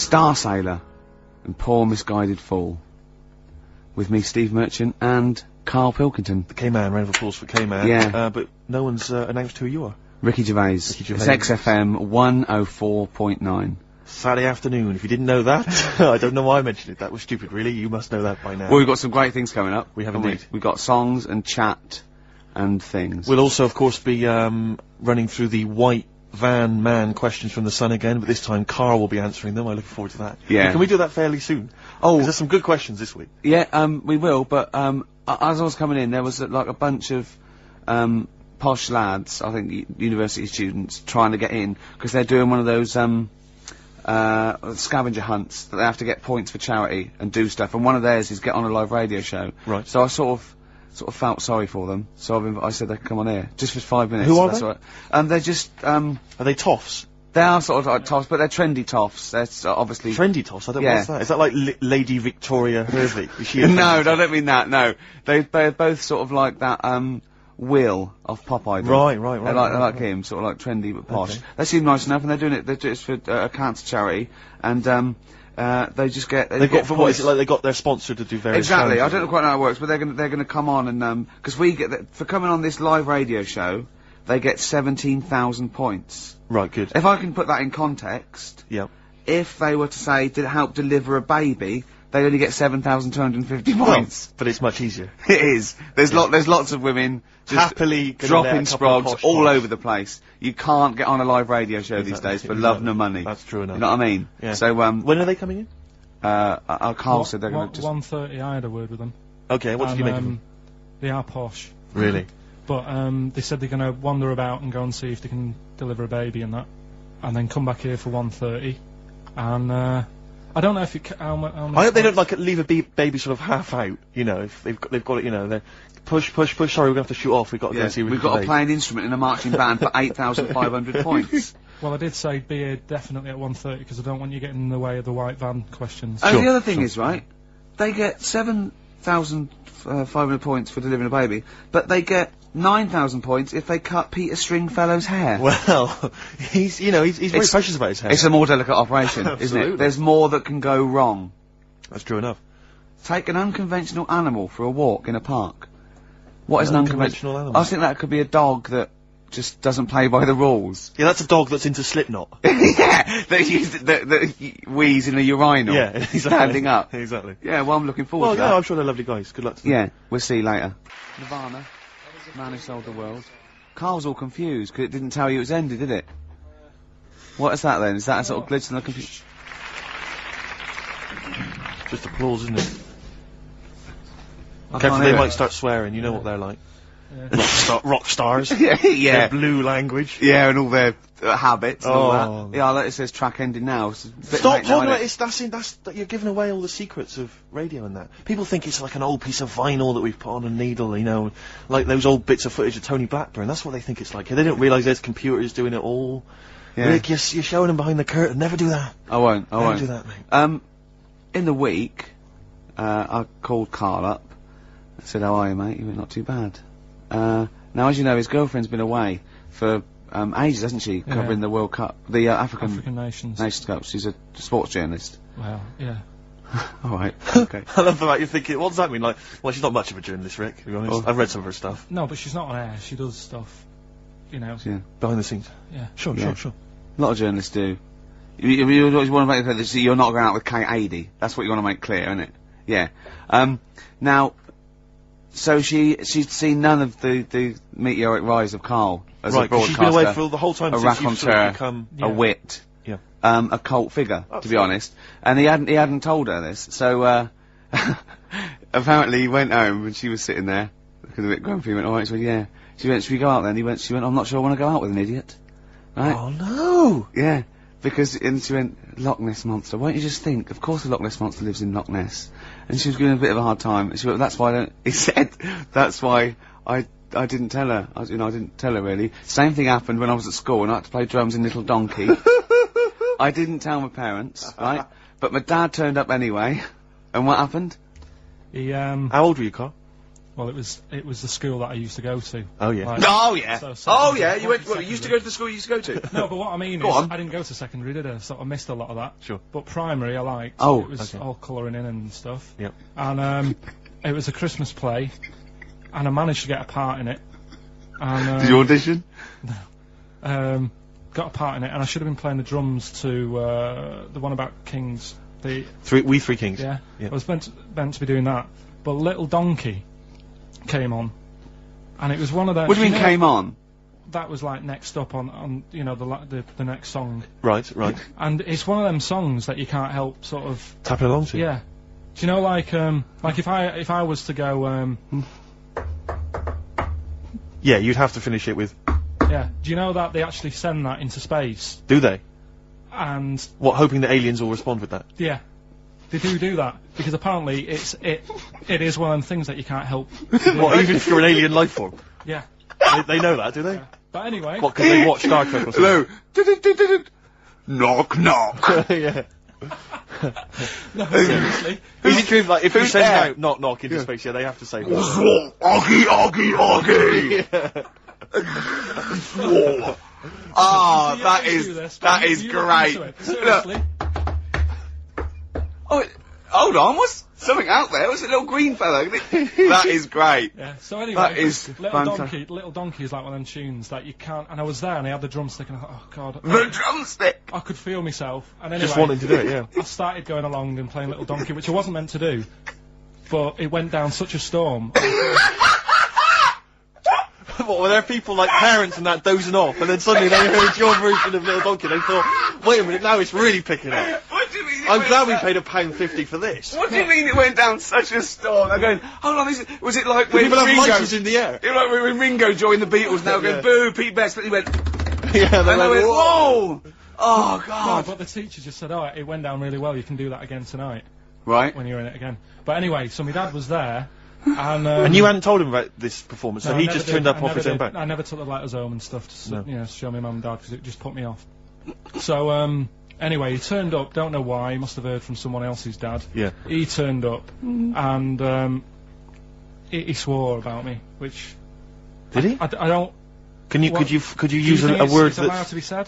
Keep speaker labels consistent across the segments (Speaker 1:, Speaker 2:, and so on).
Speaker 1: Star Sailor and Poor Misguided Fool. With me, Steve Merchant, and Karl Pilkington.
Speaker 2: The K-Man, round of applause for K-Man.
Speaker 1: Yeah.
Speaker 2: But no one's announced who you are.
Speaker 1: Ricky Gervais.
Speaker 2: Ricky Gervais.
Speaker 1: It's XFM 104.9.
Speaker 2: Saturday afternoon. If you didn't know that, I don't know why I mentioned it. That was stupid, really. You must know that by now.
Speaker 1: Well, we've got some great things coming up.
Speaker 2: We have
Speaker 1: haven't
Speaker 2: indeed.
Speaker 1: We've got songs and chat and things.
Speaker 2: We'll also, of course, be running through the white van man questions from the Sun again, but this time Karl will be answering them. I look forward to that.
Speaker 1: Yeah.
Speaker 2: Can we do that fairly soon? Oh, there's some good questions this week.
Speaker 1: Yeah, we will, but as I was coming in, there was like a bunch of posh lads, I think university students, trying to get in, because they're doing one of those scavenger hunts that they have to get points for charity and do stuff, and one of theirs is get on a live radio show.
Speaker 2: Right.
Speaker 1: So I sort of felt sorry for them, so I said they could come on here, just for 5 minutes.
Speaker 2: Who are
Speaker 1: that's
Speaker 2: they?
Speaker 1: All right. They're just,
Speaker 2: Are they toffs?
Speaker 1: they are sort of like toffs, but they're trendy toffs. They're obviously...
Speaker 2: Trendy toffs? I don't know
Speaker 1: Yeah.
Speaker 2: what's that. Is that like Lady Victoria Hervey? Is she a
Speaker 1: No,
Speaker 2: trendy
Speaker 1: I
Speaker 2: toff?
Speaker 1: don't mean that, no. They're both sort of like that, Will of Pop Idol.
Speaker 2: Right.
Speaker 1: They're like him, sort of like trendy but posh.
Speaker 2: Okay.
Speaker 1: They seem nice enough, and they're doing it for a cancer charity, and they just get...
Speaker 2: They got, for what
Speaker 1: points.
Speaker 2: is it like, they got their sponsor to do various
Speaker 1: Exactly, I
Speaker 2: challenges?
Speaker 1: don't know quite know how it works, but they're gonna come on and, because we get, for coming on this live radio show, they get 17,000 points.
Speaker 2: Right, good.
Speaker 1: If I can put that in context,
Speaker 2: Yeah.
Speaker 1: if they were to say, to help deliver a baby, they only get 7,250 points.
Speaker 2: But it's much easier.
Speaker 1: It is. There's lots of women just
Speaker 2: Happily gonna
Speaker 1: dropping
Speaker 2: let a couple of
Speaker 1: sprogs
Speaker 2: posh
Speaker 1: all
Speaker 2: toffs.
Speaker 1: over the place. You can't get on a live radio show these days for love nor money.
Speaker 2: That's true enough.
Speaker 1: You know what I mean?
Speaker 2: Yeah.
Speaker 1: So
Speaker 2: When are they coming in?
Speaker 1: Carl said they're going to just...
Speaker 3: 1:30. I had a word with them.
Speaker 2: Okay, what did you make of them?
Speaker 3: They are posh,
Speaker 2: Really?
Speaker 3: but they said they're going to wander about and go and see if they can deliver a baby and that, and then come back here for 1:30. And I don't know if it. How much?
Speaker 2: I hope they don't like leave a baby sort of half out. You know, if they've got it. You know, they're push. Sorry, we're gonna have to shoot off. We've got to go
Speaker 1: Yeah,
Speaker 2: and see.
Speaker 1: we've got to play an instrument in a marching band for 8,500 points.
Speaker 3: Well, I did say be here definitely at 1:30 because I don't want you getting in the way of the white van questions.
Speaker 1: And
Speaker 2: Sure,
Speaker 1: the other thing
Speaker 2: sure.
Speaker 1: is, right, they get 7,500 points for delivering a baby, but they get 9,000 points if they cut Peter Stringfellow's hair.
Speaker 2: Well, he's very precious about his hair.
Speaker 1: It's a more delicate operation, isn't
Speaker 2: Absolutely.
Speaker 1: it? There's more that can go wrong.
Speaker 2: That's true enough.
Speaker 1: Take an unconventional animal for a walk in a park. What is an
Speaker 2: unconventional animal?
Speaker 1: I think that could be a dog that just doesn't play by the rules.
Speaker 2: Yeah, that's a dog that's into Slipknot.
Speaker 1: Yeah, that wheeze in a urinal.
Speaker 2: Yeah, exactly.
Speaker 1: Standing up.
Speaker 2: Exactly.
Speaker 1: Yeah, well, I'm looking forward
Speaker 2: Well,
Speaker 1: to
Speaker 2: yeah,
Speaker 1: that.
Speaker 2: I'm sure they're lovely guys. Good luck to them.
Speaker 1: Yeah, we'll see you later. Nirvana, Man Who Sold the World. Carl's all confused because it didn't tell you it was ended, did it? What is that then? Is that a sort of glitch in the computer?
Speaker 2: Just applause, isn't it?
Speaker 1: I
Speaker 2: Careful,
Speaker 1: can't
Speaker 2: they
Speaker 1: hear
Speaker 2: might
Speaker 1: it.
Speaker 2: start swearing. You know what they're like.
Speaker 3: Yeah.
Speaker 2: Rock stars.
Speaker 1: Yeah, yeah.
Speaker 2: Their blue language.
Speaker 1: Yeah, and all their habits and all
Speaker 2: Oh.
Speaker 1: that. Yeah, like it says track ending now. It's a bit
Speaker 2: Stop
Speaker 1: late now,
Speaker 2: talking about
Speaker 1: innit?
Speaker 2: it. That's you're giving away all the secrets of radio and that. People think it's like an old piece of vinyl that we've put on a needle, you know, like those old bits of footage of Tony Blackburn. That's what they think it's like. They don't realise there's computers doing it all.
Speaker 1: Yeah.
Speaker 2: Rick, you're showing them behind the curtain. Never do that.
Speaker 1: I won't.
Speaker 2: Never do that, mate.
Speaker 1: In the week, I called Karl up. I said, "How are you, mate?" He went, "Not too bad." Now, as you know, his girlfriend's been away for ages, hasn't she?
Speaker 3: Yeah.
Speaker 1: Covering the World Cup, the African
Speaker 3: nations.
Speaker 1: Cup. She's a sports journalist.
Speaker 3: Well, yeah.
Speaker 1: All right. Okay.
Speaker 2: I love the fact you're thinking, what does that mean? Like, well, she's not much of a journalist, Rick, to be honest.
Speaker 1: Oh.
Speaker 2: I've read some of her stuff.
Speaker 3: No, but she's not on air. She does stuff, you know.
Speaker 1: Yeah.
Speaker 2: Behind the scenes.
Speaker 3: Yeah.
Speaker 2: Sure.
Speaker 1: A lot of journalists do. You always want to make clear that you're not going out with Kate Adie. That's what you want to make clear, isn't it? Yeah. Now, so she'd seen none of the meteoric rise of Karl as a
Speaker 2: Right, 'cause
Speaker 1: broadcaster.
Speaker 2: she's been away for the whole time
Speaker 1: a
Speaker 2: since you've sort of
Speaker 1: raconteur,
Speaker 2: become...
Speaker 3: Yeah.
Speaker 1: a wit,
Speaker 2: Yeah.
Speaker 1: a cult figure, to be
Speaker 2: Absolutely.
Speaker 1: honest. And he hadn't told her this. So apparently he went home and she was sitting there, looking a bit grumpy. He went, "All right." She went, "Yeah." She went, "Should we go out then?" She went, "I'm not sure I want to go out with an idiot." Right?
Speaker 2: Oh, no!
Speaker 1: Yeah, because, and she went, "Loch Ness Monster, won't you just think, of course the Loch Ness Monster lives in Loch Ness." And she was giving him a bit of a hard time, and she went, "That's why I don't," he said, "that's why I didn't tell her, I didn't tell her really." Same thing happened when I was at school and I had to play drums in Little Donkey. I didn't tell my parents, right? But my dad turned up anyway, and what happened?
Speaker 3: He
Speaker 2: How old were you, Carl?
Speaker 3: Well, it was the school that I used to go to.
Speaker 2: Oh yeah.
Speaker 3: Like,
Speaker 1: Oh yeah.
Speaker 3: so
Speaker 1: Oh
Speaker 3: secondary-
Speaker 1: yeah. You went. Well, you
Speaker 3: secondary.
Speaker 1: used to go to the school you used to go to.
Speaker 3: No, but what I mean
Speaker 1: Go
Speaker 3: is,
Speaker 1: on.
Speaker 3: I didn't go to secondary, did I? So I missed a lot of that.
Speaker 2: Sure.
Speaker 3: But primary, I liked.
Speaker 1: Oh,
Speaker 3: It was
Speaker 2: okay.
Speaker 3: all colouring in and stuff.
Speaker 2: Yep.
Speaker 3: And it was a Christmas play, and I managed to get a part in it. And
Speaker 1: Did you audition?
Speaker 3: got a part in it, and I should have been playing the drums to the one about Kings. The
Speaker 2: We Three Kings.
Speaker 3: yeah,
Speaker 2: Yeah.
Speaker 3: I was meant to be doing that, but Little Donkey came on, and it was one of those.
Speaker 1: What do you mean came on?
Speaker 3: That was like next up on the next song,
Speaker 2: Right.
Speaker 3: and it's one of them songs that you can't help sort of
Speaker 2: Tapping along to.
Speaker 3: yeah. Do you know like if I was to go
Speaker 2: Yeah, you'd have to finish it with.
Speaker 3: yeah. Do you know that they actually send that into space
Speaker 2: Do they?
Speaker 3: and
Speaker 2: What, hoping that aliens will respond with that?
Speaker 3: yeah. They do that because apparently it is one of them things that you can't help.
Speaker 2: What, even if you're an alien life form?
Speaker 3: Yeah.
Speaker 2: They know that, do they?
Speaker 3: But anyway,
Speaker 2: What, because they watch Star Trek or something?
Speaker 1: Hello. Knock knock.
Speaker 2: Yeah.
Speaker 3: no, seriously.
Speaker 2: Is it true, like, if you
Speaker 1: who's
Speaker 2: send
Speaker 1: there?
Speaker 2: out knock knock into space, yeah, they have to say that?
Speaker 1: Oggy, oggy, oggy. Oh,
Speaker 3: You
Speaker 1: that
Speaker 3: don't
Speaker 1: is
Speaker 3: do this,
Speaker 1: that
Speaker 3: but
Speaker 1: is
Speaker 3: you look
Speaker 1: great.
Speaker 3: into it. Seriously.
Speaker 1: Look. Oh, hold on. What's something out there? What's a little green fellow? That is great.
Speaker 3: Yeah. So anyway,
Speaker 1: That is
Speaker 3: Little Donkey is like one of them tunes that you can't. And I was there, and I had the drumstick, and I thought, oh god,
Speaker 1: The drumstick.
Speaker 3: I could feel myself. And anyway,
Speaker 2: Just wanting to do it, yeah.
Speaker 3: I started going along and playing Little Donkey, which I wasn't meant to do, but it went down such a storm.
Speaker 2: What, were there people like parents and that dozing off, and then suddenly they heard your version of Little Donkey, they thought, wait a minute, now it's really picking up.
Speaker 1: What do you mean?
Speaker 2: I'm glad we paid £1.50 for this.
Speaker 1: What do you mean it went down such a storm? They're going, hold on, was it like when
Speaker 2: People have
Speaker 1: Ringo...
Speaker 2: lighters in the air.
Speaker 1: It was like when Ringo joined the Beatles, now going,
Speaker 2: Yeah.
Speaker 1: boo, Pete Best, but he went...
Speaker 2: Yeah, they
Speaker 1: And I went,
Speaker 2: whoa.
Speaker 1: whoa! Oh,
Speaker 3: No,
Speaker 1: God.
Speaker 3: but the teacher just said, oh, it went down really well, you can do that again tonight,
Speaker 1: Right.
Speaker 3: when you're in it again. But anyway, so my dad was there, and...
Speaker 2: And you hadn't told him about this performance, so
Speaker 3: no,
Speaker 2: he
Speaker 3: I never
Speaker 2: just
Speaker 3: did.
Speaker 2: turned up
Speaker 3: I
Speaker 2: off
Speaker 3: never
Speaker 2: his own
Speaker 3: did.
Speaker 2: back.
Speaker 3: I never took the letters home and stuff to,
Speaker 2: No.
Speaker 3: show my mum and dad, because it just put me off. So, anyway, he turned up, don't know why, he must have heard from someone else's dad.
Speaker 2: Yeah.
Speaker 3: He turned up, and he swore about me, which...
Speaker 2: Did he?
Speaker 3: I don't...
Speaker 2: Can you,
Speaker 3: What?
Speaker 2: could you
Speaker 3: Do you
Speaker 2: use
Speaker 3: think
Speaker 2: a word
Speaker 3: it's allowed
Speaker 2: that's...
Speaker 3: to be said?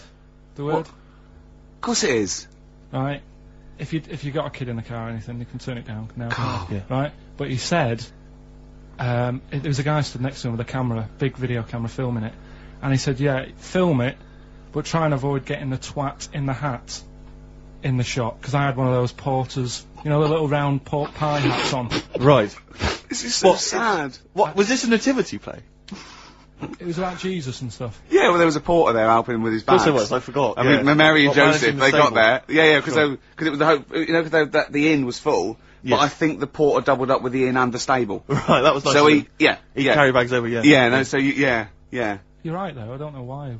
Speaker 3: The word?
Speaker 1: Of course it is.
Speaker 3: Right. If you got a kid in the car or anything, you can turn it down now.
Speaker 1: God.
Speaker 2: Yeah.
Speaker 3: Right. But he said, there was a guy stood next to him with a camera, big video camera, filming it, and he said, yeah, film it, but try and avoid getting the twat in the hat in the shot, because I had one of those porters, you know, the little round pork pie hats on.
Speaker 2: Right.
Speaker 1: This is so
Speaker 2: What?
Speaker 1: sad.
Speaker 2: What, was this a nativity play?
Speaker 3: It was about Jesus and stuff.
Speaker 1: Yeah, well, there was a porter there helping him with his
Speaker 2: Of course
Speaker 1: bags.
Speaker 2: there was, I forgot.
Speaker 1: I
Speaker 2: yeah.
Speaker 1: mean, Mary and
Speaker 2: What,
Speaker 1: Joseph,
Speaker 2: managing
Speaker 1: they
Speaker 2: the
Speaker 1: got
Speaker 2: stable?
Speaker 1: there. Yeah, because
Speaker 2: Sure.
Speaker 1: it was the hope, you know, because the inn was full.
Speaker 2: Yes.
Speaker 1: But I think the porter doubled up with the inn and the stable.
Speaker 2: Right, that was nice.
Speaker 1: So
Speaker 2: of
Speaker 1: he,
Speaker 2: him.
Speaker 1: yeah,
Speaker 2: He
Speaker 1: yeah,
Speaker 2: carry bags over, yeah.
Speaker 1: yeah, no, so yeah.
Speaker 3: You're right though. I don't know why I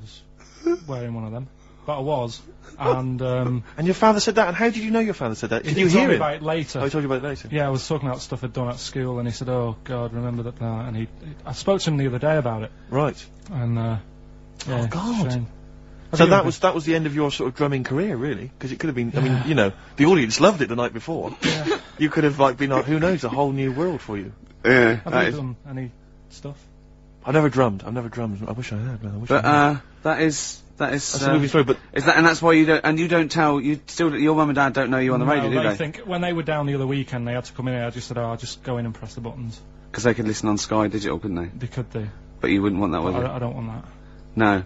Speaker 3: was wearing one of them, but I was. And
Speaker 2: And your father said that, and how did you know your father said that? Did you
Speaker 3: he told
Speaker 2: hear
Speaker 3: me
Speaker 2: it?
Speaker 3: about it later.
Speaker 2: Oh, he told you about it later?
Speaker 3: Yeah, I was talking about stuff I'd done at school, and he said, "Oh God, remember that?" And I spoke to him the other day about it,
Speaker 2: Right.
Speaker 3: and yeah,
Speaker 2: Oh, God.
Speaker 3: shame. Have
Speaker 2: So
Speaker 3: you
Speaker 2: that
Speaker 3: ever-
Speaker 2: was the end of your sort of drumming career, really? Because it could have been, I mean, you know, the audience loved it the night before.
Speaker 3: Yeah.
Speaker 2: You could have, like, been, like, who knows, a whole new world for you.
Speaker 1: Yeah,
Speaker 3: Have
Speaker 1: that
Speaker 3: you
Speaker 1: is,
Speaker 3: done any stuff?
Speaker 2: I've never drummed. I wish I had, man. I wish I had.
Speaker 1: that is,
Speaker 2: That's a movie story, but
Speaker 1: is that, and that's why you don't tell, your mum and dad don't know you on the radio,
Speaker 3: no,
Speaker 1: do
Speaker 3: they
Speaker 1: they?
Speaker 3: think when they were down the other weekend, they had to come in here. I just said, "Oh, I'll just go in and press the buttons."
Speaker 1: Because they could listen on Sky Digital, couldn't they?
Speaker 3: They could do.
Speaker 1: But you wouldn't want that, would you?
Speaker 3: I don't want that.
Speaker 1: No.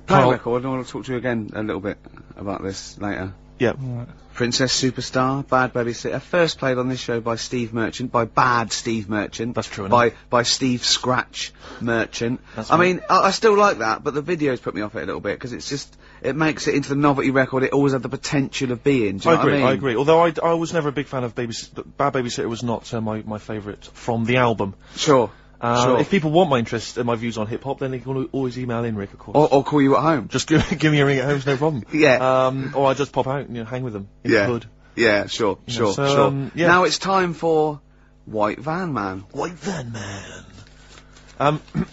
Speaker 1: Play a
Speaker 2: Carl-
Speaker 1: record, I want to talk to you again a little bit about this later.
Speaker 2: yeah.
Speaker 3: Right.
Speaker 1: Princess Superstar, Bad Babysitter, first played on this show by Steve Merchant, by Bad Steve Merchant.
Speaker 2: That's true enough.
Speaker 1: By Steve Scratch Merchant.
Speaker 2: That's
Speaker 1: I
Speaker 2: right.
Speaker 1: mean, I still like that, but the videos put me off it a little bit, because it's just, it makes it into the novelty record it always had the potential of being, do you know what I mean?
Speaker 2: I agree. Although I was never a big fan of Bad Babysitter was not my favourite from the album.
Speaker 1: Sure. Sure.
Speaker 2: If people want my interest and my views on hip hop, then they can always email in, Rick, of course.
Speaker 1: Or call you at home.
Speaker 2: Just give me a ring at home, it's no problem.
Speaker 1: Yeah.
Speaker 2: Or I just pop out and hang with them in
Speaker 1: Yeah.
Speaker 2: the hood.
Speaker 1: Yeah, sure, sure,
Speaker 2: so,
Speaker 1: sure.
Speaker 2: yeah.
Speaker 1: Now it's time for White Van Man.
Speaker 2: White Van Man.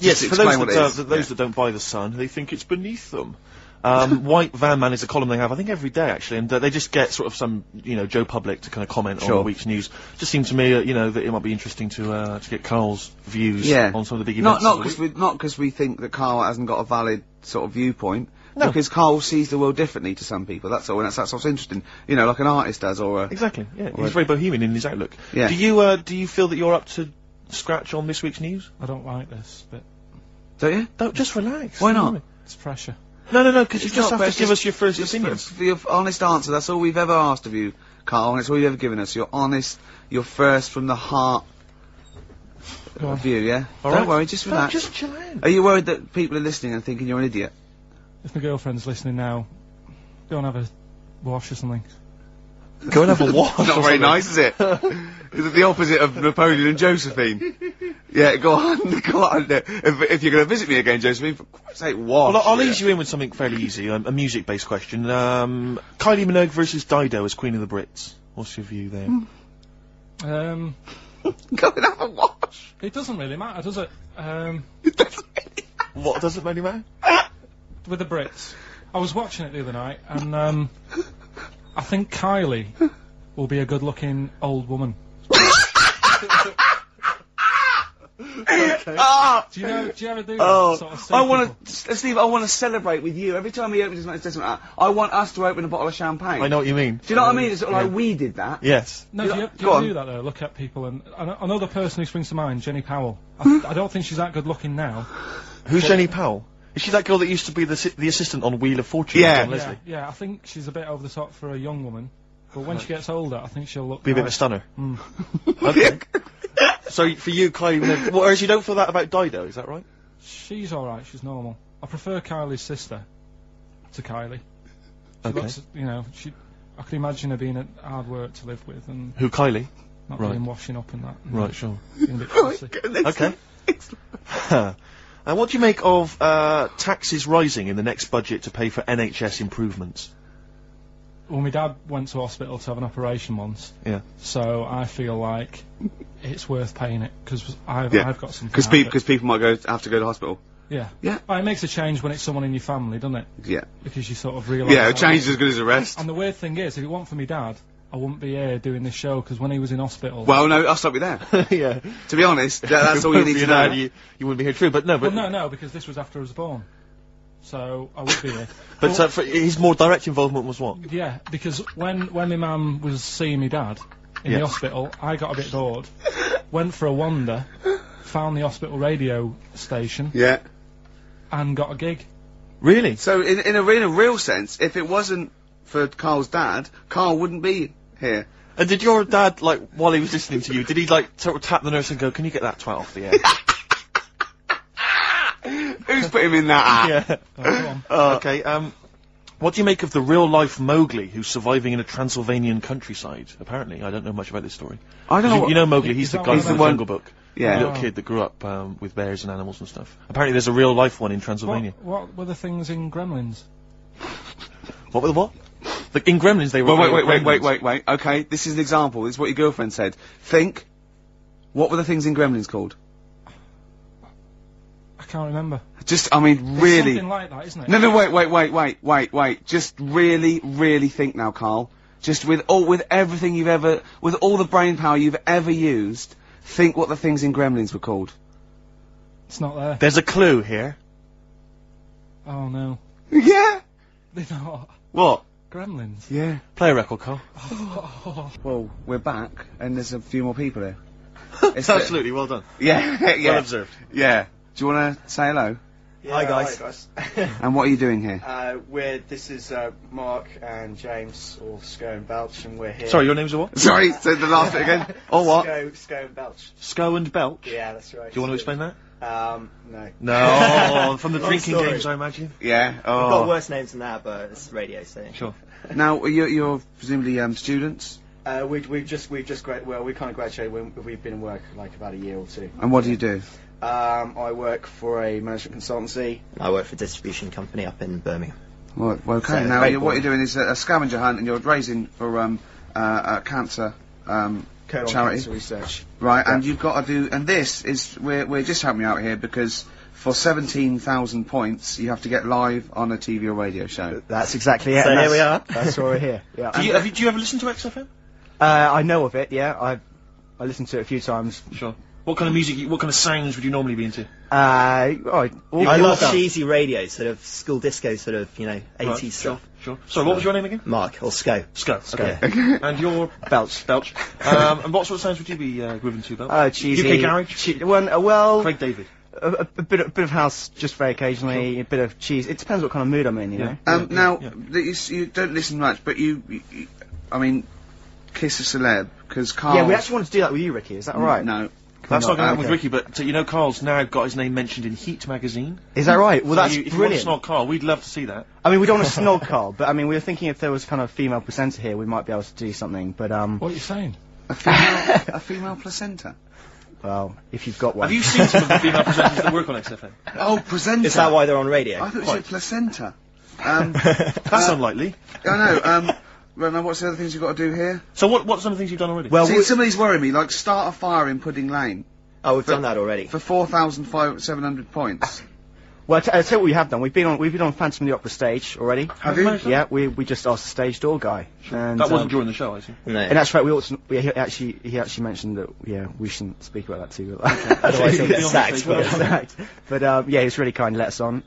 Speaker 2: Yes, for
Speaker 1: explain
Speaker 2: those
Speaker 1: what
Speaker 2: that
Speaker 1: it is.
Speaker 2: those that don't buy the Sun, they think it's beneath them. White Van Man is a column they have, I think, every day actually, and they just get sort of some, Joe Public to kind of comment on the week's news. Just seemed to me, that it might be interesting to get Karl's views on some of the big events.
Speaker 1: Not because we think that Karl hasn't got a valid sort of viewpoint.
Speaker 2: No.
Speaker 1: Because Karl sees the world differently to some people. That's all, and that's what's interesting. Like an artist does, or
Speaker 2: exactly. Yeah, he's very bohemian in his outlook.
Speaker 1: Yeah.
Speaker 2: Do you feel that you're up to scratch on this week's news?
Speaker 3: I don't like this, but
Speaker 1: don't you?
Speaker 2: Don't just relax.
Speaker 1: Why not?
Speaker 3: it's pressure.
Speaker 2: No, because you just have to give us your first opinions.
Speaker 1: For your honest answer, that's all we've ever asked of you, Karl, and it's all you've ever given us. Your honest, your first from the heart view, yeah?
Speaker 2: All
Speaker 1: Don't
Speaker 2: right.
Speaker 1: worry, just relax.
Speaker 2: Just chill out.
Speaker 1: Are you worried that people are listening and thinking you're an idiot?
Speaker 3: If my girlfriend's listening now, go and have a wash or something.
Speaker 2: Go and have a wash.
Speaker 1: Not very nice, is it? Is it the opposite of Napoleon and Josephine? Yeah, go on. If you're going to visit me again, Josephine, for Christ's sake, wash.
Speaker 2: Well, I'll ease you in with something fairly easy, a music-based question. Kylie Minogue versus Dido as Queen of the Brits. What's your view there?
Speaker 1: Go and have a wash.
Speaker 3: It doesn't really matter, does it?
Speaker 2: What doesn't really matter?
Speaker 3: With the Brits. I was watching it the other night, and I think Kylie will be a good-looking old woman. Do you ever do that sort of stuff?
Speaker 1: Steve, I want to celebrate with you. Every time he opens his mouth, says something like that, I want us to open a bottle of champagne.
Speaker 2: I know what you mean.
Speaker 1: Do you know what I mean? It's sort of like we did that.
Speaker 2: Yes.
Speaker 3: No, do you ever do that though? Look at people, and another person who springs to mind, Jenny Powell. I don't think she's that good looking now.
Speaker 2: Who's Jenny Powell? Is she that girl that used to be the assistant on Wheel of Fortune?
Speaker 1: Yeah.
Speaker 2: John Leslie?
Speaker 3: Yeah, I think she's a bit over the top for a young woman. But when she gets older, I think she'll look
Speaker 2: Be a bit of a stunner. Okay. So for you, Kylie Minogue, whereas you don't feel that about Dido, is that right?
Speaker 3: She's alright, she's normal. I prefer Kylie's sister to Kylie. She
Speaker 2: Okay.
Speaker 3: looks, I could imagine her being a hard work to live with and
Speaker 2: Who, Kylie?
Speaker 3: not
Speaker 2: Right.
Speaker 3: being washing up and that.
Speaker 2: Right, sure.
Speaker 3: Being a bit fussy.
Speaker 2: Okay. And what do you make of taxes rising in the next budget to pay for NHS improvements?
Speaker 3: Well, my dad went to hospital to have an operation once.
Speaker 2: Yeah.
Speaker 3: So I feel like it's worth paying it because I've got something.
Speaker 1: Because people might have to go to hospital.
Speaker 3: Yeah.
Speaker 1: Yeah.
Speaker 3: Well, it makes a change when it's someone in your family, doesn't it?
Speaker 1: Yeah.
Speaker 3: Because you sort of realise.
Speaker 1: Yeah, a change is as good as a rest.
Speaker 3: And the weird thing is, if it weren't for my dad, I wouldn't be here doing this show because when he was in hospital.
Speaker 1: Well, no, I'll stop you there.
Speaker 2: Yeah.
Speaker 1: To be honest, that's all you need to know.
Speaker 2: You wouldn't be here, true, but no. But
Speaker 3: no, because this was after I was born. So I would be here.
Speaker 2: But his more direct involvement was what?
Speaker 3: Yeah, because when my mum was seeing my dad in the hospital, I got a bit bored, went for a wander, found the hospital radio station, and got a gig.
Speaker 2: Really?
Speaker 1: So in a real sense, if it wasn't for Karl's dad, Karl wouldn't be here.
Speaker 2: And did your dad, while he was listening to you, did he sort of tap the nurse and go, "Can you get that twat off the air?"
Speaker 1: Who's put him in that?
Speaker 2: Yeah.
Speaker 3: Oh, go on.
Speaker 2: Okay. What do you make of the real-life Mowgli who's surviving in a Transylvanian countryside? Apparently, I don't know much about this story.
Speaker 1: I don't know.
Speaker 2: You know Mowgli? He's the guy from the Jungle Book.
Speaker 1: Yeah.
Speaker 2: The little kid that grew up with bears and animals and stuff. Apparently, there's a real-life one in Transylvania.
Speaker 3: What were the things in Gremlins?
Speaker 2: What were the what? In Gremlins, they were.
Speaker 1: Wait. Okay, this is an example. This is what your girlfriend said. Think. What were the things in Gremlins called?
Speaker 3: I can't remember.
Speaker 1: Just, I mean,
Speaker 3: It's
Speaker 1: really.
Speaker 3: something like that, isn't it?
Speaker 1: No, wait. Just really think now, Karl. Just with all the brain power you've ever used, think what the things in Gremlins were called.
Speaker 3: It's not there.
Speaker 2: There's a clue here.
Speaker 3: Oh no.
Speaker 1: Yeah.
Speaker 3: They're not.
Speaker 2: What?
Speaker 3: Gremlins.
Speaker 1: Yeah.
Speaker 2: Play a record, Carl.
Speaker 1: Well, we're back, and there's a few more people here.
Speaker 2: Absolutely, well done.
Speaker 1: Yeah.
Speaker 2: Well observed.
Speaker 1: Yeah. Do you want to say hello?
Speaker 4: Yeah,
Speaker 5: Hi guys.
Speaker 1: And what are you doing here?
Speaker 5: This is Mark and James, or Sco and Belch, and we're here.
Speaker 2: Sorry, your names are what?
Speaker 1: Sorry, say the last bit again. Or what?
Speaker 5: Sco and Belch.
Speaker 2: Sco and Belch?
Speaker 5: Yeah, that's right.
Speaker 2: Do you want to explain that?
Speaker 5: No.
Speaker 2: No, from the
Speaker 5: Long
Speaker 2: drinking
Speaker 5: story.
Speaker 2: games, I imagine.
Speaker 1: Yeah.
Speaker 4: We've got
Speaker 1: Oh.
Speaker 4: worse names than that, but it's radio, so.
Speaker 2: Sure.
Speaker 1: Now you're presumably we've
Speaker 5: We've well, we kind of graduated. We've been in work like about a year or two.
Speaker 1: And what do you do?
Speaker 5: I work for a management consultancy.
Speaker 4: I work for a distribution company up in Birmingham.
Speaker 1: Well, okay.
Speaker 4: So,
Speaker 1: Now
Speaker 4: very
Speaker 1: what you're
Speaker 4: boring.
Speaker 1: doing is a scavenger hunt, and you're raising for a cancer
Speaker 5: Colon
Speaker 1: charity.
Speaker 5: Cancer Research.
Speaker 1: Right,
Speaker 5: Yeah.
Speaker 1: and you've got to do, and this is, we're just helping you out here because for 17,000 points, you have to get live on a TV or radio show.
Speaker 6: That's exactly it.
Speaker 4: So
Speaker 6: and
Speaker 4: here we are.
Speaker 6: That's why we're here. Yeah.
Speaker 2: Do you ever listen to XFM?
Speaker 6: I know of it. Yeah, I listened to it a few times.
Speaker 2: Sure. What kind of music, what kind of sounds would you normally be into?
Speaker 4: I
Speaker 6: all
Speaker 4: love
Speaker 6: stuff.
Speaker 4: cheesy radio, sort of school disco, sort of 80s stuff.
Speaker 2: Sure. Sorry, what was your name again?
Speaker 4: Mark or Sco.
Speaker 2: Sco.
Speaker 6: Okay.
Speaker 2: And your
Speaker 6: Belch.
Speaker 2: Belch. And what sort of sounds would you be grooving to, Belch?
Speaker 6: Cheesy.
Speaker 2: UK garage.
Speaker 6: Well,
Speaker 2: Craig David.
Speaker 6: a bit of house just very occasionally. A bit of cheese. It depends what kind of mood I'm in. You know.
Speaker 1: Now, you don't listen much, but I mean, Kiss a Celeb, because Karl...
Speaker 6: Yeah, we actually want to do that with you, Ricky. Is that all right?
Speaker 1: No.
Speaker 2: That's not going to happen with
Speaker 6: Okay.
Speaker 2: Ricky, but Carl's now got his name mentioned in Heat magazine.
Speaker 6: Is that right? Well,
Speaker 2: So
Speaker 6: that's
Speaker 2: if you want to
Speaker 6: brilliant.
Speaker 2: snog Carl, we'd love to see that.
Speaker 6: I mean, we don't want to snog Carl, but I mean, we were thinking if there was kind of a female presenter here, we might be able to do something. But
Speaker 3: What are you saying?
Speaker 1: A female placenta?
Speaker 6: well, if you've got one.
Speaker 2: Have you seen some of the female presenters that work on XFM?
Speaker 1: Oh, placenta.
Speaker 4: Is that why they're on radio?
Speaker 1: I thought you said placenta.
Speaker 2: That's unlikely.
Speaker 1: I know, well, now what's the other things you've got to do here?
Speaker 2: So what's some of the things you've done already?
Speaker 6: Well,
Speaker 1: See, some of these worry me, like start a fire in Pudding Lane
Speaker 4: Oh, we've done that already.
Speaker 1: for 4,700 points.
Speaker 6: Well, I'll tell you what we have done. We've been on Phantom of the Opera stage already.
Speaker 1: Have you?
Speaker 6: Yeah, we just asked the stage door guy. And,
Speaker 2: That wasn't during the show, I see.
Speaker 4: No.
Speaker 6: And that's right. He actually mentioned that we shouldn't speak about that too.
Speaker 4: Otherwise he'll get sacked.
Speaker 6: Sacked. But he was really kind to let us on.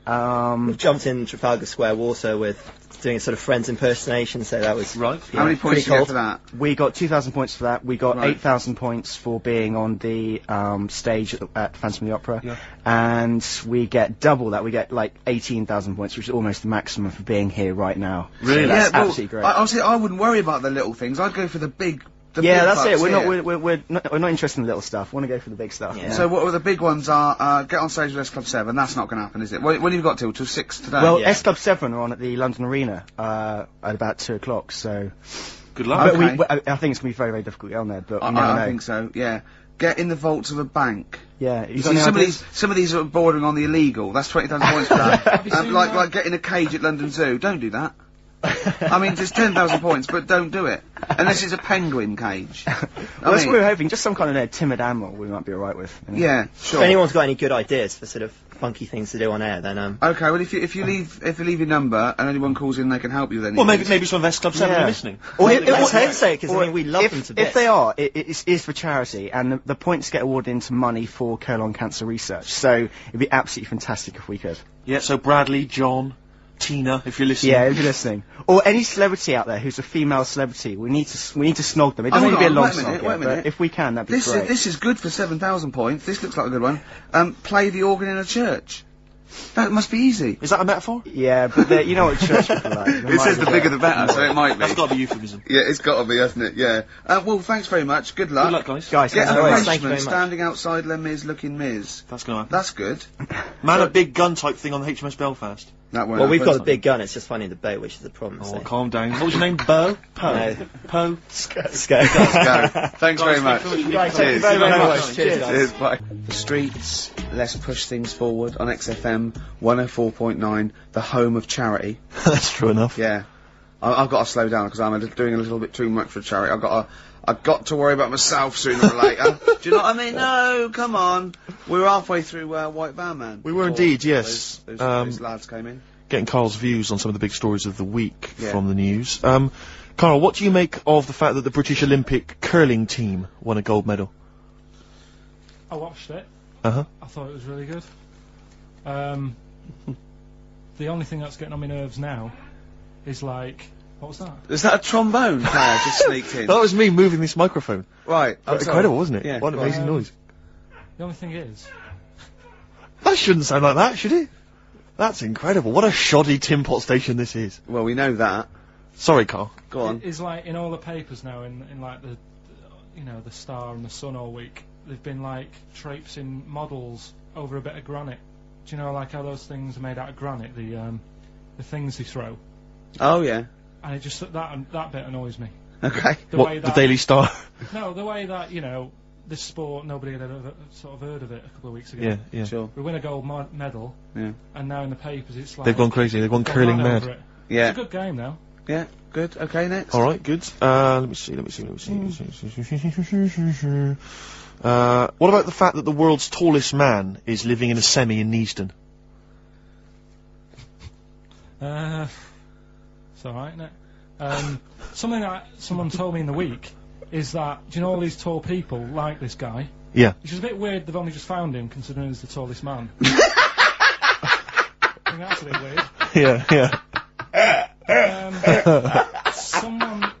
Speaker 4: We've jumped in Trafalgar Square Water with doing a sort of Friends impersonation, so that was
Speaker 2: Right.
Speaker 1: How many points
Speaker 4: pretty
Speaker 1: did you get
Speaker 4: cold.
Speaker 1: for that?
Speaker 6: We got 2,000 points for that. We got
Speaker 1: Right.
Speaker 6: 8,000 points for being on the stage at Phantom of the Opera.
Speaker 2: Yeah.
Speaker 6: And we get double that. We get like 18,000 points, which is almost the maximum for being here right now.
Speaker 2: Really?
Speaker 6: So that's
Speaker 1: well,
Speaker 6: absolutely great.
Speaker 1: Honestly, I wouldn't worry about the little things. I'd go for the big.
Speaker 6: Yeah, that's it.
Speaker 1: bucks
Speaker 6: We're
Speaker 1: here.
Speaker 6: not we're not interested in the little stuff. We want to go for the big stuff.
Speaker 4: Yeah.
Speaker 1: So what were the big ones are, get on stage with S Club 7, that's not going to happen, is it? When have you got till 6 today?
Speaker 6: Well,
Speaker 4: Yeah.
Speaker 6: S Club 7 are on at the London Arena at about 2 o'clock. So
Speaker 2: Good luck.
Speaker 1: Okay.
Speaker 6: I think it's going to be very, very difficult to get on there. But
Speaker 1: I,
Speaker 6: we never know.
Speaker 1: I think so, yeah. Get in the vaults of a bank.
Speaker 6: Yeah, you
Speaker 1: You
Speaker 6: got
Speaker 1: see,
Speaker 6: any ideas?
Speaker 1: some of these are bordering on the illegal. That's 20,000 points for that.
Speaker 3: Have you seen that?
Speaker 1: Like getting a cage at London Zoo. Don't do that. I mean, just 10,000 points, but don't do it. Unless it's a penguin cage.
Speaker 6: Well, that's what we were hoping. Just some kind of timid animal we might be alright with. You know?
Speaker 1: Yeah,
Speaker 4: If
Speaker 1: sure.
Speaker 4: anyone's got any good ideas for sort of funky things to do on air, then
Speaker 1: Okay, well, if you leave your number and anyone calls in, they can help you with anything.
Speaker 2: Well, maybe some of S Club 7
Speaker 6: Yeah.
Speaker 2: are listening.
Speaker 6: Or
Speaker 4: let's hope so, because I mean we love
Speaker 6: if,
Speaker 4: them to bits.
Speaker 6: If they are, it is for charity, and the points get awarded into money for colon cancer research. So it'd be absolutely fantastic if we could.
Speaker 2: Yeah, so Bradley, John, Tina, if you're listening.
Speaker 6: Yeah, if you're listening, or any celebrity out there who's a female celebrity, we need to snog them. It doesn't
Speaker 1: Hold
Speaker 6: need to be a
Speaker 1: on,
Speaker 6: long
Speaker 1: wait a minute,
Speaker 6: snog,
Speaker 1: wait a
Speaker 6: but
Speaker 1: minute.
Speaker 6: if we can, that'd be
Speaker 1: This
Speaker 6: great.
Speaker 1: is good for 7,000 points. This looks like a good one. Play the organ in a church. That must be easy.
Speaker 2: Is that a metaphor?
Speaker 6: Yeah, but you know what church people are like. They
Speaker 1: It
Speaker 6: might
Speaker 1: says the
Speaker 6: as well.
Speaker 1: bigger the better, so it might be.
Speaker 2: That's got to be euphemism.
Speaker 1: Yeah, it's got to be, hasn't it? Yeah. Well, thanks very much. Good luck.
Speaker 2: Good luck, guys.
Speaker 6: Guys,
Speaker 1: Get
Speaker 6: thanks
Speaker 1: an
Speaker 6: very much.
Speaker 4: Thank you
Speaker 1: Frenchman
Speaker 4: very much.
Speaker 1: standing outside Les Mis looking Miz.
Speaker 2: That's going to happen.
Speaker 1: That's good.
Speaker 2: Man, a big gun type thing on the HMS Belfast.
Speaker 1: That won't
Speaker 4: well, we've got a
Speaker 1: happen.
Speaker 4: big gun. It's just finding the boat, which is the problem.
Speaker 2: Oh,
Speaker 4: so.
Speaker 2: calm down. What was your name? Bo? Poe?
Speaker 4: No.
Speaker 2: Poe?
Speaker 4: Sco.
Speaker 1: Go. Thanks very much.
Speaker 6: Guys, thank you very, very much. Cheers.
Speaker 1: Cheers, bye. The streets, let's push things forward on XFM 104.9, the home of charity.
Speaker 2: That's true enough.
Speaker 1: Yeah. I've got to slow down because I'm doing a little bit too much for charity. I've got to worry about myself sooner or later. Do you know what I mean? No, come on. We were halfway through White Van Man.
Speaker 2: We were
Speaker 1: before
Speaker 2: indeed, yes.
Speaker 1: Those lads came in.
Speaker 2: Getting Carl's views on some of the big stories of the week
Speaker 1: Yeah.
Speaker 2: from the news. Carl, what do you make of the fact that the British Olympic curling team won a gold medal?
Speaker 3: I watched it.
Speaker 2: Uh-huh.
Speaker 3: I thought it was really good. The only thing that's getting on my nerves now is like, what was that?
Speaker 1: Is that a trombone player just sneaked in?
Speaker 2: That was me moving this microphone.
Speaker 1: Right. I'm sorry.
Speaker 2: Incredible, wasn't it?
Speaker 1: Yeah.
Speaker 2: What an amazing noise.
Speaker 3: The only thing is,
Speaker 2: That shouldn't sound like that, should it? That's incredible. What a shoddy tin pot station this is.
Speaker 1: Well, we know that.
Speaker 2: Sorry, Carl.
Speaker 1: Go on.
Speaker 3: is like in all the papers now, in like the Star and the Sun all week, they've been like traipsing models over a bit of granite. Do you know like how those things are made out of granite? The things they throw,
Speaker 1: Oh, yeah.
Speaker 3: and it just that bit annoys me.
Speaker 1: Okay.
Speaker 3: The
Speaker 2: What,
Speaker 3: way
Speaker 2: the
Speaker 3: that
Speaker 2: Daily Star?
Speaker 3: no, the way that this sport nobody had ever sort of heard of it a couple of weeks ago.
Speaker 2: Yeah, yeah.
Speaker 1: Sure.
Speaker 3: We win a gold medal,
Speaker 1: Yeah.
Speaker 3: and now in the papers it's like
Speaker 2: They've gone crazy. They've gone
Speaker 3: gone
Speaker 2: curling
Speaker 3: mad
Speaker 2: mad.
Speaker 3: over it.
Speaker 1: Yeah.
Speaker 3: It's a good game now.
Speaker 1: Yeah, good. Okay, next.
Speaker 2: All right, good. Let me see. What about the fact that the world's tallest man is living in a semi in Neasden?
Speaker 3: It's alright, isn't it? Something that someone told me in the week is that, do you know all these tall people like this guy?
Speaker 2: Yeah.
Speaker 3: Which is a bit weird they've only just found him, considering he's the tallest man. I think that's a bit weird.
Speaker 2: Yeah.
Speaker 3: Someone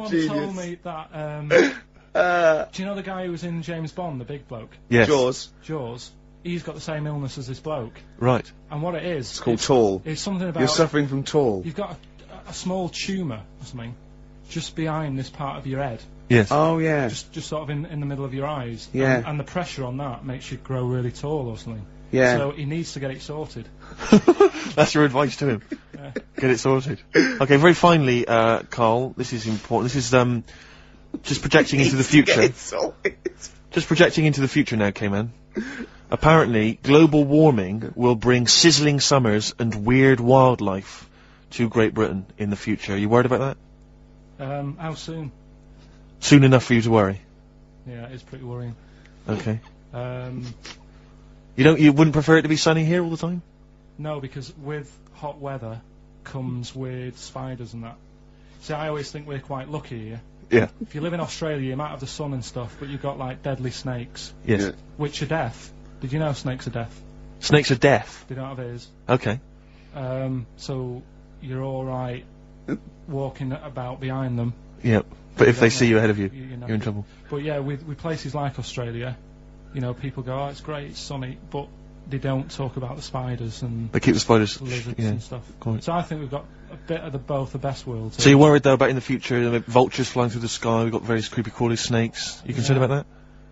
Speaker 1: genius.
Speaker 3: told me that, do you know the guy who was in James Bond, the big bloke?
Speaker 2: Yes.
Speaker 3: Jaws? He's got the same illness as this bloke.
Speaker 2: Right.
Speaker 3: And what it is...
Speaker 1: It's called tall.
Speaker 3: It's something about...
Speaker 1: You're suffering from tall.
Speaker 3: You've got a small tumour or something just behind this part of your head.
Speaker 2: Yes.
Speaker 1: Oh, yeah.
Speaker 3: Just sort of in the middle of your eyes.
Speaker 1: Yeah.
Speaker 3: And the pressure on that makes you grow really tall or something.
Speaker 1: Yeah.
Speaker 3: So he needs to get it sorted.
Speaker 2: That's your advice to him.
Speaker 3: Yeah.
Speaker 2: Get it sorted. Okay, very finally, Carl, this is important. This is, just projecting into the future. Just projecting into the future now, K-Man. Apparently, global warming will bring sizzling summers and weird wildlife to Great Britain in the future. Are you worried about that?
Speaker 3: How soon?
Speaker 2: Soon enough for you to worry.
Speaker 3: Yeah, it's pretty worrying.
Speaker 2: Okay.
Speaker 3: No,
Speaker 2: You wouldn't prefer it to be sunny here all the time?
Speaker 3: because with hot weather comes weird spiders and that. See, I always think we're quite lucky here.
Speaker 2: Yeah.
Speaker 3: If you live in Australia, you might have the sun and stuff, but you've got like deadly snakes,
Speaker 2: Yes.
Speaker 1: Yeah.
Speaker 3: which are death. Did you know snakes are death?
Speaker 2: Snakes are deaf.
Speaker 3: They don't have ears.
Speaker 2: Okay.
Speaker 3: So you're alright walking about behind them.
Speaker 2: Yep. But if
Speaker 3: You
Speaker 2: they
Speaker 3: don't
Speaker 2: see
Speaker 3: know.
Speaker 2: you ahead of you,
Speaker 3: You're
Speaker 2: you're in trouble.
Speaker 3: But yeah, with places like Australia, you know, people go, oh, it's great, it's sunny, but they don't talk about the spiders and
Speaker 2: They keep the spiders.
Speaker 3: lizards
Speaker 2: Yeah.
Speaker 3: and stuff.
Speaker 2: Quite.
Speaker 3: So I think we've got a bit of both the best worlds.
Speaker 2: So you're worried though about in the future, vultures flying through the sky, we've got various creepy crawly snakes. You concerned about that?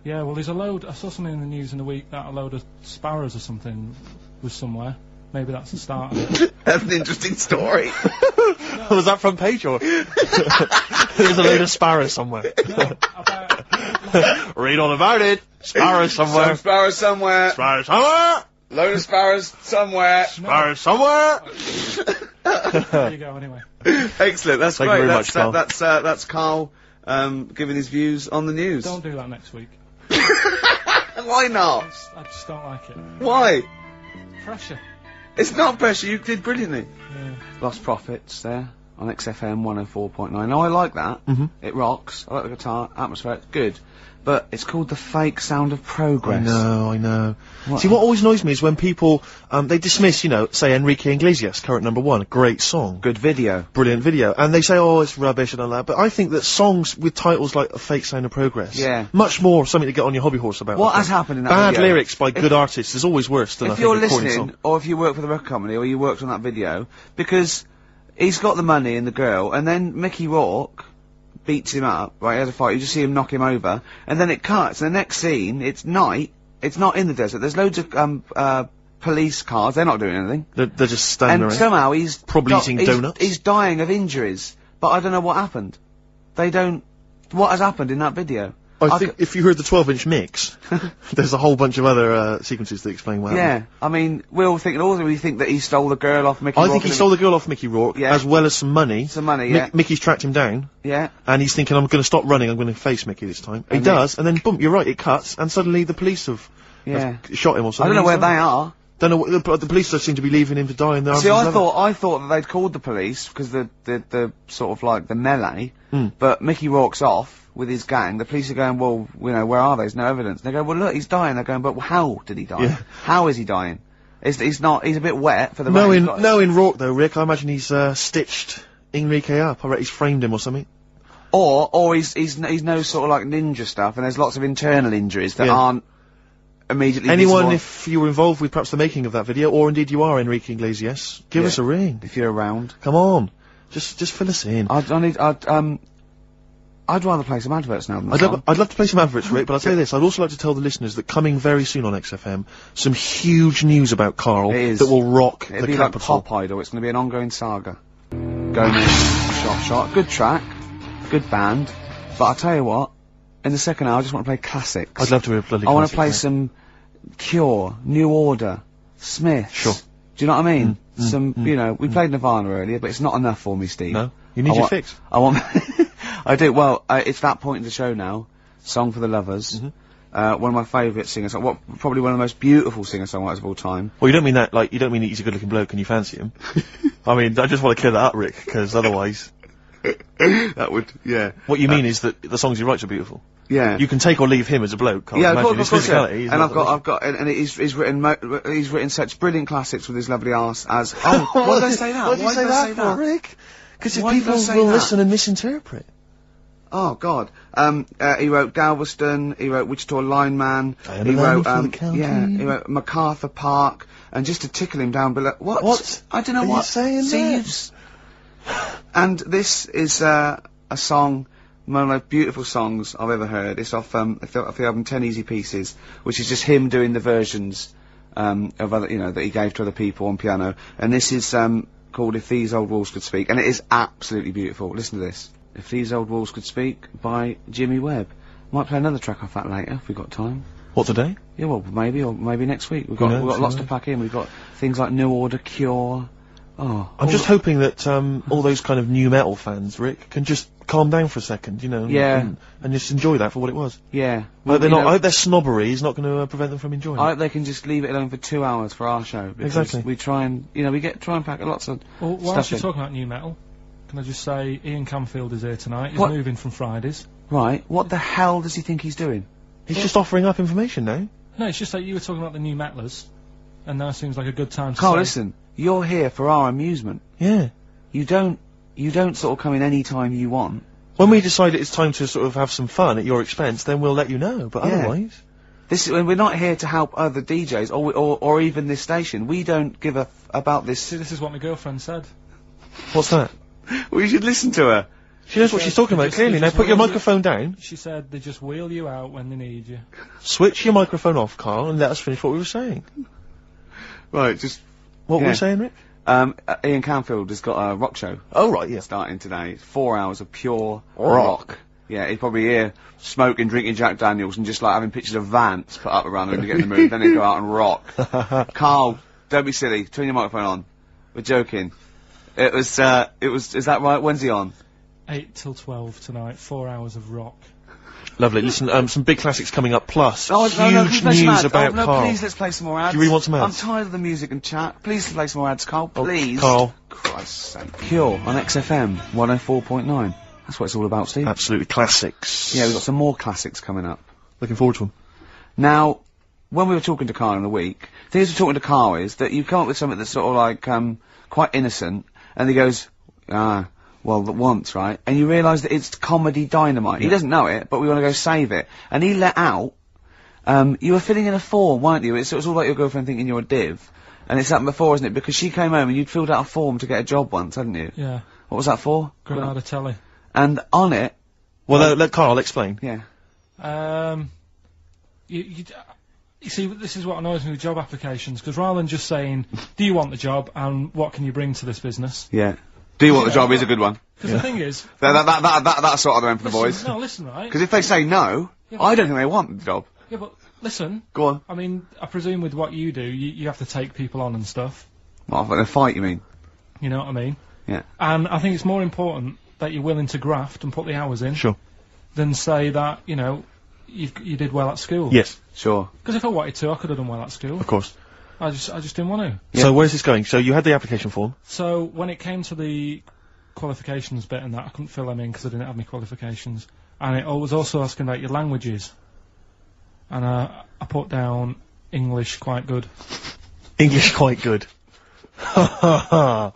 Speaker 3: Yeah, well, there's a load. I saw something in the news in the week that a load of sparrows or something was somewhere. Maybe that's the start of it.
Speaker 1: That's an interesting story.
Speaker 2: Was that front page or? There's a load of sparrows somewhere.
Speaker 3: No, about
Speaker 2: Read all about it. Sparrows somewhere.
Speaker 1: Some sparrows somewhere.
Speaker 2: Sparrows somewhere.
Speaker 1: Load of sparrows somewhere.
Speaker 2: Sparrows somewhere.
Speaker 3: there you go. Anyway,
Speaker 1: Excellent. That's
Speaker 2: Thank you
Speaker 1: great.
Speaker 2: very much, Carl.
Speaker 1: That's Carl giving his views on the news.
Speaker 3: don't do that next week.
Speaker 1: Why not?
Speaker 3: I just don't like it.
Speaker 1: Why?
Speaker 3: Pressure.
Speaker 1: It's not pressure. You did brilliantly.
Speaker 3: Yeah.
Speaker 1: Lost Profits there on XFM 104.9. Now I like that.
Speaker 2: Mhm.
Speaker 1: It rocks. I like the guitar. Atmosphere. It's good. But it's called the fake sound of progress.
Speaker 2: I know.
Speaker 1: What?
Speaker 2: See, what always annoys me is when people, they dismiss, say, Enrique Iglesias, current #1, great song.
Speaker 1: Good video.
Speaker 2: Brilliant video. And they say, oh, it's rubbish and all that. But I think that songs with titles like A Fake Sound of Progress.
Speaker 1: Yeah.
Speaker 2: Much more something to get on your hobby horse about.
Speaker 1: What
Speaker 2: I
Speaker 1: has
Speaker 2: think.
Speaker 1: happened in that
Speaker 2: Bad
Speaker 1: video?
Speaker 2: lyrics by good artists is always worse than I
Speaker 1: If
Speaker 2: think
Speaker 1: you're
Speaker 2: a recording
Speaker 1: listening,
Speaker 2: song.
Speaker 1: or if you work for the record company, or you worked on that video, because he's got the money and the girl, and then Mickey Rourke beats him up, right, he has a fight, you just see him knock him over, and then it cuts, and the next scene, it's night, it's not in the desert, there's loads of, police cars, they're not doing anything.
Speaker 2: They're just standing
Speaker 1: And
Speaker 2: around.
Speaker 1: somehow he's
Speaker 2: Probably eating donuts.
Speaker 1: He's dying of injuries, but I don't know what happened. What has happened in that video?
Speaker 2: I think if you heard the 12-inch mix, there's a whole bunch of other sequences that explain what happened.
Speaker 1: Yeah, I mean, we're all thinking, we think that he stole the girl off Mickey
Speaker 2: I
Speaker 1: Rourke.
Speaker 2: think he stole the girl off Mickey Rourke,
Speaker 1: Yeah.
Speaker 2: as well as some money.
Speaker 1: Some money, yeah.
Speaker 2: Mickey's tracked him down,
Speaker 1: Yeah.
Speaker 2: and he's thinking, I'm going to stop running, I'm going to face Mickey this time. He
Speaker 1: And
Speaker 2: does, and then boom, you're right, it cuts, and suddenly the police have shot him or
Speaker 1: I
Speaker 2: something.
Speaker 1: don't know where
Speaker 2: He's
Speaker 1: they
Speaker 2: died.
Speaker 1: are.
Speaker 2: Don't know, the police just seem to be leaving him to die in the arms
Speaker 1: See,
Speaker 2: of his
Speaker 1: I
Speaker 2: lover.
Speaker 1: thought that they'd called the police, because the sort of like the melee,
Speaker 2: Mm.
Speaker 1: but Mickey Rourke's off with his gang, the police are going, well, where are they? There's no evidence. They go, well look, he's dying. They're going, but how did he die?
Speaker 2: Yeah.
Speaker 1: How is he dying? He's a bit wet for the rain. He's got-
Speaker 2: Knowing Rourke though, Rick, I imagine he's stitched Enrique up. I reckon he's framed him or something.
Speaker 1: Or he's no sort of like ninja stuff, and there's lots of internal injuries that
Speaker 2: Yeah.
Speaker 1: aren't immediately
Speaker 2: Anyone,
Speaker 1: visible.
Speaker 2: if you were involved with perhaps the making of that video, or indeed you are Enrique Iglesias, give
Speaker 1: Yeah.
Speaker 2: us a ring.
Speaker 1: If you're around.
Speaker 2: Come on. Just fill us in.
Speaker 1: I'd rather play some adverts now than
Speaker 2: I'd
Speaker 1: that.
Speaker 2: love to play some adverts, Rick, but I'll tell you this, I'd also like to tell the listeners that coming very soon on XFM, some huge news about Karl
Speaker 1: It is.
Speaker 2: that will rock
Speaker 1: It'll
Speaker 2: the
Speaker 1: be like
Speaker 2: capital.
Speaker 1: Pop Idol. It's going to be an ongoing saga. Going in, shot. Good track, good band. But I'll tell you what, in the second hour, I just want to play classics.
Speaker 2: I'd love to hear a bloody
Speaker 1: I want to
Speaker 2: classic,
Speaker 1: play
Speaker 2: mate.
Speaker 1: some Cure, New Order, Smiths.
Speaker 2: Sure.
Speaker 1: Do you know what I mean? some, you know, we played Nirvana earlier, but it's not enough for me, Steve.
Speaker 2: No, you need your fix.
Speaker 1: I want, I do. Well, it's that point in the show now. Song for the Lovers. One of my favourite singers, probably one of the most beautiful singer-songwriters of all time.
Speaker 2: Well, you don't mean that, like, you don't mean that he's a good-looking bloke and you fancy him. I mean, I just want to clear that up, Rick, because otherwise...
Speaker 1: That would, yeah.
Speaker 2: What you mean is that the songs he writes are beautiful.
Speaker 1: Yeah.
Speaker 2: You can take or leave him as a bloke, can't
Speaker 1: Yeah,
Speaker 2: you?
Speaker 1: of
Speaker 2: Imagine his
Speaker 1: course, yeah.
Speaker 2: physicality.
Speaker 1: And he's written such brilliant classics with his lovely arse as, oh, why did I say that?
Speaker 2: Why did you say that for, Rick? Because people will listen and misinterpret.
Speaker 1: Oh, God. He wrote Galveston, he wrote Wichita Lineman, he wrote, he wrote MacArthur Park, and just to tickle him down below, what? I don't know
Speaker 2: Are
Speaker 1: what.
Speaker 2: you saying that?
Speaker 1: And this is, a song, one of the most beautiful songs I've ever heard. It's off the album 10 Easy Pieces, which is just him doing the versions, of other, you know, that he gave to other people on piano. And this is, called If These Old Walls Could Speak, and it is absolutely beautiful. Listen to this. If These Old Walls Could Speak by Jimmy Webb. Might play another track off that later if we've got time.
Speaker 2: What, today?
Speaker 1: Yeah, well, maybe, or maybe next week. We've got lots to pack in. We've got things like New Order, Cure. Oh.
Speaker 2: I'm just hoping that, all those kind of new metal fans, Rick, can just calm down for a second, you know, and just enjoy that for what it was.
Speaker 1: Yeah.
Speaker 2: Well, I hope their snobbery is not going to prevent them from enjoying
Speaker 1: I
Speaker 2: it.
Speaker 1: hope they can just leave it alone for 2 hours for our show. Because
Speaker 2: Exactly.
Speaker 1: we try and, you know, try and pack lots of
Speaker 3: Well,
Speaker 1: stuff
Speaker 3: whilst you're
Speaker 1: in.
Speaker 3: talking about new metal, can I just say Ian Camfield is here tonight. He's
Speaker 1: What?
Speaker 3: moving from Fridays.
Speaker 1: Right. What the hell does he think he's doing?
Speaker 2: He's just offering up information now.
Speaker 3: No, it's just that you were talking about the new metalers, and now seems like a good time to
Speaker 1: Carl,
Speaker 3: say.
Speaker 1: listen. You're here for our amusement.
Speaker 2: Yeah.
Speaker 1: You don't sort of come in any time you want.
Speaker 2: When we decide it's time to sort of have some fun at your expense, then we'll let you know, but
Speaker 1: Yeah.
Speaker 2: otherwise...
Speaker 1: We're not here to help other DJs, or even this station. We don't give a about this.
Speaker 3: See, this is what my girlfriend said.
Speaker 2: What's that?
Speaker 1: Well, you should listen to her.
Speaker 2: She knows what she's talking about, clearly. Now put your microphone down.
Speaker 3: She said they just wheel you out when they need you.
Speaker 2: Switch your microphone off, Carl, and let us finish what we were saying.
Speaker 1: Right, just...
Speaker 2: What were
Speaker 1: Yeah.
Speaker 2: we saying, Rick?
Speaker 1: Ian Camfield has got a rock show.
Speaker 2: Oh, right, yeah.
Speaker 1: Starting today. It's 4 hours of pure
Speaker 2: Rock.
Speaker 1: rock. Yeah, he'd probably here smoking, drinking Jack Daniels and just like having pictures of Vance put up around him to get in the mood. Then he'd go out and rock. Carl, don't be silly. Turn your microphone on. We're joking. Is that right? When's he on?
Speaker 3: 8 till 12 tonight, 4 hours of rock.
Speaker 2: Lovely. Listen, some big classics coming up, plus
Speaker 1: Oh,
Speaker 2: huge
Speaker 1: no, can we play some
Speaker 2: news
Speaker 1: ads?
Speaker 2: about
Speaker 1: no,
Speaker 2: Carl.
Speaker 1: Please, let's play some more ads.
Speaker 2: Do you really want some ads?
Speaker 1: I'm tired of the music and chat. Please play some more ads, Carl. Please.
Speaker 2: Carl.
Speaker 1: Christ's sake. Cure on XFM 104.9. That's what it's all about, Steve.
Speaker 2: Absolutely classics.
Speaker 1: Yeah, we've got some more classics coming up.
Speaker 2: Looking forward to them.
Speaker 1: Now, when we were talking to Carl in the week, the thing we're talking to Carl is that you come up with something that's sort of like, quite innocent, and he goes, well, once, right? And you realise that it's comedy dynamite. He doesn't know it, but we want to go save it. And he let out, you were filling in a form, weren't you? It was all like your girlfriend thinking you're a div. And it's happened before, isn't it? Because she came home and you'd filled out a form to get a job once, hadn't you?
Speaker 3: Yeah.
Speaker 1: What was that for?
Speaker 3: Granada Telly.
Speaker 1: And on it...
Speaker 2: Well, let Carl explain.
Speaker 1: Yeah.
Speaker 3: You see, this is what annoys me with job applications, because rather than just saying, do you want the job, and what can you bring to this business?
Speaker 1: Yeah. Do you want the job is a good one.
Speaker 3: Because the thing is...
Speaker 1: That's sort of the end for the boys.
Speaker 3: No, listen, right?
Speaker 1: Because if they say no, I don't think they want the job.
Speaker 3: Yeah, but listen.
Speaker 1: Go on.
Speaker 3: I mean, I presume with what you do, you have to take people on and stuff.
Speaker 1: What, in a fight, you mean?
Speaker 3: You know what I mean?
Speaker 1: Yeah.
Speaker 3: And I think it's more important that you're willing to graft and put the hours in.
Speaker 2: Sure.
Speaker 3: Than say that, you know, you did well at school.
Speaker 2: Yes.
Speaker 1: Sure.
Speaker 3: Because if I wanted to, I could have done well at school.
Speaker 2: Of course.
Speaker 3: I just didn't want to.
Speaker 1: Yeah.
Speaker 2: So where's this going? So you had the application form.
Speaker 3: So when it came to the qualifications bit and that, I couldn't fill them in because I didn't have any qualifications. And it was also asking about your languages. And I put down English quite good.
Speaker 2: English quite good. Ha ha ha.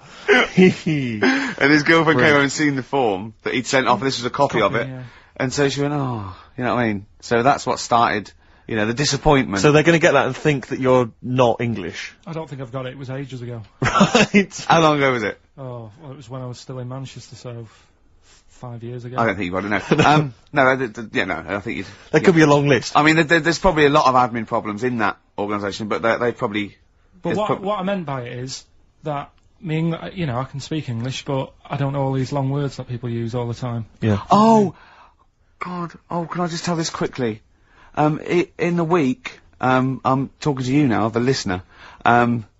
Speaker 1: And his girlfriend came over and seen the form that he'd sent off, and this was a copy of it.
Speaker 3: Yeah.
Speaker 1: And so she went, oh, you know what I mean? So that's what started, you know, the disappointment.
Speaker 2: So they're going to get that and think that you're not English.
Speaker 3: I don't think I've got it. It was ages ago.
Speaker 2: Right.
Speaker 1: How long ago was it?
Speaker 3: Oh, well, it was when I was still in Manchester, so 5 years ago.
Speaker 1: I don't think you've got it, no. No, I think you'd...
Speaker 2: That could be a long list.
Speaker 1: I mean, there's probably a lot of admin problems in that organisation, but they probably...
Speaker 3: But what I meant by it is that you know, I can speak English, but I don't know all these long words that people use all the time.
Speaker 2: Yeah.
Speaker 1: Oh, God. Oh, can I just tell this quickly? In the week, I'm talking to you now, the listener.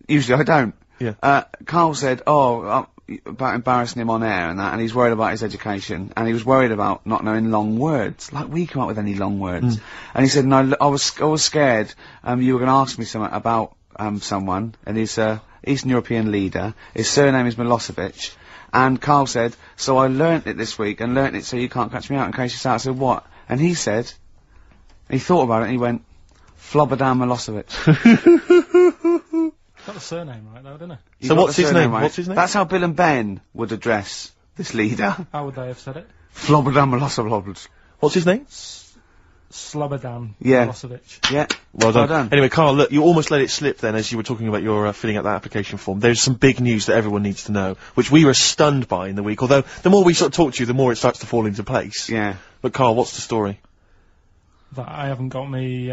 Speaker 1: Usually I don't.
Speaker 2: Yeah.
Speaker 1: Carl said, about embarrassing him on air and that, and he's worried about his education, and he was worried about not knowing long words, like we come up with any long words. And he said, no, I was scared, you were going to ask me something about, someone, and he's Eastern European leader, his surname is Milosevic, and Carl said, so I learnt it this week, and learnt it so you can't catch me out in case you start. I said, what? And he said, he thought about it, and he went, Flobodan Milosevic.
Speaker 3: Got the surname right though, didn't he?
Speaker 2: So what's his name? What's his name?
Speaker 1: That's how Bill and Ben would address this leader.
Speaker 3: How would they have said it?
Speaker 1: Flobodan Milosevic.
Speaker 2: What's his name?
Speaker 3: Slobodan
Speaker 1: Yeah.
Speaker 3: Milosevic.
Speaker 1: Yeah.
Speaker 2: Well done.
Speaker 1: Well done.
Speaker 2: Anyway, Carl, look, you almost let it slip then as you were talking about your filling out that application form. There's some big news that everyone needs to know, which we were stunned by in the week, although the more we sort of talk to you, the more it starts to fall into place.
Speaker 1: Yeah.
Speaker 2: But Carl, what's the story?
Speaker 3: That I haven't got me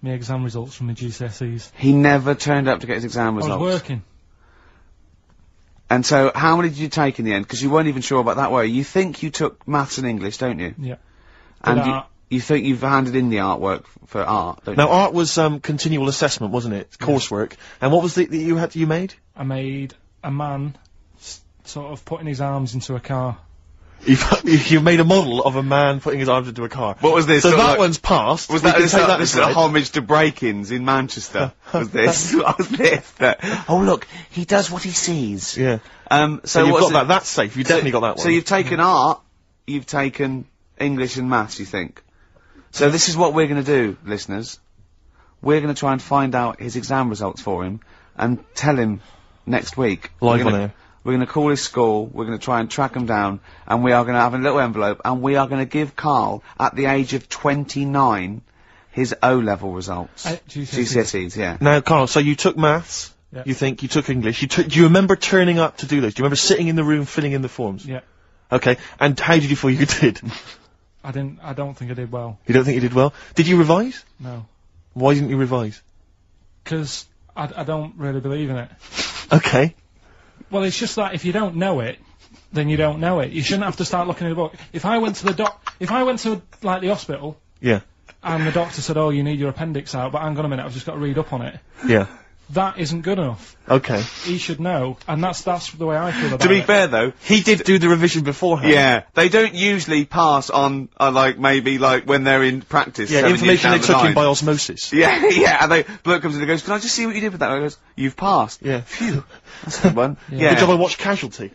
Speaker 3: exam results from my GCSEs.
Speaker 1: He never turned up to get his exam
Speaker 3: I
Speaker 1: results.
Speaker 3: was working.
Speaker 1: And so, how many did you take in the end? Because you weren't even sure about that, were you? You think you took maths and English, don't you?
Speaker 3: Yeah.
Speaker 1: And
Speaker 3: Did art.
Speaker 1: you think you've handed in the artwork for art, don't
Speaker 2: Now,
Speaker 1: you?
Speaker 2: art was continual assessment, wasn't it? Coursework. And what was the that you made?
Speaker 3: I made a man sort of putting his arms into a car.
Speaker 2: You made a model of a man putting his arms into a car.
Speaker 1: What was this?
Speaker 2: So
Speaker 1: Sort of
Speaker 2: that
Speaker 1: like-
Speaker 2: one's passed.
Speaker 1: Was
Speaker 2: We
Speaker 1: that
Speaker 2: can
Speaker 1: this,
Speaker 2: take
Speaker 1: like,
Speaker 2: that
Speaker 1: this
Speaker 2: aside.
Speaker 1: a homage to break-ins in Manchester? Was this? What was this? Oh look, he does what he sees.
Speaker 2: Yeah.
Speaker 1: So
Speaker 2: So you've
Speaker 1: what's
Speaker 2: got that. That's safe. You definitely got that one.
Speaker 1: So you've taken art, you've taken English and maths, you think? So this is what we're going to do, listeners. We're going to try and find out his exam results for him and tell him next week.
Speaker 2: Live on air.
Speaker 1: We're going to call his school, we're going to try and track him down, and we are going to have a little envelope, and we are going to give Carl, at the age of 29, his O-level results. GCSEs, yeah.
Speaker 2: Now, Carl, so you took maths.
Speaker 3: Yeah.
Speaker 2: You think you took English. Do you remember turning up to do those? Do you remember sitting in the room filling in the forms?
Speaker 3: Yeah.
Speaker 2: Okay. And how did you feel you did?
Speaker 3: I don't think I did well.
Speaker 2: You don't think you did well? Did you revise?
Speaker 3: No.
Speaker 2: Why didn't you revise?
Speaker 3: Because I don't really believe in it.
Speaker 2: Okay.
Speaker 3: Well, it's just that if you don't know it, then you don't know it. You shouldn't have to start looking at the book. If I went to like the hospital
Speaker 2: Yeah.
Speaker 3: and the doctor said, "Oh, you need your appendix out," but hang on a minute, I've just got to read up on it.
Speaker 2: Yeah.
Speaker 3: That isn't good enough.
Speaker 2: Okay.
Speaker 3: He should know, and that's the way I feel about
Speaker 1: To be
Speaker 3: it.
Speaker 1: fair though,
Speaker 2: He did do the revision beforehand.
Speaker 1: yeah, they don't usually pass on, like, maybe, like, when they're in practice.
Speaker 2: Yeah,
Speaker 1: 7 years
Speaker 2: information
Speaker 1: down
Speaker 2: they
Speaker 1: the
Speaker 2: took in
Speaker 1: line.
Speaker 2: by osmosis.
Speaker 1: Yeah, yeah, and bloke comes in and goes, can I just see what you did with that? And I goes, you've passed.
Speaker 2: Yeah.
Speaker 1: Phew. That's a good one.
Speaker 3: Yeah.
Speaker 2: Good job I watched Casualty.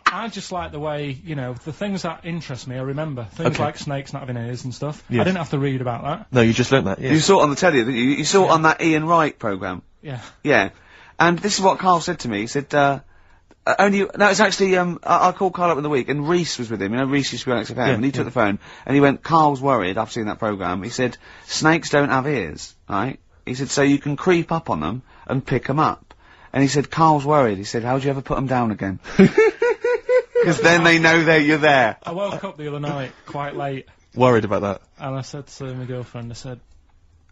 Speaker 3: I just like the way, the things that interest me, I remember. Things
Speaker 2: Okay.
Speaker 3: like snakes not having ears and stuff.
Speaker 2: Yes.
Speaker 3: I didn't have to read about that.
Speaker 2: No, you just learnt that, yeah.
Speaker 1: You saw it on the telly, didn't you? You saw it on that Ian Wright programme.
Speaker 3: Yeah.
Speaker 1: Yeah. And this is what Carl said to me. He said, it's actually, I called Carl up in the week, and Reese was with him. You know, Reese used to be on XFM,
Speaker 2: Yeah,
Speaker 1: and he took the phone, and he went, Carl's worried, I've seen that programme. He said, snakes don't have ears, right? He said, so you can creep up on them and pick them up. And he said, Carl's worried. He said, how do you ever put them down again? Because then they know you're there.
Speaker 3: I woke up the other night quite late,
Speaker 2: Worried about that.
Speaker 3: and I said to my girlfriend, I said,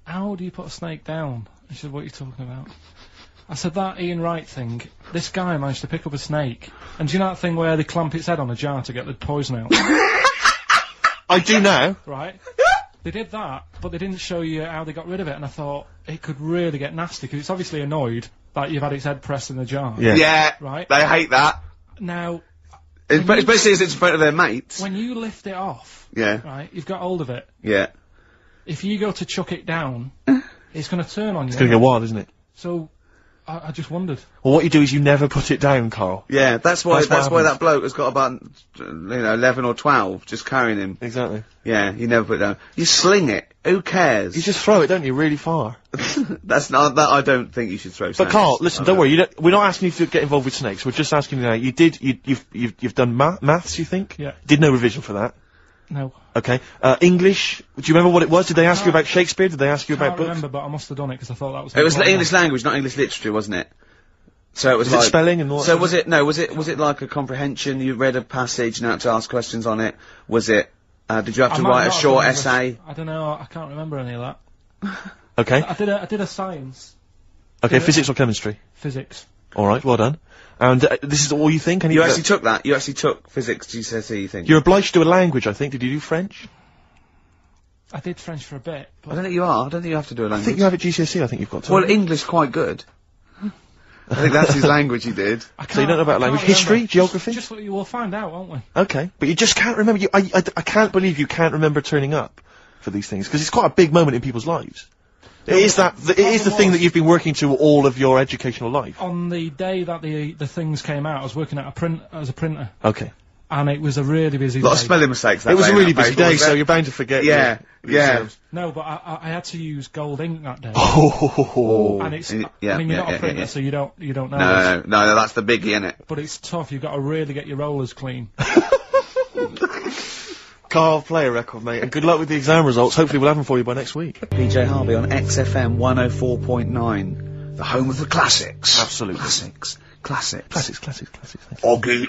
Speaker 3: how do you put a snake down? And she said, what are you talking about? I said, that Ian Wright thing, this guy managed to pick up a snake. And do you know that thing where they clamp its head on a jar to get the poison out?
Speaker 2: I do now.
Speaker 3: Right? They did that, but they didn't show you how they got rid of it, and I thought, it could really get nasty, because it's obviously annoyed that you've had its head pressed in the jar.
Speaker 2: Yeah.
Speaker 1: Yeah.
Speaker 3: Right?
Speaker 1: They hate that.
Speaker 3: Now,
Speaker 1: Especially as it's in front of their mates.
Speaker 3: when you lift it off,
Speaker 1: Yeah.
Speaker 3: right, you've got hold of it.
Speaker 1: Yeah.
Speaker 3: If you go to chuck it down, it's going to turn on you.
Speaker 2: It's going to get wild, isn't it?
Speaker 3: So, I just wondered.
Speaker 2: Well, what you do is you never put it down, Carl.
Speaker 1: Yeah, that's why
Speaker 2: That's what
Speaker 1: that bloke has got about 11 or 12 just carrying him.
Speaker 2: Exactly.
Speaker 1: Yeah, you never put it down. You sling it. Who cares?
Speaker 2: You just throw it, don't you, really far.
Speaker 1: That's not that. I don't think you should throw.
Speaker 2: But
Speaker 1: snakes.
Speaker 2: Carl, listen, don't worry. We're not asking you to get involved with snakes. We're just asking you now. You've done maths, you think?
Speaker 3: Yeah.
Speaker 2: Did no revision for that.
Speaker 3: No.
Speaker 2: Okay. English. Do you remember what it was? Did they ask you about Shakespeare? Did they ask you
Speaker 3: I
Speaker 2: about
Speaker 3: can't
Speaker 2: books?
Speaker 3: remember, but I must have done it because I thought that was.
Speaker 1: It was
Speaker 3: important.
Speaker 1: English language, not English literature, wasn't it? So it was
Speaker 2: Was it
Speaker 1: like
Speaker 2: spelling and all that
Speaker 1: So
Speaker 2: sort
Speaker 1: was
Speaker 2: of
Speaker 1: it? No, was it like a comprehension? You read a passage and had to ask questions on it. Was it? Did you have
Speaker 3: I
Speaker 1: to
Speaker 3: might
Speaker 1: write a
Speaker 3: not have
Speaker 1: short
Speaker 3: done English.
Speaker 1: essay?
Speaker 3: I don't know. I can't remember any of that.
Speaker 2: Okay.
Speaker 3: I did a science,
Speaker 2: Okay. Physics or chemistry?
Speaker 3: physics.
Speaker 2: All right. Well done. And this is all you think?
Speaker 1: You actually took that. You actually took physics GCSE thing.
Speaker 2: You're obliged to do a language, I think. Did you do French?
Speaker 3: I did French for a bit,
Speaker 1: I
Speaker 3: but
Speaker 1: don't think you are. I don't think you have to do a
Speaker 2: I
Speaker 1: language.
Speaker 2: think you have at GCSE. I think you've got to.
Speaker 1: Well, English quite good. I think that's his language he did.
Speaker 2: So you don't know about language, history, geography?
Speaker 3: Just we'll find out, won't we?
Speaker 2: Okay, but you just can't remember. I can't believe you can't remember turning up for these things, because it's quite a big moment in people's lives. It is the thing that you've been working to all of your educational life.
Speaker 3: On the day that the things came out, I was working at as a printer.
Speaker 2: Okay.
Speaker 3: And it was a really busy day.
Speaker 1: A lot of spelling mistakes.
Speaker 2: It was a really busy day, so you're bound to forget.
Speaker 1: Yeah, yeah.
Speaker 3: No, but I had to use gold ink that day.
Speaker 2: Oh.
Speaker 3: And it's, I mean, you're not a printer, so you don't know.
Speaker 1: No, that's the biggie, innit?
Speaker 3: But it's tough. You've got to really get your rollers clean.
Speaker 2: Carl, play a record, mate, and good luck with the exam results. Hopefully we'll have them for you by next week.
Speaker 1: PJ Harvey on XFM 104.9, the home of the classics.
Speaker 2: Absolutely.
Speaker 1: Classics.
Speaker 2: Oggy.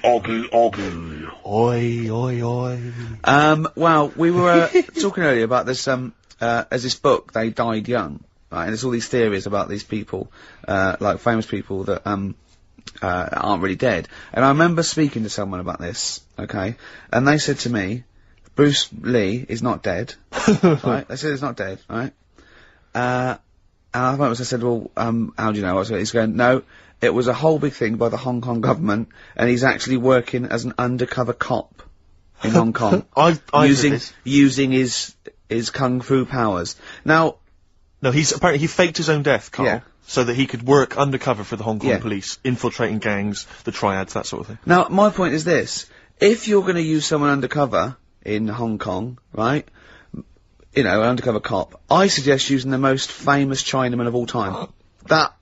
Speaker 2: Oi.
Speaker 1: Well, we were talking earlier about this, as this book, They Died Young, right? And there's all these theories about these people, like famous people that, aren't really dead. And I remember speaking to someone about this, okay? And they said to me, Bruce Lee is not dead, right? They said he's not dead, right? And I said, well, how do you know? He's going, no, it was a whole big thing by the Hong Kong government, and he's actually working as an undercover cop in Hong Kong, using his kung fu powers. Now,
Speaker 2: no, apparently he faked his own death, Carl,
Speaker 1: yeah,
Speaker 2: so that he could work undercover for the Hong Kong police, infiltrating gangs, the triads, that sort of thing.
Speaker 1: Now, my point is this: if you're going to use someone undercover in Hong Kong, right? You know, an undercover cop, I suggest using the most famous Chinaman of all time. That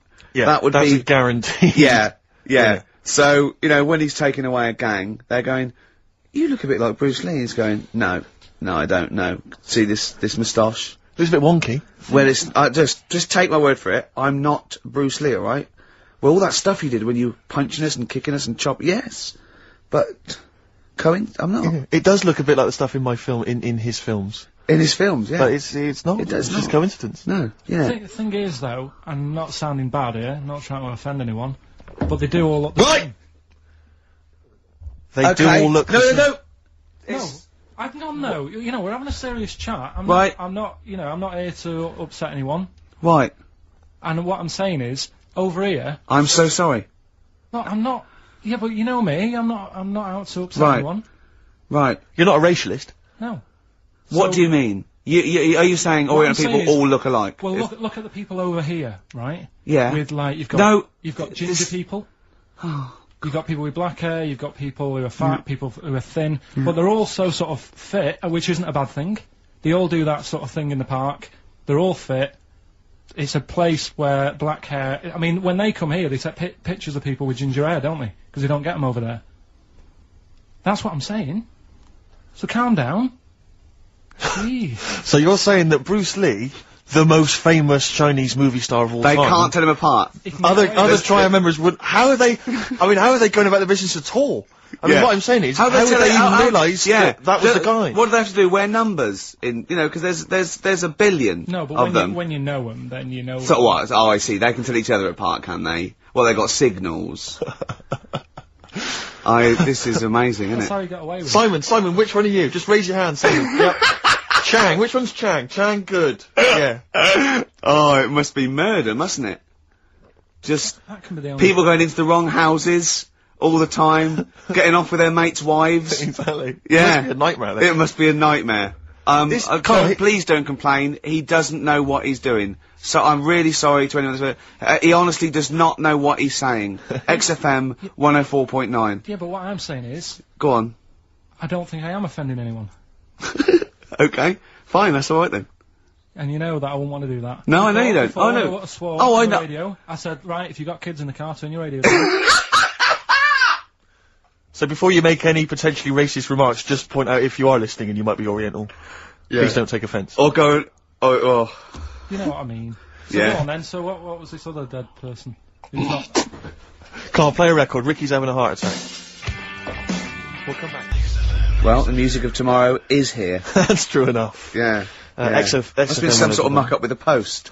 Speaker 1: would
Speaker 2: that's
Speaker 1: be
Speaker 2: a guarantee.
Speaker 1: Yeah. So, you know, when he's taking away a gang, they're going, you look a bit like Bruce Lee. He's going, no, I don't know. See this moustache?
Speaker 2: It's a bit wonky.
Speaker 1: Well, it's, just take my word for it. I'm not Bruce Lee, alright? Well, all that stuff you did when you punching us and kicking us and yes. But, I'm not.
Speaker 2: Yeah. It does look a bit like the stuff in my film, in his films.
Speaker 1: In his films, yeah.
Speaker 2: But it's not. It's just coincidence.
Speaker 1: No, yeah.
Speaker 3: The thing is, though, I'm not sounding bad here, not trying to offend anyone, but they do all look
Speaker 1: right.
Speaker 2: They do all look.
Speaker 1: No.
Speaker 3: No. You know, we're having a serious chat. I'm not here to upset anyone.
Speaker 1: Right.
Speaker 3: And what I'm saying is, over here.
Speaker 1: I'm so sorry.
Speaker 3: No, I'm not. Yeah, but you know me. I'm not out to upset anyone.
Speaker 1: Right.
Speaker 2: You're not a racialist.
Speaker 3: No.
Speaker 1: What do you mean? Are you saying Orient people all look alike?
Speaker 3: Well, look at the people over here, right?
Speaker 1: Yeah.
Speaker 3: With like you've got ginger people. You've got people with black hair. You've got people who are fat, people who are thin, but they're all so sort of fit, which isn't a bad thing. They all do that sort of thing in the park. They're all fit. It's a place where black hair. I mean, when they come here, they take pictures of people with ginger hair, don't they? Because they don't get them over there. That's what I'm saying. So calm down. Jeez.
Speaker 2: So you're saying that Bruce Lee, the most famous Chinese movie star of all time,
Speaker 1: they can't tell him apart.
Speaker 2: Other triad members would. How are they going about the business at all? I mean, what I'm saying is, how would they even realise that was the guy?
Speaker 1: What do they have to do? Wear numbers in, you know, because there's a billion.
Speaker 3: No, but when you know them, then you know.
Speaker 1: So what? Oh, I see. They can tell each other apart, can they? Well, they got signals. This is amazing, isn't it?
Speaker 3: That's how you got away with it.
Speaker 2: Simon, which one are you? Just raise your hand, Simon. Yep. Chang, which one's Chang? Chang, good. Yeah.
Speaker 1: Oh, it must be murder, mustn't it? Just
Speaker 3: that can be the only
Speaker 1: people going into the wrong houses all the time, getting off with their mates' wives.
Speaker 2: Exactly.
Speaker 1: Yeah.
Speaker 2: It must be a nightmare.
Speaker 1: It must be a nightmare. Please don't complain. He doesn't know what he's doing. So I'm really sorry to anyone that's he honestly does not know what he's saying. XFM 104.9.
Speaker 3: Yeah, but what I'm saying is...
Speaker 1: Go on.
Speaker 3: I don't think I am offending anyone.
Speaker 1: Okay, fine, that's alright then.
Speaker 3: And you know that I wouldn't want to do that.
Speaker 1: No, I know you don't.
Speaker 3: Oh, no. I swore on the
Speaker 1: know.
Speaker 3: Radio. I said, right, if you got kids in the car, turn your radio.
Speaker 2: So before you make any potentially racist remarks, just point out if you are listening and you might be Oriental. Yeah. Please don't take offence.
Speaker 1: Or go,
Speaker 3: You know what I mean. So
Speaker 1: yeah.
Speaker 3: Go on then, so what was this other dead person? Who's not...
Speaker 2: Can't play a record, Ricky's having a heart attack. We'll come back.
Speaker 1: Well, the music of tomorrow is here.
Speaker 2: That's true enough.
Speaker 1: Yeah.
Speaker 2: Must
Speaker 1: have been some sort of muck up with the post.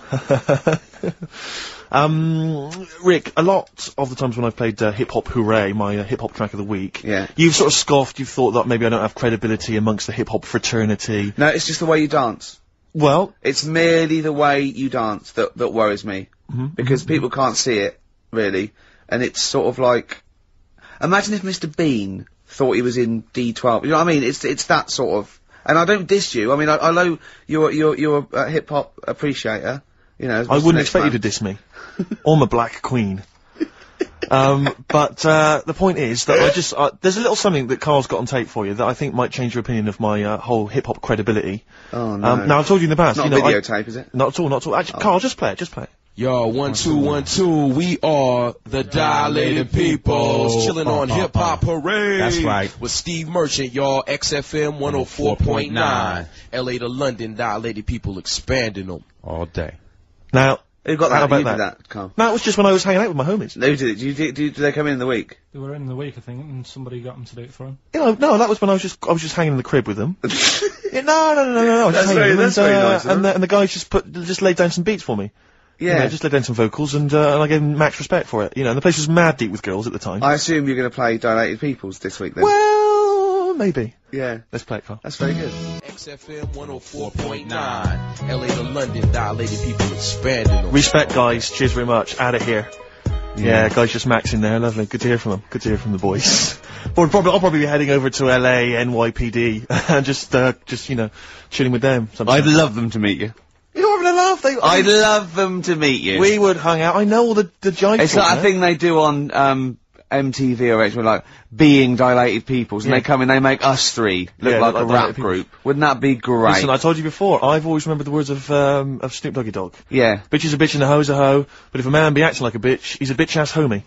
Speaker 2: Rick, a lot of the times when I've played Hip Hop Hooray, my hip hop track of the week, you've sort of scoffed, you've thought that maybe I don't have credibility amongst the hip hop fraternity.
Speaker 1: No, it's just the way you dance.
Speaker 2: Well,
Speaker 1: it's merely the way you dance that worries me. Because people can't see it, really. and it's sort of like, imagine if Mr. Bean thought he was in D12. You know what I mean? It's that sort of. And I don't diss you. I mean, I know you're a hip hop appreciator. You know.
Speaker 2: I wouldn't expect you to diss me. Or my Black Queen. But the point is that there's a little something that Carl's got on tape for you that I think might change your opinion of my whole hip hop credibility.
Speaker 1: Oh no.
Speaker 2: Now I've told you in the past.
Speaker 1: Not
Speaker 2: you
Speaker 1: a
Speaker 2: know,
Speaker 1: videotape, is it?
Speaker 2: Not at all. Actually, Carl, just play it.
Speaker 7: Yo, 1 2 1 2. We are the Dilated Peoples, chilling on Hip Hop Parade.
Speaker 8: That's right.
Speaker 7: With Steve Merchant, y'all. XFM 104.9. LA to London, Dilated People expanding them
Speaker 8: All day.
Speaker 2: Now,
Speaker 1: Who got
Speaker 2: how
Speaker 1: that?
Speaker 2: about
Speaker 1: You
Speaker 2: that?
Speaker 1: did that, Carl.
Speaker 2: No, it was just when I was hanging out with my homies.
Speaker 1: Who did it? Did they come in the week?
Speaker 3: They were in the week, I think, and somebody got them to do it for him.
Speaker 2: You know, no, that was when I was just hanging in the crib with them. Yeah, no. I was just
Speaker 1: That's
Speaker 2: hanging
Speaker 1: very-
Speaker 2: with them,
Speaker 1: that's very nice of them.
Speaker 2: and the guys just laid down some beats for me.
Speaker 1: Yeah.
Speaker 2: You know, just laid down some vocals, and I gave them max respect for it. You know, and the place was mad deep with girls at the time.
Speaker 1: I assume you're going to play Dilated Peoples this week then.
Speaker 2: Well, maybe.
Speaker 1: Yeah.
Speaker 2: Let's play it, Carl.
Speaker 1: That's very good.
Speaker 7: XFM 104.9. LA to London, Dilated People expanding them.
Speaker 2: Respect, guys. Cheers very much. Out of here. Yeah, guys, just maxing there. Lovely. Good to hear from them. Good to hear from the boys. I'll probably be heading over to LA, NYPD, and just you know, chilling with them.
Speaker 1: I'd love them to meet you.
Speaker 2: You're having a laugh.
Speaker 1: I'd love them to meet you.
Speaker 2: We would hang out. I know all the jive.
Speaker 1: It's like a thing they do on MTV or something, like being Dilated Peoples, and they come in, they make us three look like a rap
Speaker 2: Dilated
Speaker 1: group. Wouldn't that be great?
Speaker 2: Listen, I told you before. I've always remembered the words of Snoop Doggy Dogg.
Speaker 1: Yeah.
Speaker 2: Bitch is a bitch and a hoe's a hoe, but if a man be acting like a bitch, he's a bitch ass homie.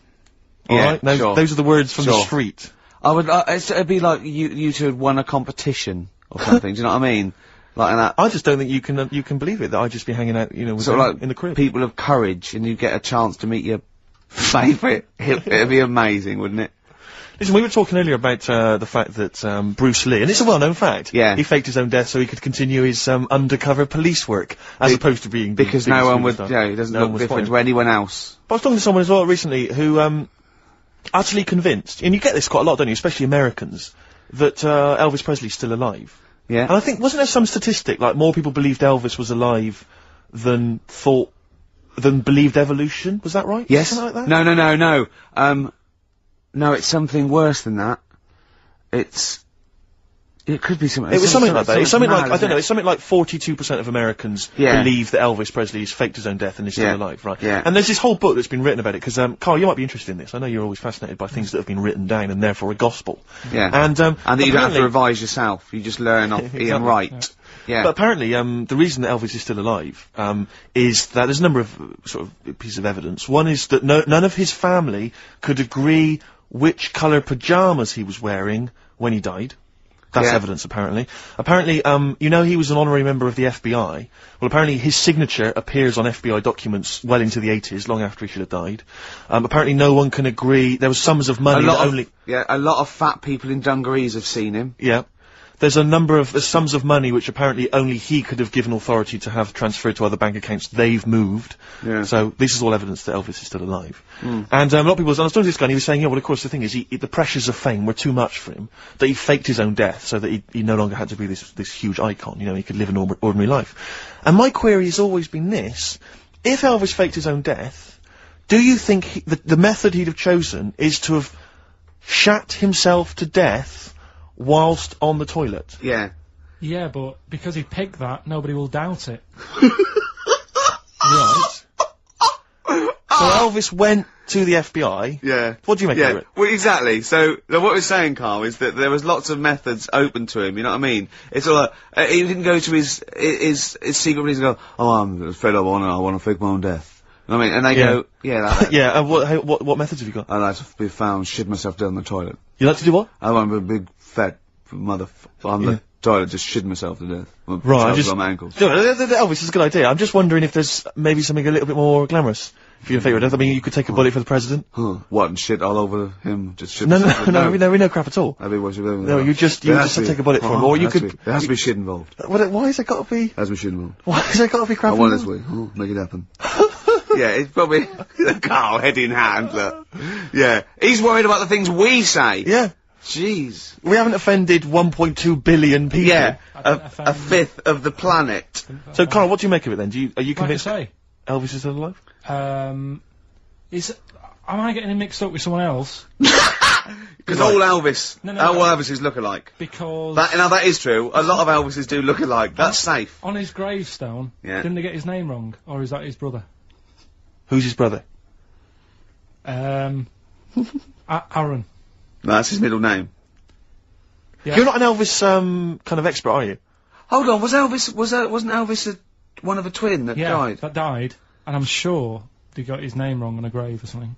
Speaker 2: All
Speaker 1: Yeah,
Speaker 2: right? Those,
Speaker 1: sure.
Speaker 2: those are the words from the
Speaker 1: Sure.
Speaker 2: street.
Speaker 1: I would. It'd be like you two had won a competition or something. Do you know what I mean? Like that.
Speaker 2: I just don't think you can believe it that I'd just be hanging out, you know, with
Speaker 1: Sort
Speaker 2: them
Speaker 1: of like
Speaker 2: in the crib.
Speaker 1: people of courage, and you get a chance to meet your favourite. It'd be amazing, wouldn't it?
Speaker 2: Listen, we were talking earlier about the fact that Bruce Lee, and it's a well-known fact,
Speaker 1: Yeah.
Speaker 2: he faked his own death so he could continue his undercover police work, as opposed to being the
Speaker 1: Because
Speaker 2: biggest
Speaker 1: no one would.
Speaker 2: superstar.
Speaker 1: You know, he doesn't
Speaker 2: No one
Speaker 1: look
Speaker 2: was
Speaker 1: different
Speaker 2: following.
Speaker 1: to anyone else.
Speaker 2: But I was talking to someone as well recently who utterly convinced, and you get this quite a lot, don't you, especially Americans, that Elvis Presley's still alive.
Speaker 1: Yeah.
Speaker 2: And I think, wasn't there some statistic, like more people believed Elvis was alive than believed evolution? Was that right?
Speaker 1: Yes.
Speaker 2: Something like that?
Speaker 1: No. No, it's something worse than that. It could be something.
Speaker 2: It was something like that. It's something like,
Speaker 1: mad,
Speaker 2: I don't
Speaker 1: isn't
Speaker 2: know,
Speaker 1: it?
Speaker 2: it's something like 42% of Americans
Speaker 1: Yeah.
Speaker 2: believe that Elvis Presley has faked his own death and is still
Speaker 1: Yeah.
Speaker 2: alive, right?
Speaker 1: Yeah.
Speaker 2: And there's this whole book that's been written about it, because, Carl, you might be interested in this. I know you're always fascinated by things that have been written down and therefore a gospel.
Speaker 1: Yeah.
Speaker 2: And
Speaker 1: And that you don't have to
Speaker 2: apparently-
Speaker 1: revise yourself. You just learn off Ian
Speaker 2: Exactly.
Speaker 1: Wright. Yeah.
Speaker 2: But apparently, the reason that Elvis is still alive, is that there's a number of sort of pieces of evidence. One is that none of his family could agree which colour pyjamas he was wearing when he died. That's
Speaker 1: Yeah.
Speaker 2: evidence, apparently. Apparently, you know, he was an honorary member of the FBI. Well, apparently his signature appears on FBI documents well into the 80s, long after he should have died. Apparently no one can agree. There was sums of money that only...
Speaker 1: a lot of fat people in dungarees have seen him.
Speaker 2: Yeah. There's sums of money which apparently only he could have given authority to have transferred to other bank accounts they've moved.
Speaker 1: Yeah.
Speaker 2: So this is all evidence that Elvis is still alive. And a lot of people, and I was talking to this guy and he was saying, yeah, well of course the thing is, the pressures of fame were too much for him, that he faked his own death so that he no longer had to be this huge icon, you know, he could live an ordinary life. And my query has always been this: if Elvis faked his own death, do you think the method he'd have chosen is to have shat himself to death whilst on the toilet?
Speaker 1: Yeah.
Speaker 3: Yeah, but because he picked that, nobody will doubt it.
Speaker 2: Right. So Elvis went to the FBI.
Speaker 1: Yeah.
Speaker 2: What do you make of it?
Speaker 1: Well, exactly. So, what we're saying, Carl, is that there was lots of methods open to him, you know what I mean? It's all like, he didn't go to his secret police and go, oh, I'm fed up, I want to fake my own death. You know what I mean? And they
Speaker 2: Yeah.
Speaker 1: go, yeah, that,
Speaker 2: Yeah, what methods have you got?
Speaker 1: I like to be found, shit myself down the toilet.
Speaker 2: You like to do what?
Speaker 1: I want to be a big, fat on the toilet, just shitting myself to death.
Speaker 2: Right,
Speaker 1: Trousers on my ankles.
Speaker 2: Elvis is a good idea. I'm just wondering if there's maybe something a little bit more glamorous for your favourite death. I mean, you could take a bullet for the president.
Speaker 1: Huh. What, and shit all over him? Just shit
Speaker 2: No,
Speaker 1: myself?
Speaker 2: we know crap at all.
Speaker 1: That'd be what you do.
Speaker 2: No, you just take a bullet for him, or you could.
Speaker 1: There has to be shit involved.
Speaker 2: Why has there got to be?
Speaker 1: There has to be shit involved.
Speaker 2: Why has there got to be crap?
Speaker 1: I want this
Speaker 2: involved?
Speaker 1: way. Oh, make it happen. Yeah, it's probably Carl head in hand, look. Yeah. He's worried about the things we say.
Speaker 2: Yeah.
Speaker 1: Jeez.
Speaker 2: We haven't offended 1.2 billion people.
Speaker 1: Yeah.
Speaker 3: don't
Speaker 1: A
Speaker 3: offend-
Speaker 1: fifth of the planet.
Speaker 2: So, Carl, what do you make of it then? Are you
Speaker 3: Like I
Speaker 2: convinced
Speaker 3: say,
Speaker 2: Elvis is still alive?
Speaker 3: Am I getting him mixed up with someone else?
Speaker 1: Because all Elvis,
Speaker 3: No,
Speaker 1: all Elvises look alike.
Speaker 3: Because
Speaker 1: Now that is true. A lot of Elvises do look alike. That's safe.
Speaker 3: on his gravestone,
Speaker 1: Yeah.
Speaker 3: didn't they get his name wrong, or is that his brother?
Speaker 2: Who's his brother?
Speaker 3: Aaron.
Speaker 1: No, that's his middle name.
Speaker 3: Yeah.
Speaker 2: You're not an Elvis kind of expert, are you?
Speaker 1: Hold on, wasn't Elvis one of a twin that died?
Speaker 3: that died, and I'm sure they got his name wrong on a grave or something.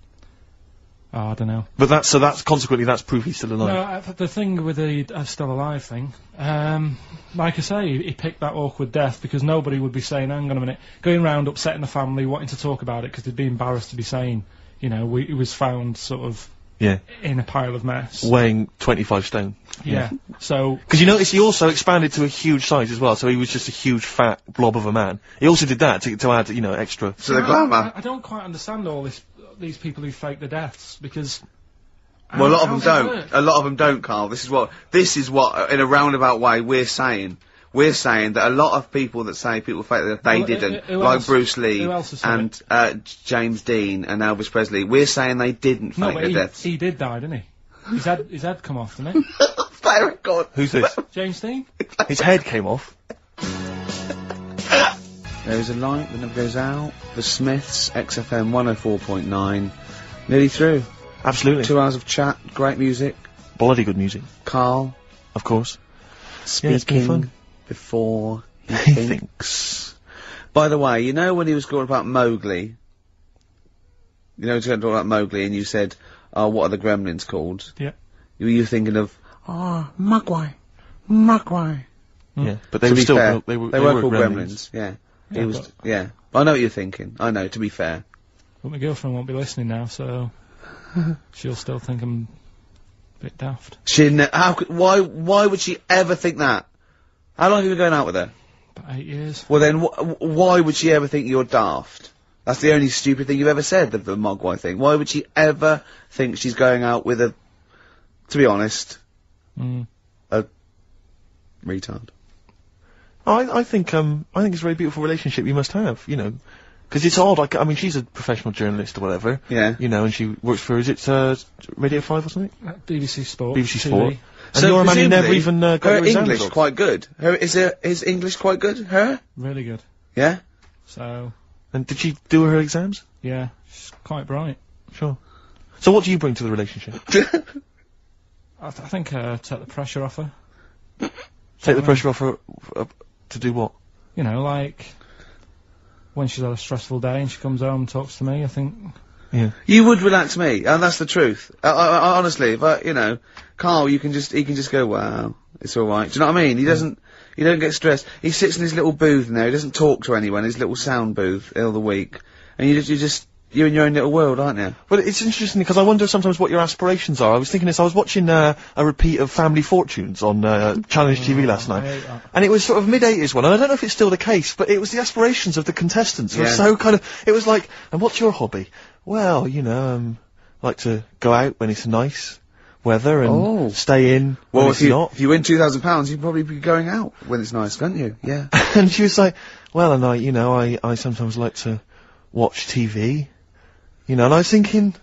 Speaker 3: Oh, I don't know.
Speaker 2: But that's consequently that's proof he's still alive.
Speaker 3: No, the thing with the still alive thing, like I say, he picked that awkward death because nobody would be saying, hang on a minute, going round upsetting the family, wanting to talk about it because they'd be embarrassed to be saying, you know, he was found sort of in a pile of mess.
Speaker 2: Weighing 25 stone.
Speaker 3: Yeah. So.
Speaker 2: Because you notice he also expanded to a huge size as well, so he was just a huge fat blob of a man. He also did that to add, you know, extra.
Speaker 1: To the glamour.
Speaker 3: I don't quite understand these people who fake the deaths because.
Speaker 1: Well, a lot of them don't. A lot of them don't, Carl. This is what, in a roundabout way, we're saying. We're saying that a lot of people that say people fake that they didn't,
Speaker 3: who
Speaker 1: like
Speaker 3: else?
Speaker 1: Bruce Lee
Speaker 3: Who else has
Speaker 1: and
Speaker 3: said
Speaker 1: James Dean and Elvis Presley. We're saying they didn't fake their deaths.
Speaker 3: He did die, didn't he? His head come off, didn't he?
Speaker 1: Very good.
Speaker 2: Who's this?
Speaker 3: James Dean?
Speaker 2: His head came off.
Speaker 1: There is a light that never goes out. The Smiths, XFM 104.9. Nearly through.
Speaker 2: Absolutely.
Speaker 1: 2 hours of chat, great music.
Speaker 2: Bloody good music.
Speaker 1: Carl
Speaker 2: Of course.
Speaker 1: speaking
Speaker 2: it's been fun.
Speaker 1: before he
Speaker 2: He
Speaker 1: thinks. By the way, you know when he was talking about Mowgli? You know, he was talking about Mowgli and you said, oh, what are the gremlins called?
Speaker 3: Yeah.
Speaker 1: Were you thinking of, Mogwai. Mogwai.
Speaker 2: Yeah. But they
Speaker 1: To
Speaker 2: were
Speaker 1: be
Speaker 2: still,
Speaker 1: fair,
Speaker 2: they were
Speaker 1: called gremlins. Yeah.
Speaker 3: Yeah,
Speaker 1: It was,
Speaker 3: but-
Speaker 1: yeah. I know what you're thinking. I know, to be fair.
Speaker 3: But my girlfriend won't be listening now, so she'll still think I'm a bit daft.
Speaker 1: Why would she ever think that? How long have you been going out with her?
Speaker 3: About 8 years.
Speaker 1: Well then, why would she ever think you're daft? That's the only stupid thing you've ever said, the Mogwai thing. Why would she ever think she's going out with a, to be honest, a retard?
Speaker 2: I think it's a very beautiful relationship you must have, you know. Because it's odd, I mean, she's a professional journalist or whatever.
Speaker 1: Yeah.
Speaker 2: You know, and she works for, is it, Radio 5 or something?
Speaker 3: BBC Sport.
Speaker 2: BBC
Speaker 3: TV.
Speaker 2: Sport. And you're a man who never
Speaker 1: presumably,
Speaker 2: even got
Speaker 1: her
Speaker 2: your exam
Speaker 1: English
Speaker 2: results.
Speaker 1: quite good. Is English quite good? Her?
Speaker 3: Really good.
Speaker 1: Yeah?
Speaker 3: So,
Speaker 2: And did she do her exams?
Speaker 3: yeah, she's quite bright.
Speaker 2: Sure. So what do you bring to the relationship?
Speaker 3: I think take the pressure off her.
Speaker 2: Take the pressure off her to do what?
Speaker 3: You know, like when she's had a stressful day and she comes home and talks to me, I think.
Speaker 2: Yeah.
Speaker 1: You would relax me, and that's the truth. I honestly, but you know, Carl, he can just go, wow, it's all right. Do you know what I mean? He don't get stressed. He sits in his little booth now. He doesn't talk to anyone. His little sound booth all the week, and you're in your own little world, aren't you?
Speaker 2: Well, it's interesting because I wonder sometimes what your aspirations are. I was thinking this, I was watching a repeat of Family Fortunes on Challenge TV last
Speaker 3: I
Speaker 2: night.
Speaker 3: hate that.
Speaker 2: And it was sort of mid-80s one, and I don't know if it's still the case, but it was the aspirations of the contestants. It was
Speaker 1: Yeah.
Speaker 2: so kind of, it was like, and what's your hobby? Well, you know, like to go out when it's nice weather and stay in when
Speaker 1: Well,
Speaker 2: it's not.
Speaker 1: if you win £2,000, you'd probably be going out when it's nice, can't you? Yeah.
Speaker 2: And she was like, well, and I sometimes like to watch TV. You know, and I was thinking,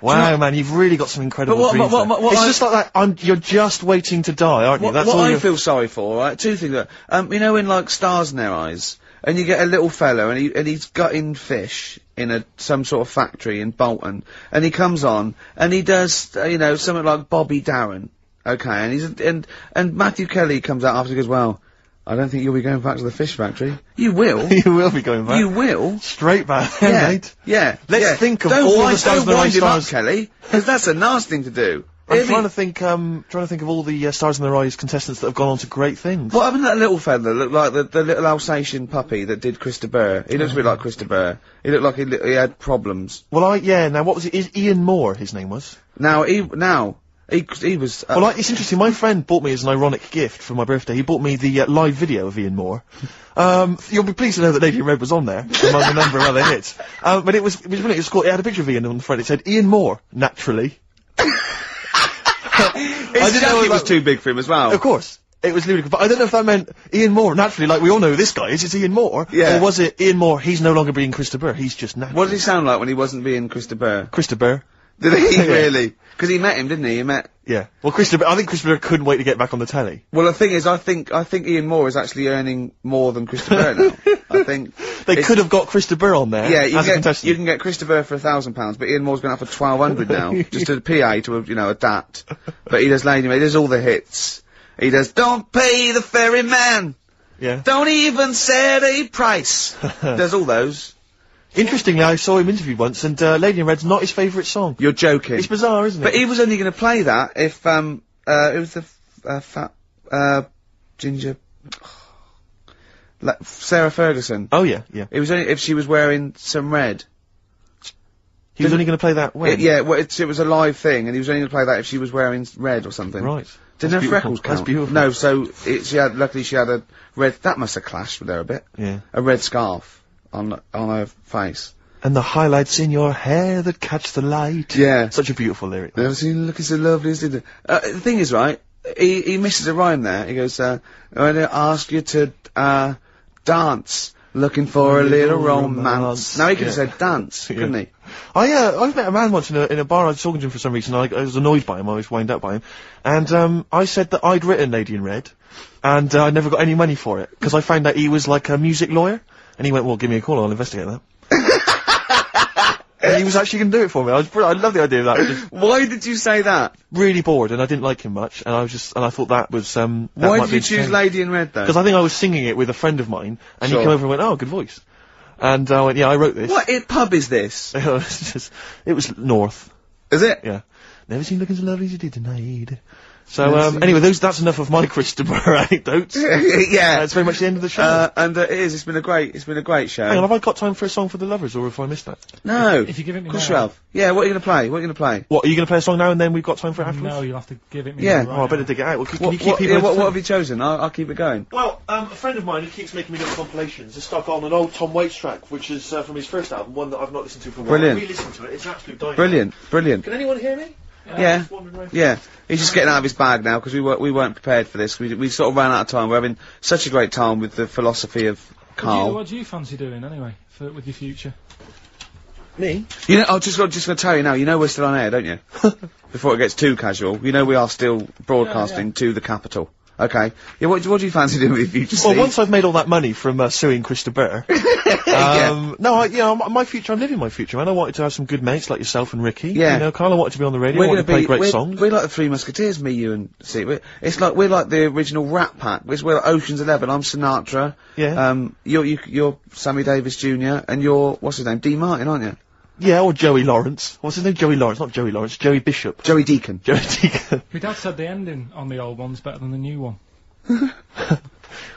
Speaker 2: wow, man, you've really got some incredible
Speaker 1: But
Speaker 2: dreams there.
Speaker 1: what
Speaker 2: it's
Speaker 1: I-
Speaker 2: just like that, you're just waiting to die, aren't you? That's
Speaker 1: What
Speaker 2: all
Speaker 1: I
Speaker 2: you're-
Speaker 1: feel sorry for, right? Two things. You know, in like Stars in Their Eyes, and you get a little fellow, and he's gutting fish in some sort of factory in Bolton, and he comes on, and he does, you know, something like Bobby Darin, okay, and Matthew Kelly comes out after and goes, well, I don't think you'll be going back to the fish factory. You will.
Speaker 2: You will be going back.
Speaker 1: You will.
Speaker 2: Straight back,
Speaker 1: Yeah.
Speaker 2: mate.
Speaker 1: Yeah.
Speaker 2: Let's
Speaker 1: yeah.
Speaker 2: think of
Speaker 1: Don't
Speaker 2: all
Speaker 1: wind,
Speaker 2: the Stars
Speaker 1: don't
Speaker 2: in the
Speaker 1: wind
Speaker 2: Rise
Speaker 1: him up,
Speaker 2: stars.
Speaker 1: Kelly, because that's a nasty thing to do.
Speaker 2: I'm trying to think of all the Stars in the Rise contestants that have gone on to great things.
Speaker 1: What happened to that little fella that looked like the little Alsatian puppy that did Christa Burr? He looks a bit like Christa Burr. He looked like he had problems.
Speaker 2: Well, now what was it? Ian Moore, his name was.
Speaker 1: He was.
Speaker 2: Well, it's interesting. My friend bought me as an ironic gift for my birthday. He bought me the live video of Ian Moore. You'll be pleased to know that Lady in Red was on there among the number of other hits. But it was brilliant. It was called. It had a picture of Ian on the front. It said Ian Moore, naturally.
Speaker 1: His jacket was too big for him as well.
Speaker 2: Of course. It was ludicrous, but I don't know if that meant Ian Moore, naturally, like we all know who this guy is, it's Ian Moore.
Speaker 1: Yeah.
Speaker 2: Or was it Ian Moore, he's no longer being Christa Burr, he's just natural.
Speaker 1: What did he sound like when he wasn't being Christa Burr?
Speaker 2: Christa Burr.
Speaker 1: Did he really? Because he met him, didn't he? He met.
Speaker 2: Yeah. Well, I think Christopher couldn't wait to get back on the telly.
Speaker 1: Well, the thing is, I think Ian Moore is actually earning more than Christopher now. I think
Speaker 2: They could have got Christopher on there.
Speaker 1: Yeah,
Speaker 2: you
Speaker 1: can get Christopher for £1,000, but Ian Moore's going up for 1,200 now, just a PA to adapt. But he does Lady Maid, he does all the hits. He does Don't Pay the Ferryman.
Speaker 2: Yeah.
Speaker 1: Don't even set a price. Does all those.
Speaker 2: Interestingly, I saw him interviewed once, and Lady in Red's not his favourite song.
Speaker 1: You're joking.
Speaker 2: It's bizarre, isn't it?
Speaker 1: But he was only going to play that if it was the fat ginger Sarah Ferguson.
Speaker 2: Oh yeah, yeah.
Speaker 1: It was only if she was wearing some red.
Speaker 2: He was only going to play that when?
Speaker 1: It was a live thing, and he was only going to play that if she was wearing red or something.
Speaker 2: Right.
Speaker 1: Didn't have freckles count.
Speaker 2: That's beautiful.
Speaker 1: No, so luckily she had a red. That must have clashed with her a bit.
Speaker 2: Yeah.
Speaker 1: A red scarf on her face.
Speaker 2: And the highlights in your hair that catch the light.
Speaker 1: Yeah.
Speaker 2: Such a beautiful lyric.
Speaker 1: Never seen you looking so lovely as did. The thing is, right, he misses a rhyme there. He goes, I'm gonna ask you to, dance, looking for a little romance. Now he could have said dance, couldn't he?
Speaker 2: I met a man once in a bar. I was talking to him for some reason. I was annoyed by him. I was wound up by him. And, I said that I'd written Lady in Red. And, I never got any money for it. Because I found out he was like a music lawyer. And he went, well, give me a call, I'll investigate that. And he was actually going to do it for me. I love the idea of that. Just
Speaker 1: Why did you say that?
Speaker 2: really bored, and I didn't like him much, and I thought that was,
Speaker 1: Why did you choose Lady in Red, though?
Speaker 2: Because I think I was singing it with a friend of mine, and he came over and went, oh, good voice. And I went, yeah, I wrote this.
Speaker 1: What pub is this?
Speaker 2: It was North.
Speaker 1: Is it?
Speaker 2: Yeah. Never seen looking so lovely as you did tonight. So, anyway, that's enough of my Christopher anecdotes.
Speaker 1: Yeah.
Speaker 2: That's very much the end of the show.
Speaker 1: And it is. It's been a great show.
Speaker 2: Hang on, have I got time for a song for the lovers, or have I missed that?
Speaker 1: No.
Speaker 3: If you give it me
Speaker 1: Of course
Speaker 3: now.
Speaker 1: you have. Yeah, what are you going to play? What are you going to play?
Speaker 2: What, are you going to play a song now and then we've got time for it afterwards?
Speaker 3: No, you'll have to give it me.
Speaker 1: Yeah.
Speaker 3: right
Speaker 2: Oh, I better
Speaker 3: now.
Speaker 2: dig it out. Well, can you
Speaker 1: What,
Speaker 2: keep people
Speaker 1: what have you chosen? I'll keep it going.
Speaker 2: Well, a friend of mine who keeps making me little compilations has stuck on an old Tom Waits track, which is from his first album, one that I've not listened to for a while.
Speaker 1: Brilliant.
Speaker 2: I re-listened to it, it's absolute dynamite.
Speaker 1: Brilliant.
Speaker 2: Can anyone hear me?
Speaker 1: Yeah.
Speaker 2: Just wandering around.
Speaker 1: Yeah. He's just getting out of his bag now because we weren't prepared for this. We sort of ran out of time. We're having such a great time with the philosophy of Karl.
Speaker 3: What do you fancy doing anyway with your future?
Speaker 2: Me?
Speaker 1: You know, I'm just going to tell you now. You know we're still on air, don't you? Before it gets too casual, you know we are still broadcasting to the capital. Okay. Yeah. What do you fancy doing with your future?
Speaker 2: Well,
Speaker 1: Steve?
Speaker 2: once I've made all that money from suing Christopher, my future, I'm living my future, man. I wanted to have some good mates like yourself and Ricky.
Speaker 1: Yeah.
Speaker 2: You know, Karl, I wanted to be on the radio. I
Speaker 1: We're
Speaker 2: wanted
Speaker 1: going
Speaker 2: to play great songs.
Speaker 1: We're like the Three Musketeers, me, you, and Steve. We're like the original Rat Pack. We're like Ocean's 11. I'm Sinatra.
Speaker 2: Yeah.
Speaker 1: You're Sammy Davis Jr. and you're what's his name? Dean Martin, aren't you?
Speaker 2: Yeah, or Joey Lawrence. What's his name? Joey Lawrence, not Joey Lawrence. Joey Bishop.
Speaker 1: Joey Deacon.
Speaker 2: Joey Deacon.
Speaker 3: My dad said the ending on the old one's better than the new one.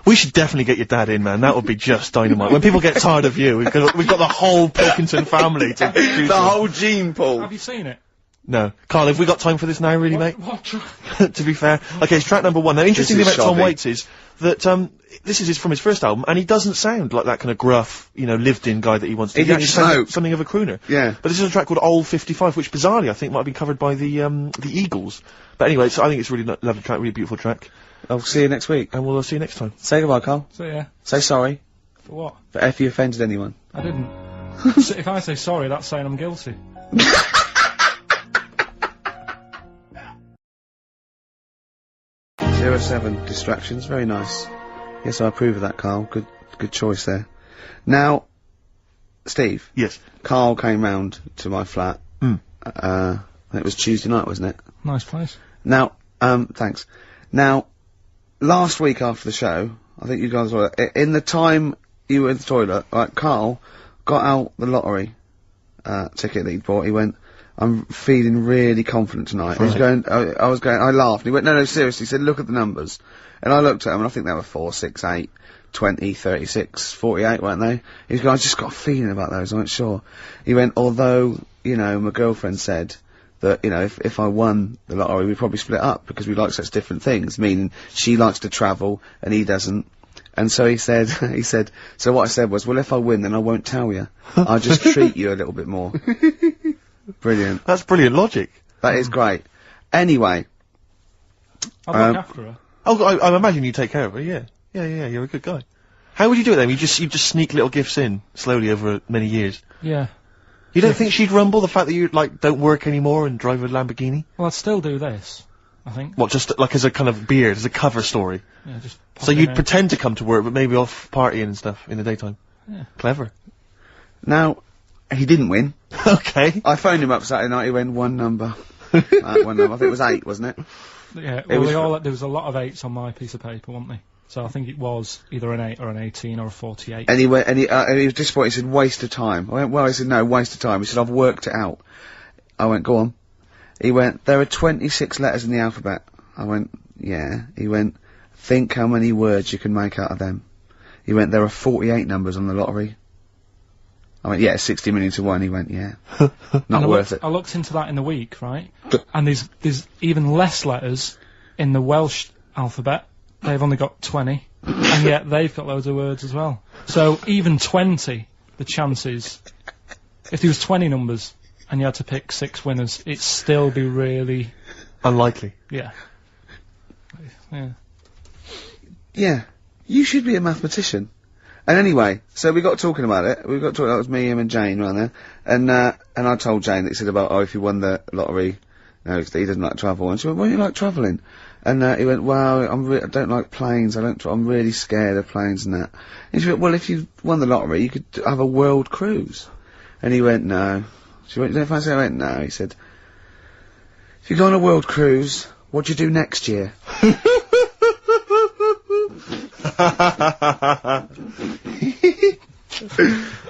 Speaker 2: We should definitely get your dad in, man. That would be just dynamite. When people get tired of you, we've got the whole Pilkington family to choose
Speaker 1: The
Speaker 2: from.
Speaker 1: whole gene pool.
Speaker 3: Have you seen it?
Speaker 2: No. Karl, have we got time for this now, really, mate?
Speaker 3: What?
Speaker 2: To be fair. Okay, it's track number 1. Now, interesting thing
Speaker 1: This
Speaker 2: about
Speaker 1: is
Speaker 2: Tom
Speaker 1: shoddy.
Speaker 2: Waits is that, this is from his first album, and he doesn't sound like that kind of gruff, lived-in guy that he wants to
Speaker 1: He
Speaker 2: be.
Speaker 1: didn't
Speaker 2: actually sounds
Speaker 1: smoke.
Speaker 2: like something of a crooner.
Speaker 1: Yeah.
Speaker 2: But this is a track called Old 55, which bizarrely I think might have been covered by the Eagles. But anyway, I think it's a really lovely track, really beautiful track.
Speaker 1: I'll see you next week.
Speaker 2: And we'll see you next time.
Speaker 1: Say goodbye, Karl.
Speaker 3: So yeah.
Speaker 1: Say sorry
Speaker 3: For what?
Speaker 1: for if you offended anyone.
Speaker 3: I didn't. So if I say sorry, that's saying I'm guilty.
Speaker 1: 07 distractions, very nice. Yes, I approve of that, Karl. Good choice there. Now, Steve.
Speaker 2: Yes.
Speaker 1: Karl came round to my flat. It was Tuesday night, wasn't it?
Speaker 3: Nice place.
Speaker 1: Now, thanks. Now, last week after the show, I think you guys were in the time you were in the toilet. Right, Karl got out the lottery ticket that he bought. He went, "I'm feeling really confident tonight." He was going. I laughed. He went, "No, seriously." He said, "Look at the numbers." And I looked at them, and I think they were 4, 6, 8, 20, 36, 48, weren't they? He was going, "I just got a feeling about those." I went, "Sure." He went, "Although, my girlfriend said that, if I won the lottery, we'd probably split up because we like such different things, meaning she likes to travel and he doesn't." And so he said, so what I said was, "Well, if I win, then I won't tell you. I'll just treat you a little bit more." Brilliant.
Speaker 2: That's brilliant logic.
Speaker 1: That is great. Anyway.
Speaker 3: I'll look after her.
Speaker 2: Oh, I imagine you take care of her, yeah. Yeah, you're a good guy. How would you do it then? You just sneak little gifts in, slowly over many years.
Speaker 3: Yeah.
Speaker 2: You don't think she'd rumble the fact that you, like, don't work anymore and drive a Lamborghini?
Speaker 3: Well, I'd still do this, I think.
Speaker 2: What, just, like, as a kind of beard, as a cover story?
Speaker 3: Yeah, just pop
Speaker 2: So
Speaker 3: in
Speaker 2: you'd
Speaker 3: there.
Speaker 2: pretend to come to work, but maybe off partying and stuff in the daytime?
Speaker 3: Yeah.
Speaker 2: Clever.
Speaker 1: Now, he didn't win.
Speaker 2: Okay.
Speaker 1: I phoned him up Saturday night, he went one number. One number. I think it was 8, wasn't it?
Speaker 3: Yeah,
Speaker 1: It was
Speaker 3: well, there was a lot of 8s on my piece of paper, wasn't there? So I think it was either an 8 or an 18 or a 48.
Speaker 1: And he went, and he was disappointed. He said, waste of time. I went, well, he said, no, waste of time. He said, I've worked it out. I went, go on. He went, there are 26 letters in the alphabet. I went, yeah. He went, think how many words you can make out of them. He went, there are 48 numbers on the lottery. I went, yeah, 60 million to 1. He went, yeah. Not worth it.
Speaker 3: I looked into that in the week, right? And there's even less letters in the Welsh alphabet. They've only got 20, and yet they've got loads of words as well. So even 20, the chances, if there was 20 numbers and you had to pick 6 winners, it'd still be really
Speaker 2: Unlikely.
Speaker 3: yeah. Yeah.
Speaker 1: Yeah. You should be a mathematician. And anyway, so we got talking about it. We got talking, that was me, him and Jane around there. And I told Jane that he said about, oh, if you won the lottery, no, he doesn't like travel. And she went, why do you like travelling? And he went, well, I don't like planes. I'm really scared of planes and that. And she went, well, if you won the lottery, you could have a world cruise. And he went, no. She went, you don't fancy it? I went, no. He said, if you go on a world cruise, what do you do next year?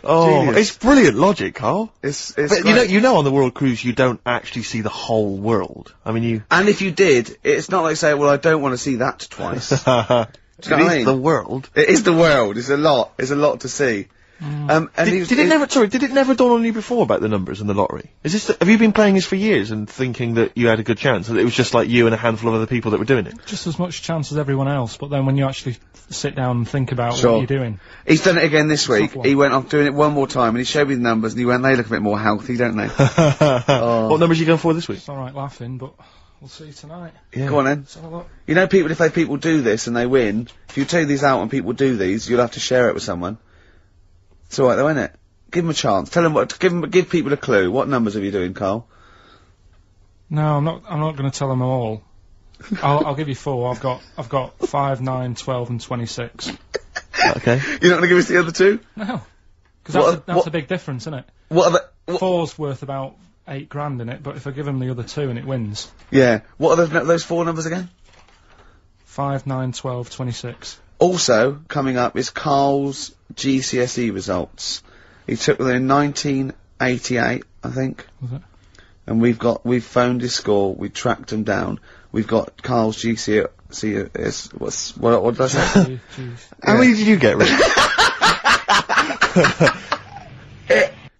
Speaker 2: Oh,
Speaker 1: Genius.
Speaker 2: it's brilliant logic, Carl.
Speaker 1: It's
Speaker 2: But you know on the world cruise you don't actually see the whole world. I mean, you...
Speaker 1: And if you did, it's not like saying, well, I don't want to see that twice. Do you know what I mean?
Speaker 2: the world.
Speaker 1: It is the world. It's a lot. It's a lot to see. And he was,
Speaker 2: Did it never dawn on you before about the numbers and the lottery? Is this, have you been playing this for years and thinking that you had a good chance, that it was just like you and a handful of other people that were doing it?
Speaker 3: Just as much chance as everyone else, but then when you actually sit down and think about
Speaker 1: Sure.
Speaker 3: what you're doing.
Speaker 1: He's done it again this week.
Speaker 3: Tough one.
Speaker 1: He went off doing it one more time, and he showed me the numbers, and he went, they look a bit more healthy, don't they?
Speaker 2: What numbers are you going for this week?
Speaker 3: It's alright laughing, but we'll see tonight.
Speaker 2: Yeah.
Speaker 1: Go on then.
Speaker 3: Let's have a look.
Speaker 1: You know, people, if people do this and they win, if you take these out and people do these, you'll have to share it with someone. It's alright though, isn't it? Give them a chance. Tell them what, give people a clue. What numbers are you doing, Carl?
Speaker 3: No, I'm not going to tell them all. I'll give you 4. I've got 5, 9, 12 and 26.
Speaker 2: Okay.
Speaker 1: You're not going to give us the other two?
Speaker 3: No. Because that's a big difference, isn't it?
Speaker 1: What are the,
Speaker 3: 4's worth about 8 grand in it, but if I give them the other 2 and it wins.
Speaker 1: yeah. What are those 4 numbers again?
Speaker 3: 5, 9, 12, 26.
Speaker 1: Also, coming up is Carl's GCSE results. He took them in 1988, I think.
Speaker 3: Was it?
Speaker 1: And we've phoned his score, we tracked him down. We've got Carl's GCSE, what did I say?
Speaker 3: Jeez.
Speaker 2: How many did you get, Rick?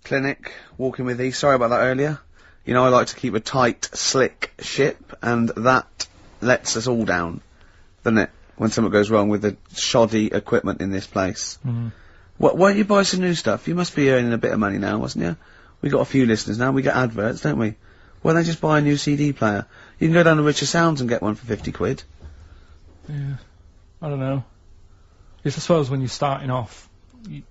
Speaker 1: Clinic, walking with these. Sorry about that earlier. You know, I like to keep a tight, slick ship, and that lets us all down, doesn't it? When something goes wrong with the shoddy equipment in this place.
Speaker 3: Mm.
Speaker 1: Why don't you buy some new stuff? You must be earning a bit of money now, wasn't you? We got a few listeners now, we get adverts, don't we? Why don't they just buy a new CD player? You can go down to Richer Sounds and get one for 50 quid.
Speaker 3: Yeah. I don't know. I suppose when you're starting off,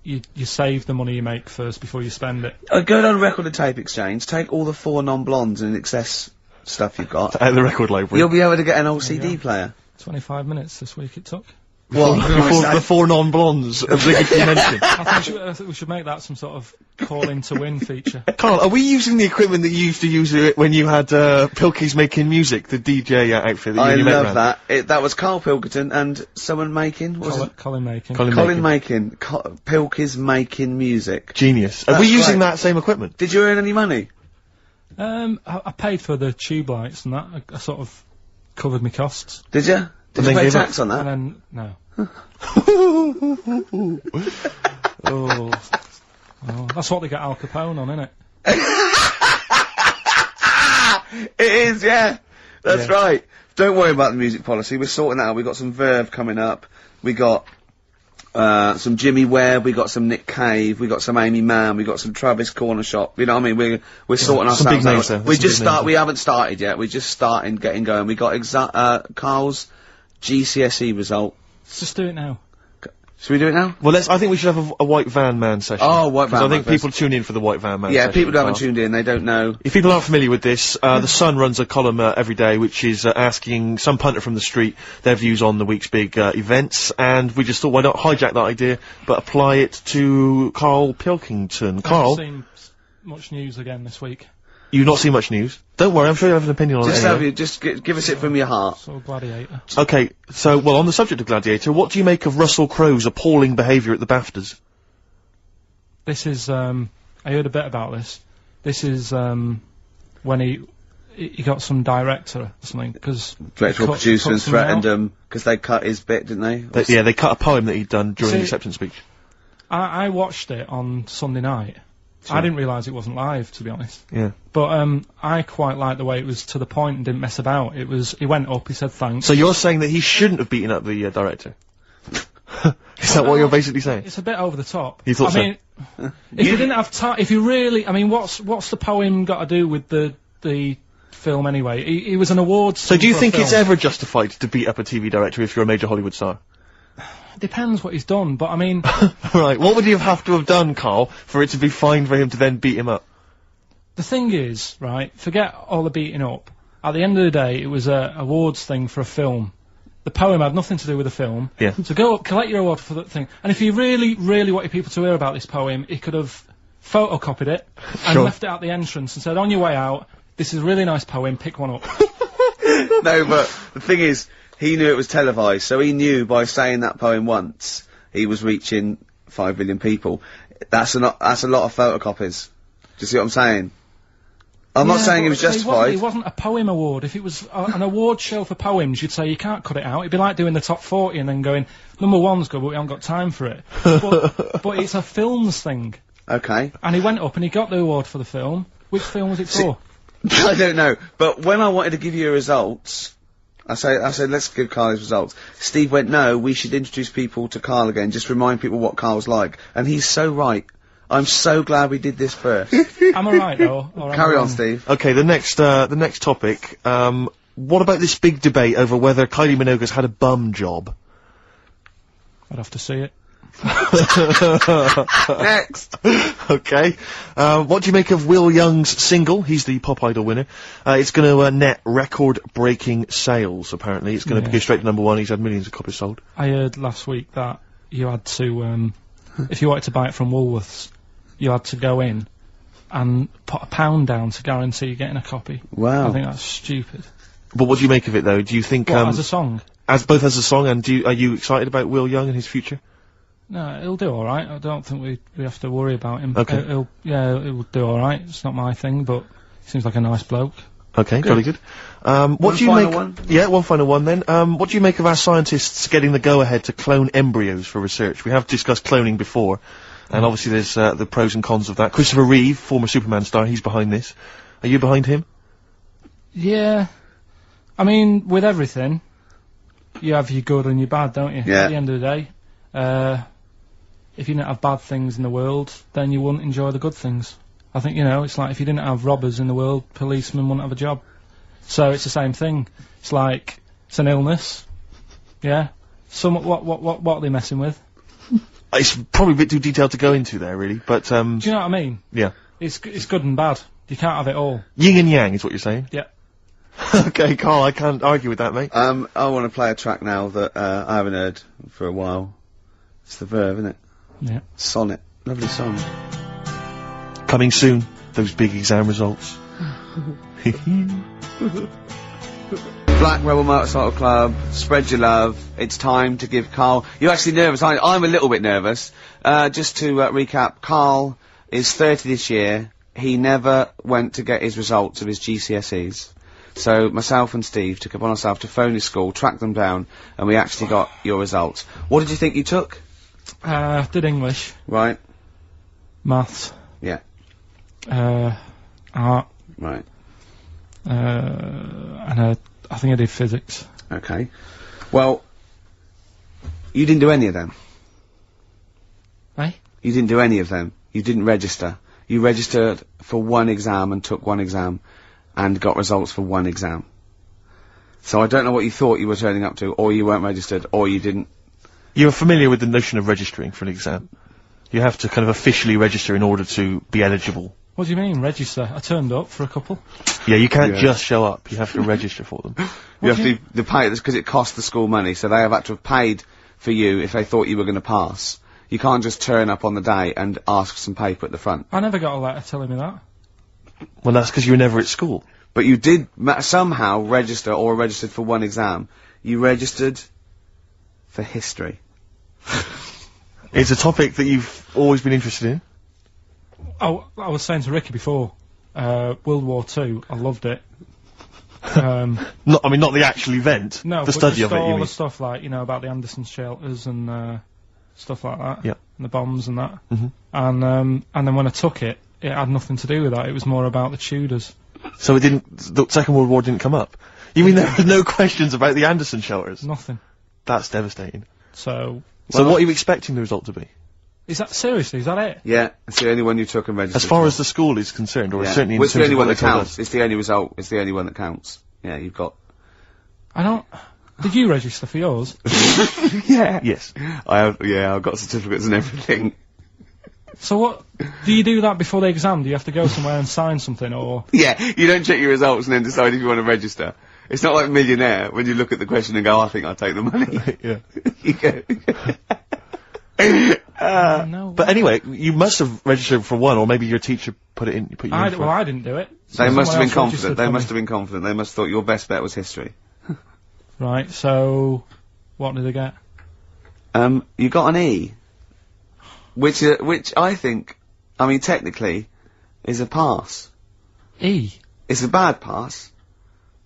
Speaker 3: you save the money you make first before you spend it.
Speaker 1: Go down to Record and Tape Exchange, take all the 4 non-blondes and excess stuff you've got.
Speaker 2: Out of the record library.
Speaker 1: You'll be able to get an old
Speaker 3: There you
Speaker 1: CD
Speaker 3: go.
Speaker 1: player.
Speaker 3: 25 minutes this week it took.
Speaker 1: Well,
Speaker 2: the 4 non-blondes obligatory mention.
Speaker 3: I think we should make that some sort of call in to win feature.
Speaker 2: Carl, are we using the equipment that you used to use when you had Pilkey's Making Music, the DJ outfit that
Speaker 1: I
Speaker 2: you met
Speaker 1: love
Speaker 2: round?
Speaker 1: that. That was Karl Pilkington and someone making, what was it?
Speaker 3: Colin Makin.
Speaker 1: Colin Makin. Pilkey's Making Music.
Speaker 2: Genius. Are
Speaker 1: That's
Speaker 2: we using
Speaker 1: right.
Speaker 2: that same equipment?
Speaker 1: Did you earn any money?
Speaker 3: I paid for the tube lights and that. I sort of covered my costs.
Speaker 1: Did you? Did
Speaker 2: then
Speaker 1: you pay
Speaker 2: gave
Speaker 1: tax
Speaker 2: up.
Speaker 1: on that?
Speaker 3: And then, no.
Speaker 2: Oh.
Speaker 3: Oh, that's what they get Al Capone on, isn't it?
Speaker 1: It is, yeah. That's
Speaker 2: Yeah.
Speaker 1: right. Don't worry about the music policy. We're sorting that out. We got some Verve coming up. We got some Jimmy Webb. We got some Nick Cave. We got some Amy Mann. We got some Travis Corner Shop. You know what I mean? We're sorting
Speaker 2: some big
Speaker 1: ourselves
Speaker 2: names
Speaker 1: out.
Speaker 2: there. Some big names
Speaker 1: We haven't started yet. We're just starting, getting going. We got Carl's GCSE result.
Speaker 3: Let's just do it now.
Speaker 1: Should we do it now?
Speaker 2: Well, I think we should have a white van man session.
Speaker 1: Oh, white van
Speaker 2: I think
Speaker 1: man
Speaker 2: people tune in for the white van man
Speaker 1: Yeah,
Speaker 2: session.
Speaker 1: people who haven't tuned in, they don't know.
Speaker 2: If people aren't familiar with this, The Sun runs a column every day which is asking some punter from the street their views on the week's big events, and we just thought, why not hijack that idea, but apply it to Karl Pilkington.
Speaker 3: I
Speaker 2: Karl,
Speaker 3: haven't seen much news again this week.
Speaker 2: you've not seen much news? Don't worry, I'm sure you have an opinion on it. Anyway.
Speaker 1: Just give us it from your heart.
Speaker 3: So Gladiator.
Speaker 2: Okay, so, well, on the subject of Gladiator, what do you make of Russell Crowe's appalling behaviour at the BAFTAs?
Speaker 3: This is, I heard a bit about this. This is, when he got some director or something, because...
Speaker 1: Director or producer and threatened them, because they cut his bit, didn't they?
Speaker 2: Yeah, they cut a poem that he'd done during the acceptance speech.
Speaker 3: I watched it on Sunday night. Sure. I didn't realise it wasn't live, to be honest.
Speaker 2: Yeah.
Speaker 3: But, I quite liked the way it was to the point and didn't mess about. He went up, he said thanks.
Speaker 2: So you're saying that he shouldn't have beaten up the director? Is that what you're basically saying?
Speaker 3: It's a bit over the top.
Speaker 2: You thought
Speaker 3: I mean, if you didn't have time, if you really, I mean, what's the poem got to do with the film anyway? He was an awards.
Speaker 2: So do you think it's ever justified to beat up a TV director if you're a major Hollywood star?
Speaker 3: Depends what he's done, but I mean...
Speaker 2: Right, what would you have to have done, Karl, for it to be fine for him to then beat him up?
Speaker 3: The thing is, right, forget all the beating up. At the end of the day, it was a awards thing for a film. The poem had nothing to do with the film.
Speaker 2: Yeah.
Speaker 3: So go up, collect your award for that thing. And if you really, really wanted people to hear about this poem, he could have photocopied it and left it at the entrance and said, on your way out, this is a really nice poem, pick one up.
Speaker 1: No, but the thing is, he knew it was televised, so he knew by saying that poem once, he was reaching 5 billion people. That's a lot of photocopies. Do you see what I'm saying? I'm not saying it was justified.
Speaker 3: It wasn't a poem award. If it was an award show for poems, you'd say you can't cut it out. It'd be like doing the top 40 and then going, number one's good, but we haven't got time for it. but it's a films thing.
Speaker 1: Okay.
Speaker 3: And he went up and he got the award for the film. Which film was it for?
Speaker 1: I don't know. But when I wanted to give you results, I said, let's give Karl his results. Steve went, no, we should introduce people to Karl again, just remind people what Karl's like. And he's so right. I'm so glad we did this first.
Speaker 3: Am I right, though? Or
Speaker 1: Carry on, Steve.
Speaker 2: Okay, the next topic, what about this big debate over whether Kylie Minogue's had a bum job?
Speaker 3: I'd have to see it.
Speaker 1: Next!
Speaker 2: Okay. What do you make of Will Young's single? He's the Pop Idol winner. It's gonna net record-breaking sales, apparently. It's gonna go straight to number 1. He's had millions of copies sold.
Speaker 3: I heard last week that you had to, if you wanted to buy it from Woolworths, you had to go in and put £1 down to guarantee getting a copy.
Speaker 1: Wow.
Speaker 3: I think that's stupid.
Speaker 2: But what do you make of it, though? Do you think,
Speaker 3: as a song?
Speaker 2: both as a song, and are you excited about Will Young and his future?
Speaker 3: No, he'll do alright. I don't think we have to worry about him.
Speaker 2: Okay.
Speaker 3: He'll do alright. It's not my thing, but he seems like a nice bloke.
Speaker 2: Okay, very good. What do you make?
Speaker 1: One?
Speaker 2: Yeah, one final one then. What do you make of our scientists getting the go-ahead to clone embryos for research? We have discussed cloning before, and obviously there's the pros and cons of that. Christopher Reeve, former Superman star, he's behind this. Are you behind him?
Speaker 3: Yeah. I mean, with everything, you have your good and your bad, don't you?
Speaker 1: Yeah.
Speaker 3: At the end of the day, if you didn't have bad things in the world, then you wouldn't enjoy the good things. I think, it's like if you didn't have robbers in the world, policemen wouldn't have a job. So it's the same thing. It's like, it's an illness. Yeah? What are they messing with?
Speaker 2: It's probably a bit too detailed to go into there, really, but,
Speaker 3: Do you know what I mean?
Speaker 2: Yeah.
Speaker 3: It's good and bad. You can't have it all.
Speaker 2: Yin and yang is what you're saying?
Speaker 3: Yeah.
Speaker 2: Okay, Karl, I can't argue with that, mate.
Speaker 1: I want to play a track now that, I haven't heard for a while. It's The Verve, isn't it?
Speaker 3: Yeah.
Speaker 1: Sonnet. Lovely song.
Speaker 2: Coming soon, those big exam results.
Speaker 1: Black Rebel Motorcycle Club, spread your love. It's time to give Karl... You're actually nervous, aren't you? I'm a little bit nervous. Just to recap, Karl is 30 this year. He never went to get his results of his GCSEs. So myself and Steve took upon ourselves to phone his school, track them down, and we actually got your results. What did you think you took?
Speaker 3: Did English.
Speaker 1: Right.
Speaker 3: Maths.
Speaker 1: Yeah.
Speaker 3: Art.
Speaker 1: Right.
Speaker 3: And I think I did physics.
Speaker 1: Okay. Well, you didn't do any of them.
Speaker 3: Eh?
Speaker 1: You didn't do any of them. You didn't register. You registered for one exam and took one exam and got results for one exam. So I don't know what you thought you were turning up to, or you weren't registered, or you didn't.
Speaker 2: You're familiar with the notion of registering for an exam. You have to kind of officially register in order to be eligible.
Speaker 3: What do you mean, register? I turned up for a couple.
Speaker 2: Yeah, you can't just show up. You have to register for them.
Speaker 1: You have to pay this because it costs the school money, so they have had to have paid for you if they thought you were going to pass. You can't just turn up on the day and ask for some paper at the front.
Speaker 3: I never got a letter telling me that.
Speaker 2: Well, that's because you were never at school.
Speaker 1: But you did somehow register or registered for one exam. You registered for history.
Speaker 2: It's a topic that you've always been interested in.
Speaker 3: Oh, I was saying to Ricky before, World War II, I loved it.
Speaker 2: Not the actual event.
Speaker 3: No,
Speaker 2: the
Speaker 3: but
Speaker 2: study
Speaker 3: just
Speaker 2: of it.
Speaker 3: all
Speaker 2: You mean?
Speaker 3: the stuff like about the Anderson shelters and stuff like that.
Speaker 2: Yeah.
Speaker 3: And the bombs and that.
Speaker 2: Mhm.
Speaker 3: And then when I took it, it had nothing to do with that. It was more about the Tudors.
Speaker 2: So it didn't. The Second World War didn't come up. You mean there were no questions about the Anderson shelters?
Speaker 3: Nothing.
Speaker 2: That's devastating.
Speaker 3: So
Speaker 2: So what are you expecting the result to be?
Speaker 3: is that seriously? Is that it?
Speaker 1: Yeah, it's the only one you took and registered.
Speaker 2: As far
Speaker 1: for.
Speaker 2: as the school is concerned, or
Speaker 1: Yeah.
Speaker 2: certainly in
Speaker 1: Well, it's the
Speaker 2: terms
Speaker 1: only
Speaker 2: of
Speaker 1: one
Speaker 2: what
Speaker 1: that
Speaker 2: they told
Speaker 1: counts.
Speaker 2: us.
Speaker 1: It's the only result. It's the only one that counts. Yeah, you've got.
Speaker 3: I don't. Did you register for yours?
Speaker 1: Yeah.
Speaker 2: Yes.
Speaker 1: I have. Yeah, I've got certificates and everything.
Speaker 3: So what? Do you do that before the exam? Do you have to go somewhere and sign something, or?
Speaker 1: Yeah, you don't check your results and then decide if you want to register. It's not like Millionaire when you look at the question and go, I think I'll take the money.
Speaker 2: Yeah.
Speaker 1: You go.
Speaker 3: No.
Speaker 2: But anyway, you must have registered for one, or maybe your teacher put you in for
Speaker 3: I
Speaker 2: it.
Speaker 3: didn't do it. So
Speaker 1: They must have
Speaker 3: someone
Speaker 1: been
Speaker 3: else
Speaker 1: confident.
Speaker 3: registered
Speaker 1: They
Speaker 3: for
Speaker 1: must
Speaker 3: me.
Speaker 1: have been confident. They must have thought your best bet was history.
Speaker 3: Right. So, what did I get?
Speaker 1: You got an E, which I think, I mean, technically, is a pass.
Speaker 3: E.
Speaker 1: It's a bad pass,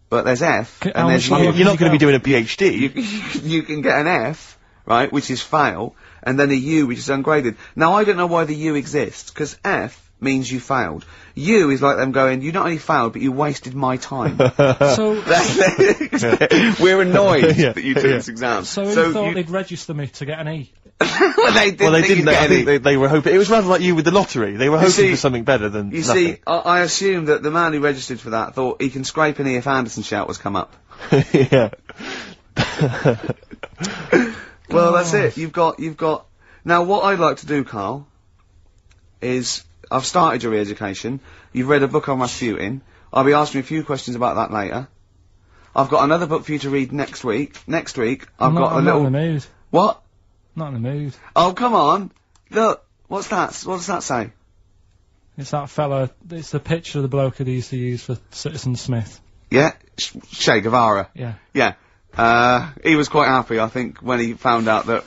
Speaker 1: but there's F,
Speaker 3: How
Speaker 1: and there's
Speaker 3: much
Speaker 1: U.
Speaker 3: lower
Speaker 2: You're not going to be
Speaker 3: go?
Speaker 2: doing a PhD.
Speaker 1: You can get an F, right, which is fail, and then a U, which is ungraded. Now, I don't know why the U exists, because F means you failed. U is like them going, you not only failed, but you wasted my time.
Speaker 3: So,
Speaker 1: We're annoyed
Speaker 2: Yeah,
Speaker 1: that you took
Speaker 2: yeah.
Speaker 1: this exam.
Speaker 3: so who thought they'd register me to get an E?
Speaker 1: well, they didn't.
Speaker 2: Well, they
Speaker 1: think
Speaker 2: didn't.
Speaker 1: you'd
Speaker 2: I
Speaker 1: get
Speaker 2: think
Speaker 1: any.
Speaker 2: they were hoping. It was rather like you with the lottery. They were hoping
Speaker 1: see-
Speaker 2: for something better than
Speaker 1: You
Speaker 2: nothing.
Speaker 1: see, I assume that the man who registered for that thought he can scrape an E if Anderson shouters come up.
Speaker 2: Yeah.
Speaker 1: Well, that's it. You've got. Now, what I'd like to do, Carl, is I've started your re-education. You've read a book on Rasputin. I'll be asking you a few questions about that later. I've got another book for you to read next week. Next week, I've got a
Speaker 3: I'm
Speaker 1: little.
Speaker 3: not in the mood.
Speaker 1: What?
Speaker 3: Not in the mood.
Speaker 1: Oh, come on! Look, what's that? What does that say?
Speaker 3: It's that fella. It's the picture of the bloke that he used to use for Citizen Smith.
Speaker 1: Yeah, Che Guevara.
Speaker 3: Yeah.
Speaker 1: Yeah. He was quite happy, I think, when he found out that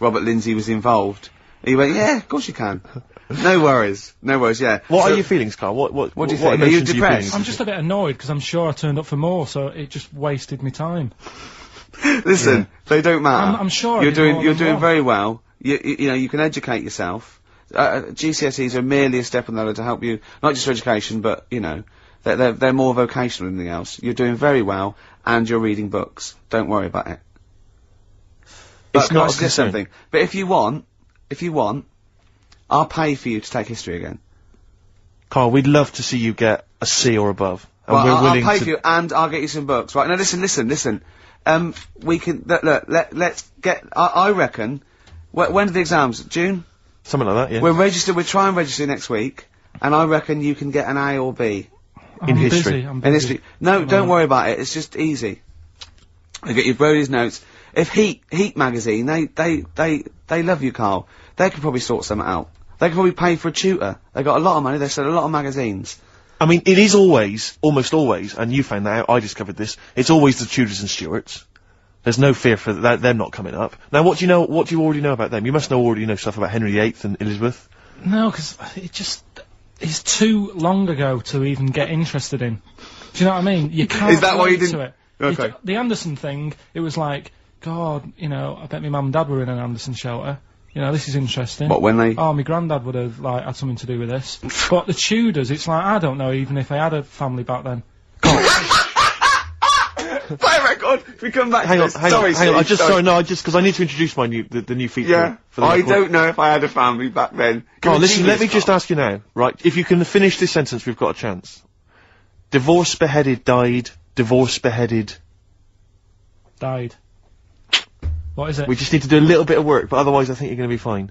Speaker 1: Robert Lindsay was involved. He went, yeah, of course you can. No worries, yeah.
Speaker 2: What
Speaker 1: So-
Speaker 2: are your feelings, Carl? What
Speaker 1: do you think? Are you
Speaker 2: emotions
Speaker 1: depressed?
Speaker 2: feeling?
Speaker 3: I'm just a bit annoyed because I'm sure I turned up for more, so it just wasted me time.
Speaker 1: Listen, they don't matter.
Speaker 3: I'm sure I
Speaker 1: you're
Speaker 3: did
Speaker 1: doing
Speaker 3: more
Speaker 1: you're
Speaker 3: than
Speaker 1: doing
Speaker 3: one.
Speaker 1: very well. You know you can educate yourself. GCSEs are merely a step on the ladder to help you, not just for education, but you know they're more vocational than anything else. You're doing very well, and you're reading books. Don't worry about it. But
Speaker 2: It's
Speaker 1: can I
Speaker 2: not a
Speaker 1: suggest
Speaker 2: concern.
Speaker 1: something? But if you want, I'll pay for you to take history again.
Speaker 2: Carl, we'd love to see you get a C or above. And
Speaker 1: Well,
Speaker 2: we're
Speaker 1: I'll
Speaker 2: willing
Speaker 1: pay
Speaker 2: to...
Speaker 1: for you, and I'll get you some books. Right now, listen. We can let's get. I reckon. When are the exams? June.
Speaker 2: Something like that, yeah.
Speaker 1: We'll try and register next week, and I reckon you can get an A or B
Speaker 3: I'm
Speaker 2: history.
Speaker 3: Busy, I'm
Speaker 1: in
Speaker 3: busy.
Speaker 1: history. No, don't worry about it. It's just easy. I get your Brody's notes. If Heat magazine, they love you, Carl. They could probably sort something out. They could probably pay for a tutor. They got a lot of money. They sell a lot of magazines.
Speaker 2: I mean, it is almost always, and you found that out, I discovered this, it's always the Tudors and Stuarts. There's no fear for that, them not coming up. Now, what do you already know about them? You must already know stuff about Henry VIII and Elizabeth.
Speaker 3: No, because it's too long ago to even get interested in. Do you know what I mean? You can't.
Speaker 1: Is that why you
Speaker 3: relate
Speaker 1: didn't-
Speaker 3: To it.
Speaker 1: Okay.
Speaker 3: The Anderson thing, it was like, God, you know, I bet my mum and dad were in an Anderson shelter. You know, this is interesting.
Speaker 1: What, when they...
Speaker 3: Oh, my granddad would have, like, had something to do with this. But the Tudors, it's like, I don't know even if they had a family back then.
Speaker 1: Play record! We come back
Speaker 2: Hang
Speaker 1: to
Speaker 2: on,
Speaker 1: this.
Speaker 2: hang
Speaker 1: Sorry,
Speaker 2: on.
Speaker 1: Steve,
Speaker 2: Because I need to introduce my the new feature.
Speaker 1: Yeah,
Speaker 2: For the
Speaker 1: I
Speaker 2: record.
Speaker 1: don't know if I had a family back then.
Speaker 2: Carl,
Speaker 1: You're a
Speaker 2: listen, let me
Speaker 1: genius,
Speaker 2: just
Speaker 1: Carl.
Speaker 2: ask you now, right? If you can finish this sentence, we've got a chance. Divorced, beheaded, died, divorced, beheaded.
Speaker 3: Died. What is it?
Speaker 2: We just need to do a little bit of work, but otherwise I think you're going to be fine.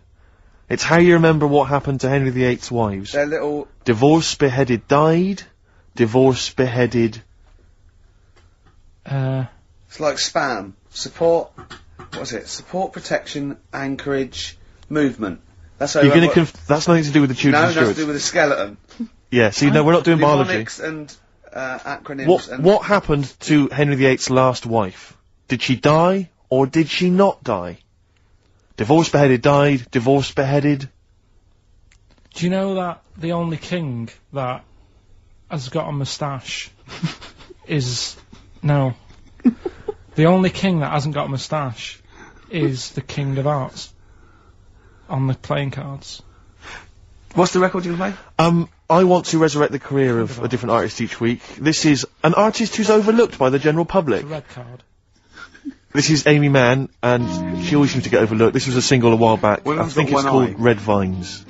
Speaker 2: It's how you remember what happened to Henry VIII's wives.
Speaker 1: They're little...
Speaker 2: Divorce, beheaded, died. Divorce, beheaded...
Speaker 1: It's like spam. Support... What is it? Support, protection, anchorage, movement. That's how
Speaker 2: You're going to that's nothing to do with the Tudors
Speaker 1: No,
Speaker 2: and
Speaker 1: that's to
Speaker 2: Stuarts.
Speaker 1: do with the skeleton.
Speaker 2: Yeah, see, no, we're not doing biology.
Speaker 1: Mnemonics and acronyms and...
Speaker 2: What happened to Henry VIII's last wife? Did she die, or did she not die? Divorce, beheaded, died. Divorce, beheaded.
Speaker 3: Do you know that the only king that has got a moustache is... No. The only king that hasn't got a moustache is the King of Hearts on the playing cards.
Speaker 1: What's the record you can play?
Speaker 2: I want to resurrect the career of a different artist each week. This is an artist who's overlooked by the general public.
Speaker 3: The red card.
Speaker 2: This is Amy Mann, and she always seems to get overlooked. This was a single a while back.
Speaker 1: Well,
Speaker 2: I think it's called Red Vines.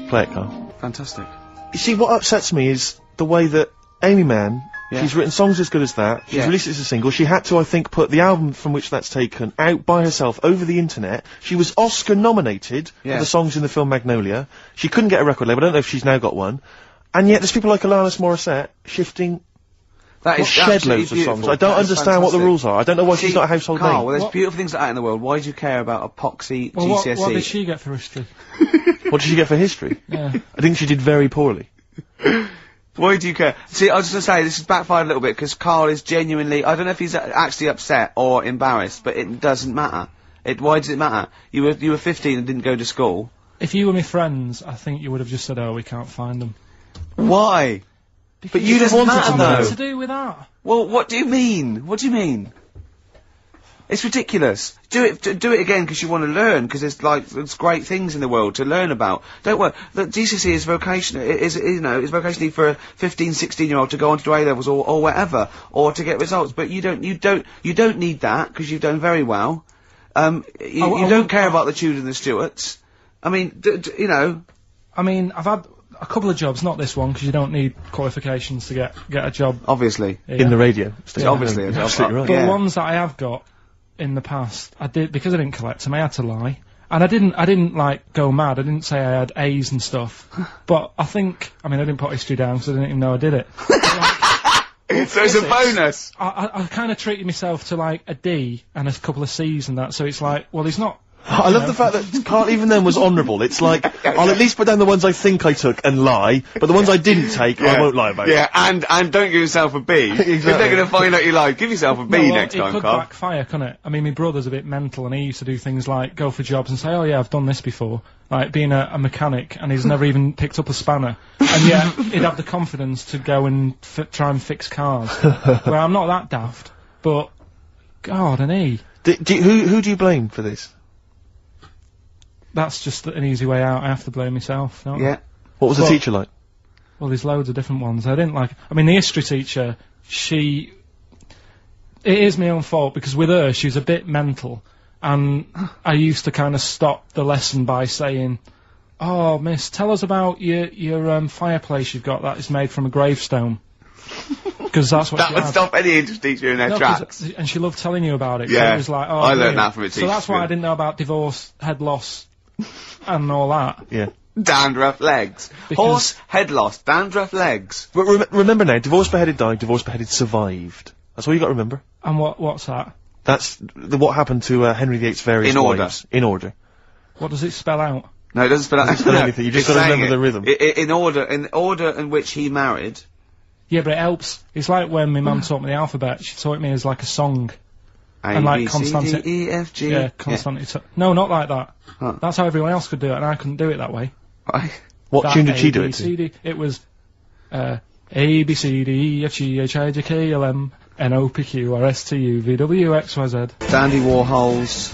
Speaker 2: Play it, Carl.
Speaker 1: Fantastic.
Speaker 2: You see, what upsets me is the way that Amy Mann, she's written songs as good as that, she's released it as a single, she had to, I think, put the album from which that's taken out by herself over the internet. She was Oscar nominated for the songs in the film Magnolia. She couldn't get a record label, I don't know if she's now got one. And yet there's people like Alanis Morissette shifting
Speaker 1: That is
Speaker 2: shed loads of songs. I don't understand what the rules are. I don't know why she's not a household
Speaker 1: Carl,
Speaker 2: name.
Speaker 1: well, there's beautiful things like that in the world. Why do you care about epoxy
Speaker 3: Well,
Speaker 1: GCSE?
Speaker 3: what did she get for history?
Speaker 2: What did she get for history?
Speaker 3: Yeah.
Speaker 2: I think she did very poorly.
Speaker 1: Why do you care? See, I was just going to say, this has backfired a little bit, because Carl is genuinely, I don't know if he's actually upset or embarrassed, but it doesn't matter. Why does it matter? You were 15 and didn't go to school.
Speaker 3: If you were my friends, I think you would have just said, oh, we can't find them.
Speaker 1: Why? But you just
Speaker 3: What's
Speaker 1: matter,
Speaker 3: that
Speaker 1: though.
Speaker 3: to do with that?
Speaker 1: Well, what do you mean? What do you mean? It's ridiculous. Do it again because you want to learn, because there's great things in the world to learn about. Don't worry. The GCSE is vocational. Is vocationally for a 15, 16-year-old to go on to do A levels or whatever, or to get results. But you don't need that because you've done very well. You don't care about the Tudors and the Stuarts. I mean, you know.
Speaker 3: I mean, I've had a couple of jobs, not this one, because you don't need qualifications to get a job.
Speaker 1: Obviously.
Speaker 2: In the radio.
Speaker 1: Yeah, obviously.
Speaker 2: You're absolutely right.
Speaker 3: But ones that I have got in the past, I did, because I didn't collect them, I had to lie. And I didn't like go mad. I didn't say I had A's and stuff. But I didn't put history down because I didn't even know I did it.
Speaker 1: So it's a bonus.
Speaker 3: I kind of treated myself to like a D and a couple of C's and that. So it's like, well, he's not.
Speaker 2: I love the fact that Carl even then was honourable. It's like, I'll at least put down the ones I think I took and lie, but the ones I didn't take, I won't lie about.
Speaker 1: Yeah, and don't give yourself a B.
Speaker 2: Exactly.
Speaker 1: If they're going to find out you lied, give yourself a B next time,
Speaker 3: It could
Speaker 1: Carl.
Speaker 3: backfire, couldn't it? I mean, my brother's a bit mental, and he used to do things like go for jobs and say, "Oh yeah, I've done this before," like being a mechanic, and he's never even picked up a spanner, and yet he'd have the confidence to go and try and fix cars. Where I'm not that daft, but God, and he.
Speaker 2: Who do you blame for this?
Speaker 3: That's just an easy way out. I have to blame myself. Don't I?
Speaker 1: Yeah.
Speaker 2: What was the teacher like?
Speaker 3: Well, there's loads of different ones. I didn't like. I mean, the history teacher, it is my own fault because with her, she was a bit mental, and I used to kind of stop the lesson by saying, "Oh, miss, tell us about your fireplace you've got that is made from a gravestone." Because that's what
Speaker 1: That
Speaker 3: she
Speaker 1: would
Speaker 3: had.
Speaker 1: stop any English teacher in their tracks.
Speaker 3: And she loved telling you about it.
Speaker 1: Yeah.
Speaker 3: So it was like, oh,
Speaker 1: I learned
Speaker 3: brilliant.
Speaker 1: that from a teacher.
Speaker 3: So that's why I didn't know about divorce, head loss, and all that.
Speaker 2: Yeah.
Speaker 1: Dandruff legs.
Speaker 3: Because-
Speaker 1: Horse, head loss, dandruff legs.
Speaker 2: But remember now, divorce, beheaded, died, divorce, beheaded, survived. That's all you got to remember.
Speaker 3: And what's that?
Speaker 2: That's what happened to Henry VIII's various
Speaker 1: In order.
Speaker 2: wives. In order.
Speaker 3: What does it spell out?
Speaker 1: No, it doesn't spell out.
Speaker 2: Doesn't spell anything, you just
Speaker 1: It's
Speaker 2: gotta
Speaker 1: saying
Speaker 2: remember
Speaker 1: it.
Speaker 2: the rhythm.
Speaker 1: In order in which he married.
Speaker 3: Yeah, but it helps. It's like when my mum taught me the alphabet. She taught me as like a song. And like
Speaker 1: A, B, C,
Speaker 3: constant-
Speaker 1: D, E, F, G.
Speaker 3: Yeah, constantly. No, not like that.
Speaker 1: Huh.
Speaker 3: That's how everyone else could do it, and I couldn't do it that way.
Speaker 1: Right.
Speaker 2: What
Speaker 3: That
Speaker 2: tune did she do
Speaker 3: A,
Speaker 2: it
Speaker 3: B,
Speaker 2: to?
Speaker 3: C, D. It was A, B, C, D, E, F, G, H, I, J, K, L, M, N, O, P, Q, R, S, T, U, V, W, X, Y, Z.
Speaker 1: Dandy Warhols,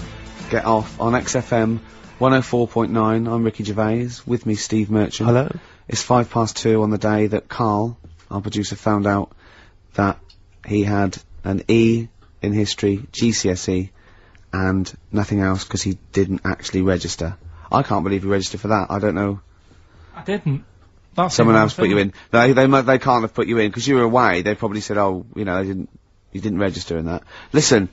Speaker 1: Get Off on XFM 104.9. I'm Ricky Gervais. With me, Steve Merchant.
Speaker 2: Hello.
Speaker 1: It's 2:05 on the day that Carl, our producer, found out that he had an E in history, GCSE, and nothing else because he didn't actually register. I can't believe he registered for that. I don't know.
Speaker 3: I didn't. That's
Speaker 1: Someone
Speaker 3: the
Speaker 1: else put you in. They can't have put you in because you were away. They probably said, oh, you know, you didn't register in that. Listen,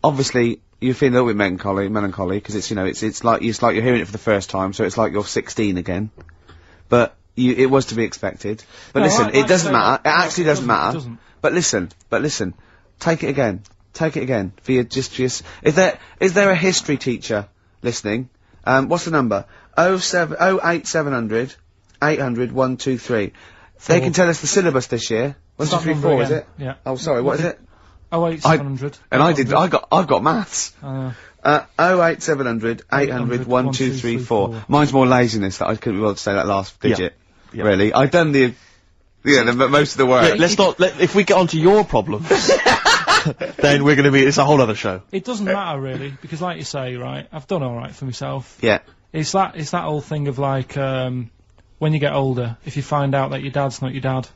Speaker 1: obviously you feel a little bit melancholy, because it's, you know, it's like you're hearing it for the first time, so it's like you're 16 again. But it was to be expected. But
Speaker 3: No,
Speaker 1: listen, it doesn't matter. It actually doesn't
Speaker 3: It
Speaker 1: matter.
Speaker 3: doesn't.
Speaker 1: But listen. Take it again. For your, is there a history teacher listening? What's the number? 08700 800 123. They can tell us the syllabus this year. 1, 2, 3, 4, is it?
Speaker 3: Yeah.
Speaker 1: Oh, sorry, what is it?
Speaker 3: 08700.
Speaker 1: I've got maths. 08700 800 1234. Mine's more laziness that I couldn't be able to say that last digit.
Speaker 2: Yeah.
Speaker 1: Really. I've done most of the work.
Speaker 2: Yeah, let's not, if we get onto your problems, then it's a whole other show.
Speaker 3: It doesn't matter really, because like you say, right, I've done alright for myself.
Speaker 1: Yeah.
Speaker 3: It's that whole thing of like, when you get older, if you find out that your dad's not your dad,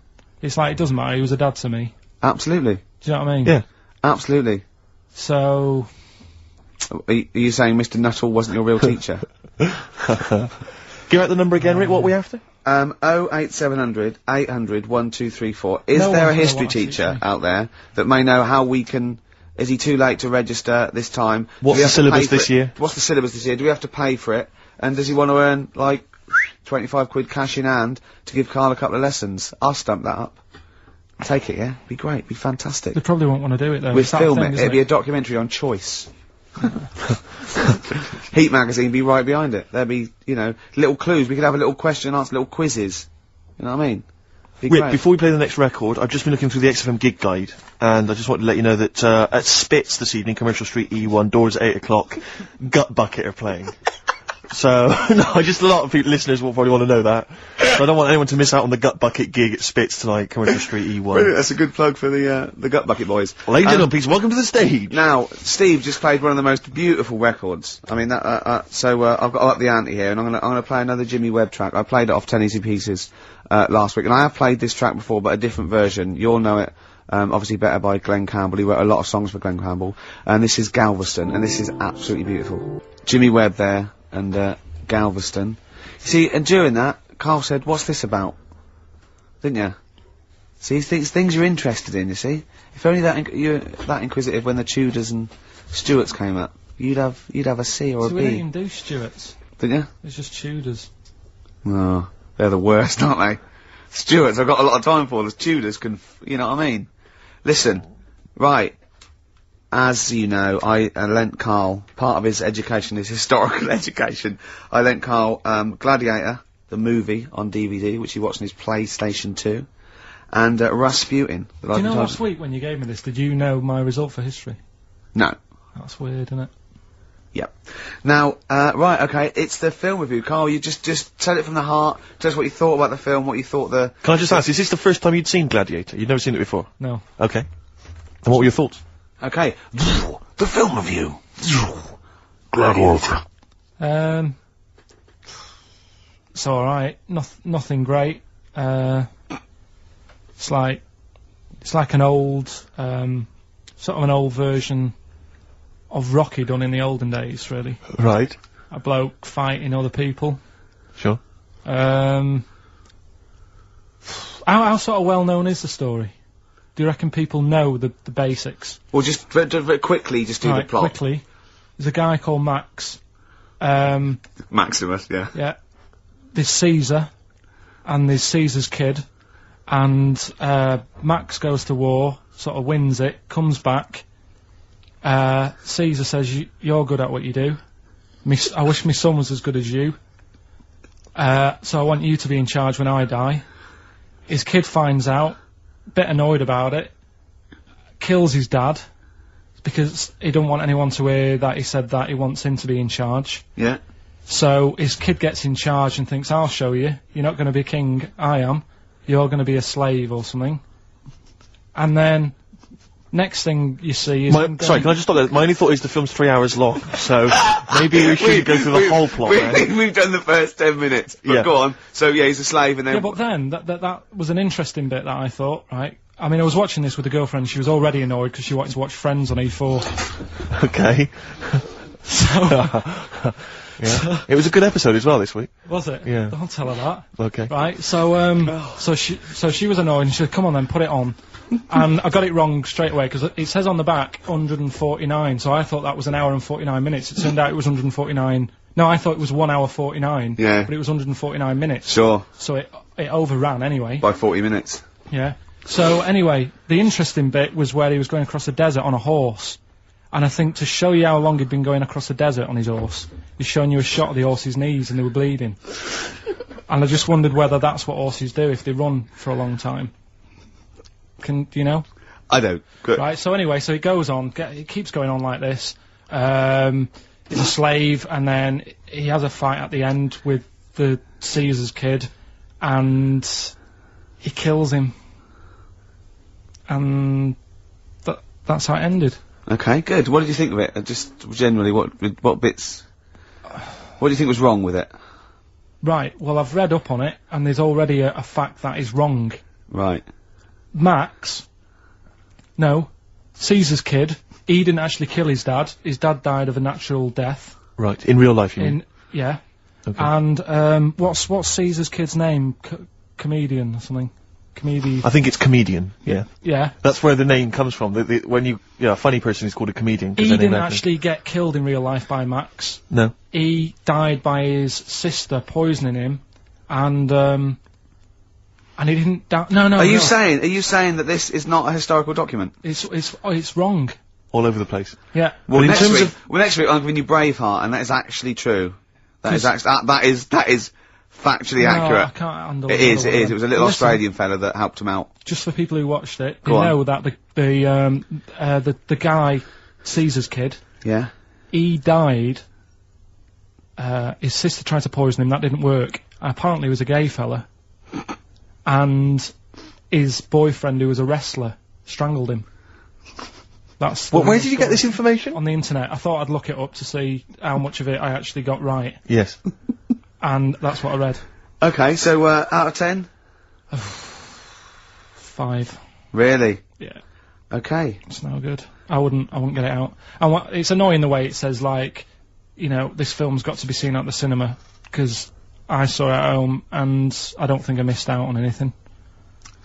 Speaker 3: it's like, it doesn't matter, he was a dad to me.
Speaker 1: Absolutely.
Speaker 3: Do you know what I mean?
Speaker 2: Yeah.
Speaker 1: Absolutely.
Speaker 3: So...
Speaker 1: Are you saying Mr. Nuttall wasn't your real teacher?
Speaker 2: Give out the number again, Rick, what we after?
Speaker 1: 08700 800 1234. Is
Speaker 3: No
Speaker 1: there a
Speaker 3: one's gonna
Speaker 1: history
Speaker 3: want to
Speaker 1: teacher
Speaker 3: teach me.
Speaker 1: out there that may know how we can... Is he too late to register this time?
Speaker 2: What's
Speaker 1: Do we
Speaker 2: the
Speaker 1: have to pay
Speaker 2: syllabus
Speaker 1: for
Speaker 2: this
Speaker 1: it?
Speaker 2: year?
Speaker 1: What's the syllabus this year? Do we have to pay for it? And does he want to earn, like, 25 quid cash in hand to give Carl a couple of lessons? I'll stump that up. Take it, yeah? Be great. Be fantastic.
Speaker 3: They probably won't want to do it though.
Speaker 1: We'd
Speaker 3: It's that
Speaker 1: film
Speaker 3: thing,
Speaker 1: it.
Speaker 3: isn't
Speaker 1: It'd be a documentary on choice. Heat magazine be right behind it. There'd be, you know, little clues. We could have a little question and answer, little quizzes. You know what I mean? Be
Speaker 2: Rick,
Speaker 1: great.
Speaker 2: before we play the next record, I've just been looking through the XFM gig guide, and I just want to let you know that at Spitz this evening, Commercial Street E1, doors at 8 o'clock, Gut Bucket are playing. So, no, just a lot of people, listeners will probably want to know that. So I don't want anyone to miss out on the Gut Bucket gig at Spitz tonight, Commercial Street E1.
Speaker 1: Brilliant, that's a good plug for the Gut Bucket boys.
Speaker 2: Ladies and gentlemen, please welcome to the stage.
Speaker 1: Now, Steve just played one of the most beautiful records. I mean, so I've got to up the ante here, and I'm gonna play another Jimmy Webb track. I played it off 10 Easy Pieces last week, and I have played this track before, but a different version. You'll know it, obviously better by Glenn Campbell. He wrote a lot of songs for Glenn Campbell, and this is Galveston, and this is absolutely beautiful. Jimmy Webb there, and Galveston. See, and during that, Carl said, "What's this about?" Didn't you? See, things you're interested in. You see, if only you're that inquisitive when the Tudors and Stuarts came up, you'd have a C or
Speaker 3: So
Speaker 1: a
Speaker 3: we
Speaker 1: B.
Speaker 3: didn't even do Stuarts.
Speaker 1: Didn't you?
Speaker 3: It's just Tudors.
Speaker 1: Oh, they're the worst, aren't they? Stuarts, I've got a lot of time for. The Tudors can, you know what I mean? Listen, right. As you know, I lent Carl, part of his education is historical education. I lent Carl, Gladiator, the movie on DVD, which he watched on his PlayStation 2, and Rasputin.
Speaker 3: Do you know last week when you gave me this, did you know my result for history?
Speaker 1: No.
Speaker 3: That's weird, isn't it?
Speaker 1: Yep. Now, right, okay, it's the film review. Carl, you just tell it from the heart, tell us what you thought about the film, what you thought the...
Speaker 2: Can I just ask, is this the first time you'd seen Gladiator? You'd never seen it before?
Speaker 3: No.
Speaker 2: Okay. And what were your thoughts?
Speaker 1: Okay. The film review.
Speaker 7: Gladiator.
Speaker 3: It's alright. Nothing great. It's like an old, sort of an old version of Rocky done in the olden days, really.
Speaker 2: Right.
Speaker 3: A bloke fighting other people.
Speaker 2: Sure.
Speaker 3: How sort of well known is the story? Do you reckon people know the basics?
Speaker 1: Well, just very quickly, just do the plot.
Speaker 3: Quickly. There's a guy called Max.
Speaker 1: Maximus, yeah.
Speaker 3: Yeah. There's Caesar, and there's Caesar's kid, and Max goes to war, sort of wins it, comes back. Caesar says, "You're good at what you do. I wish my son was as good as you. So I want you to be in charge when I die." His kid finds out, bit annoyed about it, kills his dad, because he don't want anyone to hear that he said that, he wants him to be in charge.
Speaker 1: Yeah.
Speaker 3: So his kid gets in charge and thinks, "I'll show you. You're not going to be king, I am. You're going to be a slave or something." And then, next thing you see is...
Speaker 2: Sorry, can I just stop there? My only thought is the film's 3 hours long, so maybe we should go through the whole plot, right?
Speaker 1: We've done the first 10 minutes. But
Speaker 2: Yeah.
Speaker 1: go on. So, yeah, he's a slave and then...
Speaker 3: Yeah, but then, that was an interesting bit that I thought, right? I mean, I was watching this with a girlfriend, she was already annoyed because she wanted to watch Friends on E4.
Speaker 2: Okay.
Speaker 3: So...
Speaker 2: Yeah. It was a good episode as well this week.
Speaker 3: Was it?
Speaker 2: Yeah.
Speaker 3: Don't tell her that.
Speaker 2: Okay.
Speaker 3: Right, so she was annoyed and she said, "Come on then, put it on." And I got it wrong straight away, because it says on the back 149, so I thought that was an hour and 49 minutes. It turned out it was 149. No, I thought it was 1 hour 49.
Speaker 1: Yeah.
Speaker 3: But it was 149 minutes.
Speaker 1: Sure.
Speaker 3: So it overran anyway.
Speaker 1: By 40 minutes.
Speaker 3: Yeah. So anyway, the interesting bit was where he was going across the desert on a horse. And I think to show you how long he'd been going across the desert on his horse, he's showing you a shot of the horse's knees and they were bleeding. And I just wondered whether that's what horses do if they run for a long time. Do you know?
Speaker 1: I don't. Good.
Speaker 3: Right, so anyway, so it goes on, it keeps going on like this. He's a slave, and then he has a fight at the end with the Caesar's kid, and he kills him. And that's how it ended.
Speaker 1: Okay, good. What did you think of it? Just generally, what bits... What do you think was wrong with it?
Speaker 3: Right, well, I've read up on it, and there's already a fact that is wrong.
Speaker 1: Right.
Speaker 3: Caesar's kid, he didn't actually kill his dad. His dad died of a natural death.
Speaker 2: Right, in real life, you mean?
Speaker 3: Yeah.
Speaker 2: Okay.
Speaker 3: And, what's Caesar's kid's name? Comedian or something?
Speaker 2: I think it's comedian, yeah.
Speaker 3: Yeah.
Speaker 2: That's where the name comes from. A funny person is called a comedian.
Speaker 3: He didn't actually get killed in real life by Max.
Speaker 2: No.
Speaker 3: He died by his sister poisoning him, and he didn't die. No.
Speaker 1: Are you saying that this is not a historical document?
Speaker 3: It's wrong.
Speaker 2: All over the place.
Speaker 3: Yeah.
Speaker 1: Well,
Speaker 2: in
Speaker 1: next
Speaker 2: terms
Speaker 1: week,
Speaker 2: of-
Speaker 1: next week I'm giving you Braveheart, and that is actually true. That is factually accurate.
Speaker 3: I can't handle
Speaker 1: It is. It was a little
Speaker 3: Listen,
Speaker 1: Australian fella that helped him out.
Speaker 3: Just for people who watched it,
Speaker 1: Go
Speaker 3: they
Speaker 1: on.
Speaker 3: know that the guy, Caesar's kid,
Speaker 1: Yeah.
Speaker 3: he died. His sister tried to poison him. That didn't work. Apparently, he was a gay fella, and his boyfriend, who was a wrestler, strangled him. That's.
Speaker 2: Where did you get this information?
Speaker 3: On the internet. I thought I'd look it up to see how much of it I actually got right,
Speaker 2: Yes.
Speaker 3: and that's what I read.
Speaker 1: Okay, so out of 10?
Speaker 3: 5.
Speaker 1: Really?
Speaker 3: Yeah.
Speaker 1: Okay.
Speaker 3: It's no good. I wouldn't get it out. And it's annoying the way it says, like, this film's got to be seen at the cinema, because I saw it at home, and I don't think I missed out on anything.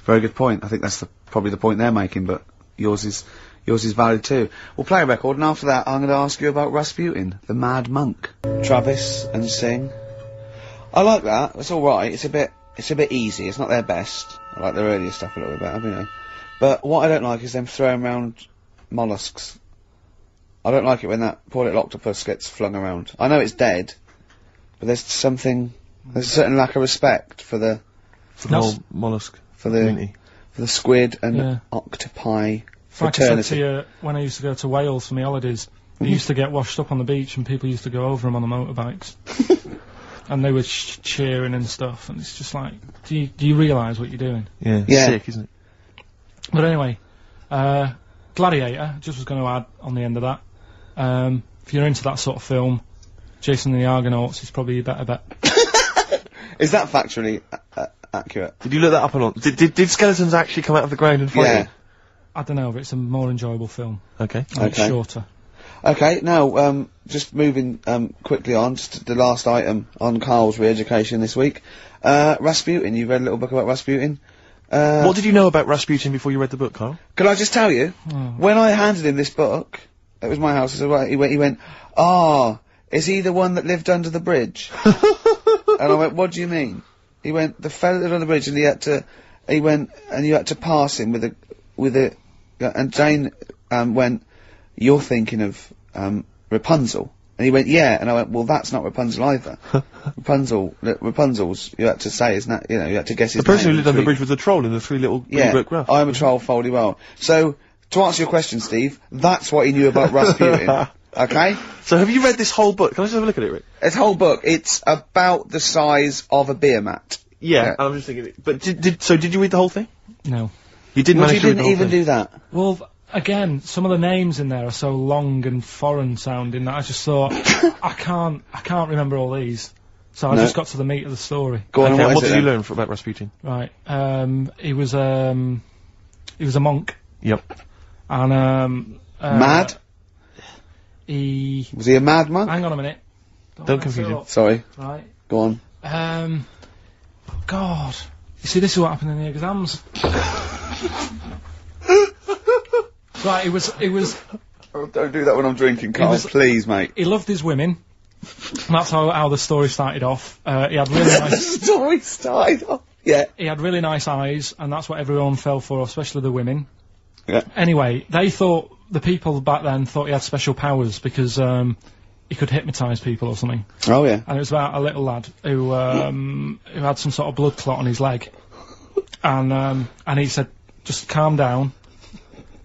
Speaker 1: Very good point. I think that's probably the point they're making, but yours is valid too. We'll play a record, and after that I'm going to ask you about Rasputin, the Mad Monk. Travis and Sing. I like that. It's alright. It's a bit easy. It's not their best. I like their earlier stuff a little bit better, But what I don't like is them throwing around mollusks. I don't like it when that poor little octopus gets flung around. I know it's dead, but there's a certain lack of respect for the
Speaker 2: whole mollusk community.
Speaker 1: for the squid and
Speaker 3: Yeah.
Speaker 1: octopi
Speaker 3: Like I said to
Speaker 1: fraternity.
Speaker 3: you, when I used to go to Wales for my holidays, they used to get washed up on the beach, and people used to go over them on the motorbikes. And they were cheering and stuff, and it's just like, do you realise what you're doing?
Speaker 2: Yeah,
Speaker 1: Yeah.
Speaker 2: sick, isn't it?
Speaker 3: But anyway, Gladiator, just was going to add on the end of that. If you're into that sort of film, Jason and the Argonauts is probably your better bet.
Speaker 1: Is that factually accurate?
Speaker 2: Did you look that up or not? Did skeletons actually come out of the ground and fight?
Speaker 1: Yeah.
Speaker 3: I don't know, but it's a more enjoyable film.
Speaker 2: Okay.
Speaker 3: And it's
Speaker 1: Okay.
Speaker 3: shorter.
Speaker 1: Okay, now, just moving quickly on, just the last item on Carl's re-education this week. Rasputin, you read a little book about Rasputin?
Speaker 2: What did you know about Rasputin before you read the book, Carl?
Speaker 1: Can I just tell you, when I handed him this book, it was my house, I said, right, he went, is he the one that lived under the bridge? And I went, what do you mean? He went, the fella that lived under the bridge, and you had to pass him and Jane, went, you're thinking of, Rapunzel. And he went, yeah, and I went, well, that's not Rapunzel either. Rapunzel's, you had to say, isn't that, you had to guess his
Speaker 2: The person
Speaker 1: name.
Speaker 2: who lived on the bridge was the troll in the 3 little green
Speaker 1: Yeah,
Speaker 2: brick graph.
Speaker 1: I'm a troll, Foldy well. So, to answer your question, Steve, that's what he knew about Rasputin. Okay?
Speaker 2: So have you read this whole book? Can I just have a look at it, Rick?
Speaker 1: This whole book, it's about the size of a beer mat.
Speaker 2: Yeah. I'm just thinking. But did you read the whole thing?
Speaker 3: No.
Speaker 2: You didn't
Speaker 1: Well,
Speaker 2: manage
Speaker 1: you
Speaker 2: to read the
Speaker 1: didn't
Speaker 2: whole
Speaker 1: even
Speaker 2: thing?
Speaker 1: do that.
Speaker 3: Well, again, some of the names in there are so long and foreign sounding that I just thought, I can't remember all these. So I
Speaker 1: No.
Speaker 3: just got to the meat of the story.
Speaker 1: Go on,
Speaker 2: Okay,
Speaker 1: what
Speaker 2: what
Speaker 1: is
Speaker 2: did
Speaker 1: it
Speaker 2: you
Speaker 1: then?
Speaker 2: learn about Rasputin?
Speaker 3: Right. He was a monk.
Speaker 2: Yep.
Speaker 3: And,
Speaker 1: Mad?
Speaker 3: he...
Speaker 1: Was he a mad monk?
Speaker 3: Hang on a minute.
Speaker 2: Don't confuse him.
Speaker 1: Sorry,
Speaker 3: Right.
Speaker 1: go on.
Speaker 3: God. You see, this is what happened in the exams. Right, it was.
Speaker 1: Oh, don't do that when I'm drinking, Carl. Please, mate.
Speaker 3: He loved his women. That's how the story started off. He had really nice.
Speaker 1: The story started off. Yeah.
Speaker 3: He had really nice eyes, and that's what everyone fell for, especially the women.
Speaker 1: Yeah.
Speaker 3: Anyway, the people back then thought he had special powers because he could hypnotise people or something.
Speaker 1: Oh yeah.
Speaker 3: And it was about a little lad who had some sort of blood clot on his leg, and he said, "Just calm down,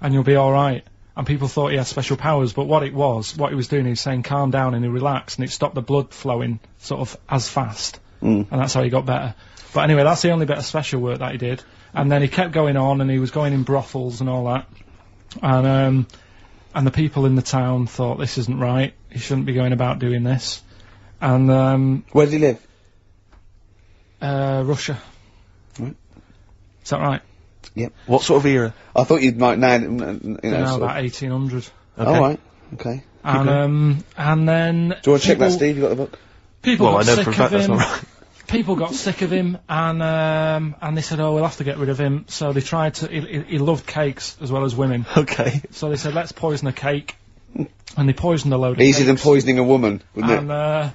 Speaker 3: and you'll be all right." And people thought he had special powers, but what he was doing, he was saying, "Calm down," and he relaxed, and it stopped the blood flowing sort of as fast, and that's how he got better. But anyway, that's the only bit of special work that he did. And then he kept going on, and he was going in brothels and all that. And the people in the town thought, this isn't right. He shouldn't be going about doing this. And
Speaker 1: where did he live?
Speaker 3: Russia.
Speaker 1: Right.
Speaker 3: Is that right?
Speaker 1: Yep.
Speaker 2: What sort of era?
Speaker 1: I thought you'd might know.
Speaker 3: About 1800.
Speaker 2: Okay.
Speaker 1: Oh right. Okay.
Speaker 3: And then.
Speaker 1: Do you want to check that, Steve? You got the book?
Speaker 3: People
Speaker 2: Well, I
Speaker 3: got
Speaker 2: know for a
Speaker 3: sick of
Speaker 2: fact that's
Speaker 3: him.
Speaker 2: not right.
Speaker 3: People got sick of him, and they said, "Oh, we'll have to get rid of him." So they tried to. He loved cakes as well as women.
Speaker 2: Okay.
Speaker 3: So they said, "Let's poison a cake," and they poisoned a load of
Speaker 1: Easier than
Speaker 3: cakes.
Speaker 1: poisoning a woman, wouldn't it?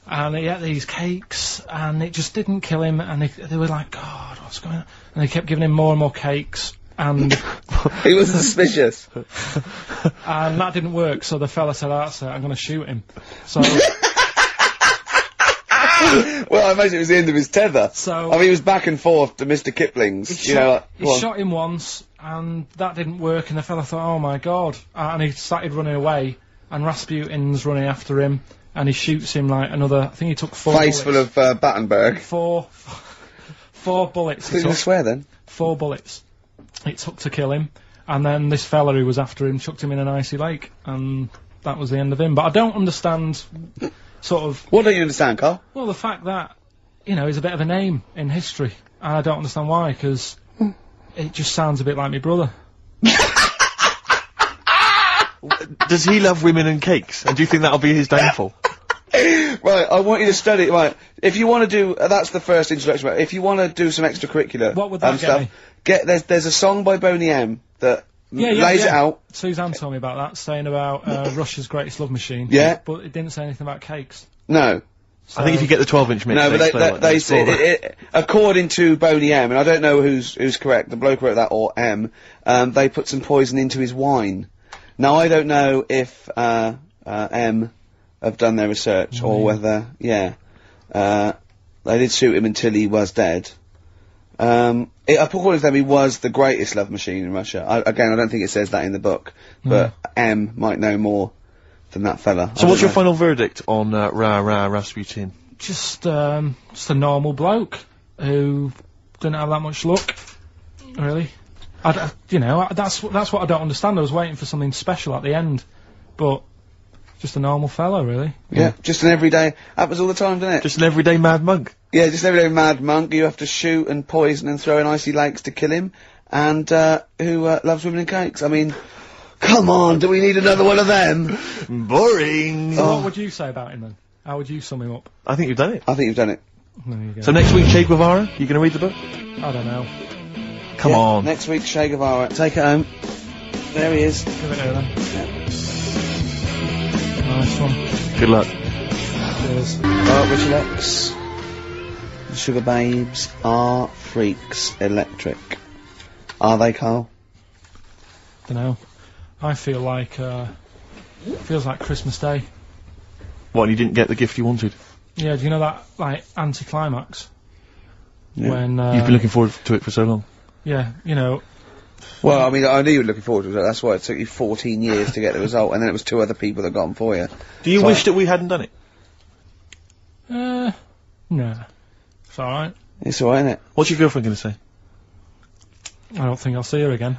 Speaker 3: And he ate these cakes, and it just didn't kill him. And they were like, "God, what's going on?" And they kept giving him more and more cakes, and
Speaker 1: He was suspicious.
Speaker 3: and that didn't work. So the fella said, "That's it. I'm going to shoot him." So.
Speaker 1: Well, I imagine it was the end of his tether.
Speaker 3: So-
Speaker 1: I mean, he was back and forth to Mr. Kipling's.
Speaker 3: He shot him once, and that didn't work, and the fella thought, oh my god, and he started running away, and Rasputin's running after him, and he shoots him like another, I think he took 4
Speaker 1: face
Speaker 3: bullets.
Speaker 1: full of Battenberg.
Speaker 3: Four bullets he
Speaker 1: Didn't
Speaker 3: took.
Speaker 1: swear then.
Speaker 3: 4 bullets it took to kill him, and then this fella who was after him chucked him in an icy lake, and that was the end of him. But I don't understand, sort of,
Speaker 1: What don't you understand, Carl?
Speaker 3: well, the fact that, he's a bit of a name in history, and I don't understand why, because it just sounds a bit like my brother.
Speaker 2: Does he love women and cakes? And do you think that'll be his downfall?
Speaker 1: Right, I want you to study. Right, if you want to do, that's the first introduction. Right, if you want to do some extracurricular,
Speaker 3: What would that get me?
Speaker 1: There's a song by Boney M that lays it out.
Speaker 3: Suzanne told me about that, saying about Russia's greatest love machine.
Speaker 1: Yeah.
Speaker 3: But it didn't say anything about cakes.
Speaker 1: No,
Speaker 3: So
Speaker 2: I think if you get the 12-inch mix,
Speaker 1: no, but
Speaker 2: explain what
Speaker 1: they
Speaker 2: it's
Speaker 1: say
Speaker 2: for.
Speaker 1: according to Boney M, and I don't know who's correct, the bloke who wrote that or M. They put some poison into his wine. Now I don't know if M have done their research or whether they did shoot him until he was dead. According to them, he was the greatest love machine in Russia. I don't think it says that in the book, but M might know more than that fella.
Speaker 2: So what's your final verdict on Rasputin?
Speaker 3: just a normal bloke who didn't have that much luck, really. That's what I don't understand. I was waiting for something special at the end, but just a normal fellow, really.
Speaker 1: Yeah, just an everyday. Happens all the time, doesn't it?
Speaker 2: Just an everyday mad monk.
Speaker 1: Yeah, just an everyday mad monk. You have to shoot and poison and throw in icy lakes to kill him, and who loves women and cakes. I mean, come on, do we need another one of them?
Speaker 2: Boring.
Speaker 3: So what would you say about him then? How would you sum him up?
Speaker 2: I think you've done it.
Speaker 1: I think you've done it.
Speaker 3: There you go.
Speaker 2: So next week, Che Guevara, you going to read the book?
Speaker 3: I don't know.
Speaker 2: Come
Speaker 1: Yeah,
Speaker 2: on.
Speaker 1: Next week, Che Guevara. Take it home. There he is.
Speaker 3: Give it her then. Nice one.
Speaker 2: Good luck.
Speaker 3: Cheers.
Speaker 1: Right, Richard X. The Sugar Babes are freaks electric. Are they, Carl?
Speaker 3: Don't know. I feel like feels like Christmas Day.
Speaker 2: What, and you didn't get the gift you wanted?
Speaker 3: Yeah, do you know that like anticlimax?
Speaker 1: Yeah.
Speaker 3: When
Speaker 2: You've been looking forward to it for so long.
Speaker 3: yeah,
Speaker 1: Well, I mean, I knew you were looking forward to it. That's why it took you 14 years to get the result, and then it was 2 other people that got them for you.
Speaker 2: Do you
Speaker 1: So-
Speaker 2: wish that we hadn't done it?
Speaker 3: nah, it's all right.
Speaker 1: It's alright, isn't it?
Speaker 2: What's your girlfriend going to say?
Speaker 3: I don't think I'll see her again.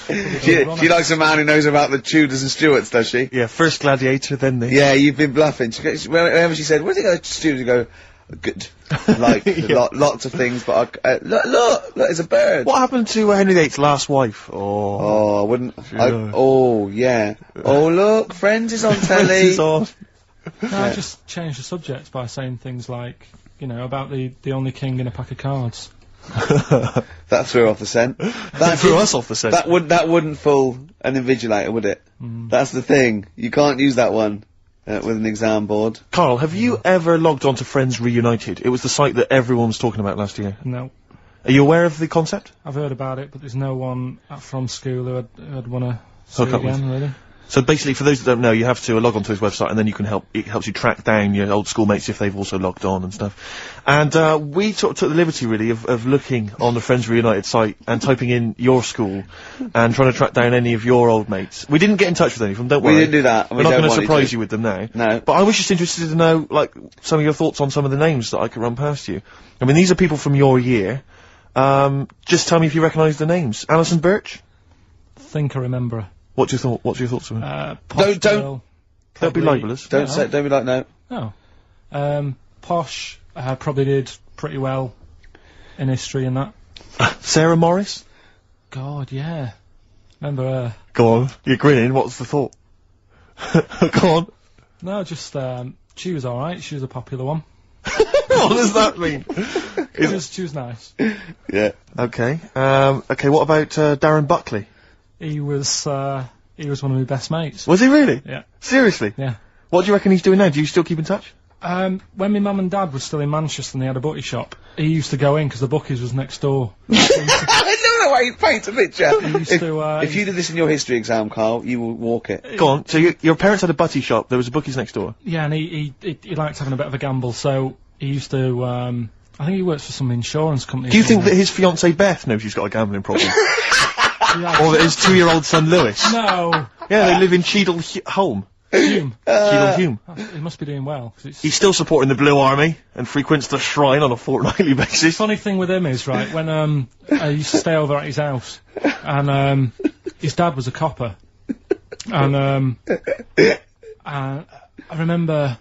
Speaker 1: She likes a man who knows about the Tudors and Stuarts, does she?
Speaker 2: Yeah, first Gladiator, then the...
Speaker 1: Yeah, you've been bluffing. Whenever she said, "Where's it go to Stuarts?" You go, "Good." Like, lots of things, but look, there's a bird.
Speaker 2: What happened to Henry VIII's last wife?
Speaker 1: Oh, I wouldn't.
Speaker 2: Sure.
Speaker 1: Oh, yeah. Oh, look, Friends is on telly.
Speaker 2: This is on.
Speaker 3: No, I just changed the subject by saying things like, about the only king in a pack of cards.
Speaker 1: That threw off the scent.
Speaker 2: That threw us off the scent.
Speaker 1: That wouldn't fool an invigilator, would it? That's the thing. You can't use that one with an exam board.
Speaker 2: Carl, have you ever logged on to Friends Reunited? It was the site that everyone was talking about last year.
Speaker 3: No.
Speaker 2: Are you aware of the concept?
Speaker 3: I've heard about it, but there's no one from school who'd want to see
Speaker 2: Hook
Speaker 3: it
Speaker 2: up with.
Speaker 3: again, really.
Speaker 2: So basically, for those that don't know, you have to log onto his website, and then you can it helps you track down your old schoolmates if they've also logged on and stuff. And we took the liberty, really, of looking on the Friends Reunited site and typing in your school and trying to track down any of your old mates. We didn't get in touch with any of them, don't worry.
Speaker 1: We didn't do that.
Speaker 2: We're not going to surprise you with them now.
Speaker 1: No.
Speaker 2: But I was just interested to know, like, some of your thoughts on some of the names that I could run past you. I mean, these are people from your year. Just tell me if you recognise the names. Alison Birch?
Speaker 3: Think I remember her.
Speaker 2: What's your thoughts on her?
Speaker 3: Posh
Speaker 1: Don't-
Speaker 3: girl,
Speaker 2: Don't be
Speaker 3: probably-
Speaker 2: libelous.
Speaker 1: Don't be like, no.
Speaker 3: No. Posh probably did pretty well in history and that.
Speaker 2: Sarah Morris?
Speaker 3: God, yeah. Remember her?
Speaker 2: Go on. You're grinning. What's the thought? Go on.
Speaker 3: No, just she was all right. She was a popular one.
Speaker 2: What does that mean?
Speaker 3: She was nice.
Speaker 1: Yeah.
Speaker 2: Okay. Okay. What about Darren Buckley?
Speaker 3: He was one of my best mates.
Speaker 2: Was he really?
Speaker 3: Yeah.
Speaker 2: Seriously?
Speaker 3: Yeah.
Speaker 2: What do you reckon he's doing now? Do you still keep in touch?
Speaker 3: When my mum and dad were still in Manchester and they had a butty shop, he used to go in because the bookies was next door.
Speaker 1: I don't know why you paint a picture.
Speaker 3: He used to,
Speaker 1: If you did this in your history exam, Carl, you will walk it.
Speaker 2: Go on. So your parents had a butty shop. There was a bookies next door.
Speaker 3: Yeah, and he liked having a bit of a gamble, so he used to. I think he works for some insurance company.
Speaker 2: Do you
Speaker 3: or
Speaker 2: think that
Speaker 3: something.
Speaker 2: his fiancée Beth knows he's got a gambling problem?
Speaker 3: Yeah.
Speaker 2: Or that his 2-year-old son Lewis?
Speaker 3: No.
Speaker 2: Yeah, they live in Cheadle Holme.
Speaker 3: Hume.
Speaker 2: Cheadle Hume.
Speaker 3: He must be doing well. 'Cause it's
Speaker 2: He's still supporting the Blue Army and frequents the shrine on a fortnightly basis.
Speaker 3: funny thing with him is, right, when I used to stay over at his house, and his dad was a copper, and I remember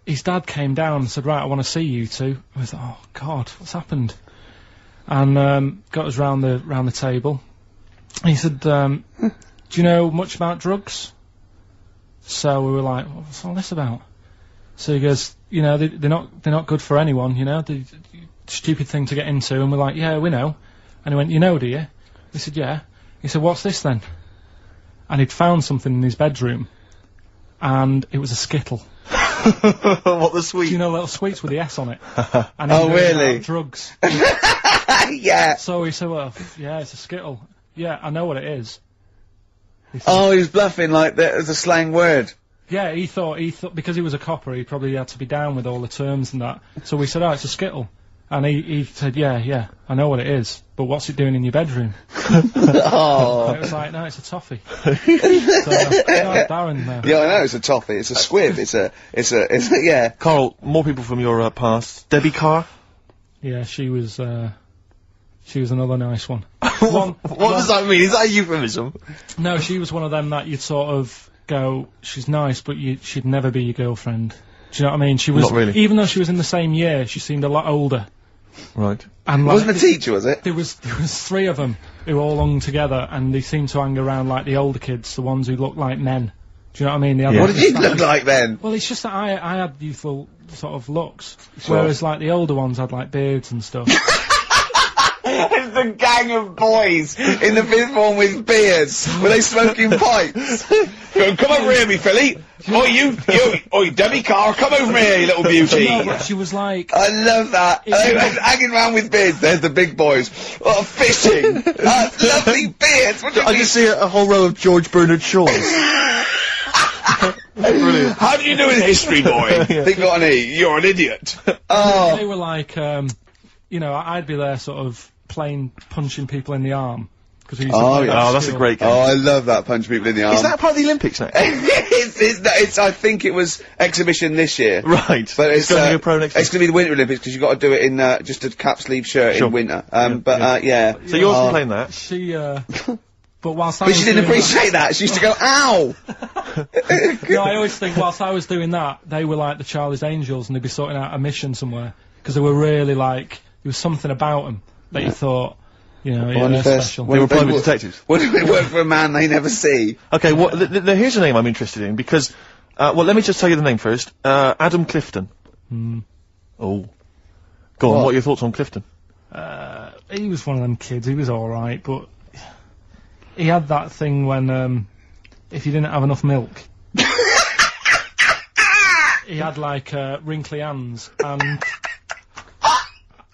Speaker 3: his dad came down and said, right, I want to see you two. I was like, oh God, what's happened? And got us round the table. And he said, do you know much about drugs? So we were like, what's all this about? So he goes, you know, they're not good for anyone, you know, they're stupid thing to get into. And we're like, yeah, we know. And he went, you know, do you? We said, yeah. He said, what's this then? And he'd found something in his bedroom, and it was a Skittle.
Speaker 2: What the sweet?
Speaker 3: Do you know little sweets with the S on it? And
Speaker 1: Oh,
Speaker 3: he knew
Speaker 1: really?
Speaker 3: about drugs.
Speaker 1: Yeah.
Speaker 3: So he said, well, yeah, it's a Skittle. Yeah, I know what it is. He said,
Speaker 1: Oh, he was bluffing like that as a slang word.
Speaker 3: yeah, he thought because he was a copper, he probably had to be down with all the terms and that. So we said, oh, it's a Skittle. And he said, yeah, I know what it is, but what's it doing in your bedroom?
Speaker 1: Oh.
Speaker 3: And it was like, no, it's a toffee. So, no, Darren,
Speaker 1: Yeah, I know, it's a toffee, it's a squib, it's a, yeah.
Speaker 2: Carl, more people from your past. Debbie Carr?
Speaker 3: yeah, she was another nice one.
Speaker 2: What does that mean? Is that a euphemism?
Speaker 3: No, she was one of them that you'd sort of go, she's nice, but she'd never be your girlfriend. Do you know what I mean? She was,
Speaker 2: Not really.
Speaker 3: even though she was in the same year, she seemed a lot older.
Speaker 2: Right.
Speaker 3: And
Speaker 1: Wasn't a teacher, was it?
Speaker 3: There was 3 of them who all hung together, and they seemed to hang around like the older kids, the ones who looked like men. Do you know what I mean? They had
Speaker 2: Yeah.
Speaker 1: What
Speaker 3: like
Speaker 1: did you
Speaker 3: the
Speaker 1: look like then?
Speaker 3: Well, it's just that I had youthful sort of looks,
Speaker 1: Sure.
Speaker 3: whereas like the older ones had like beards and stuff.
Speaker 1: It's the gang of boys in the 5th form with beards. Were they smoking pipes? Come over here, me filly. Oi, Debbie Carr, come over here, you little beauty.
Speaker 3: No, but she was like,
Speaker 1: I love that. Hanging around with beards. There's the big boys. Oh, fishing. Lovely beards. What do you
Speaker 2: I
Speaker 1: mean?
Speaker 2: just see a whole row of George Bernard Shaws. Brilliant.
Speaker 1: How do you do in history, boy? Think got an E. You're an idiot. Oh.
Speaker 3: they were like, you know, I'd be there sort of playing punching people in the arm. Cause we used to
Speaker 1: Oh,
Speaker 3: play
Speaker 1: yeah.
Speaker 3: that
Speaker 2: Oh, that's a
Speaker 3: skill.
Speaker 2: great game.
Speaker 1: Oh, I love that. Punch people in the arm.
Speaker 2: Is that part of the Olympics now?
Speaker 1: it's, I think it was exhibition this year.
Speaker 2: Right.
Speaker 1: But it's
Speaker 2: going to be a pro next
Speaker 1: it's going to be the Winter Olympics because you've got to do it in just a cap sleeve shirt
Speaker 2: Sure.
Speaker 1: in winter.
Speaker 2: Yeah. So you're also playing that?
Speaker 3: She, but whilst I
Speaker 1: But
Speaker 3: was
Speaker 1: she didn't
Speaker 3: doing
Speaker 1: appreciate that. She used to go, ow!
Speaker 3: that, no, I always think whilst I was doing that, they were like the Charlie's Angels, and they'd be sorting out a mission somewhere because they were really like there was something about them that you thought, you know, yeah, they're special.
Speaker 2: They were private detectives.
Speaker 1: What do they work for a man they never see?
Speaker 2: Okay, well, here's a name I'm interested in because, well, let me just tell you the name first. Adam Clifton. Oh. Go on, what are your thoughts on Clifton?
Speaker 3: he was one of them kids. He was all right, but he had that thing when if you didn't have enough milk, he had like wrinkly hands and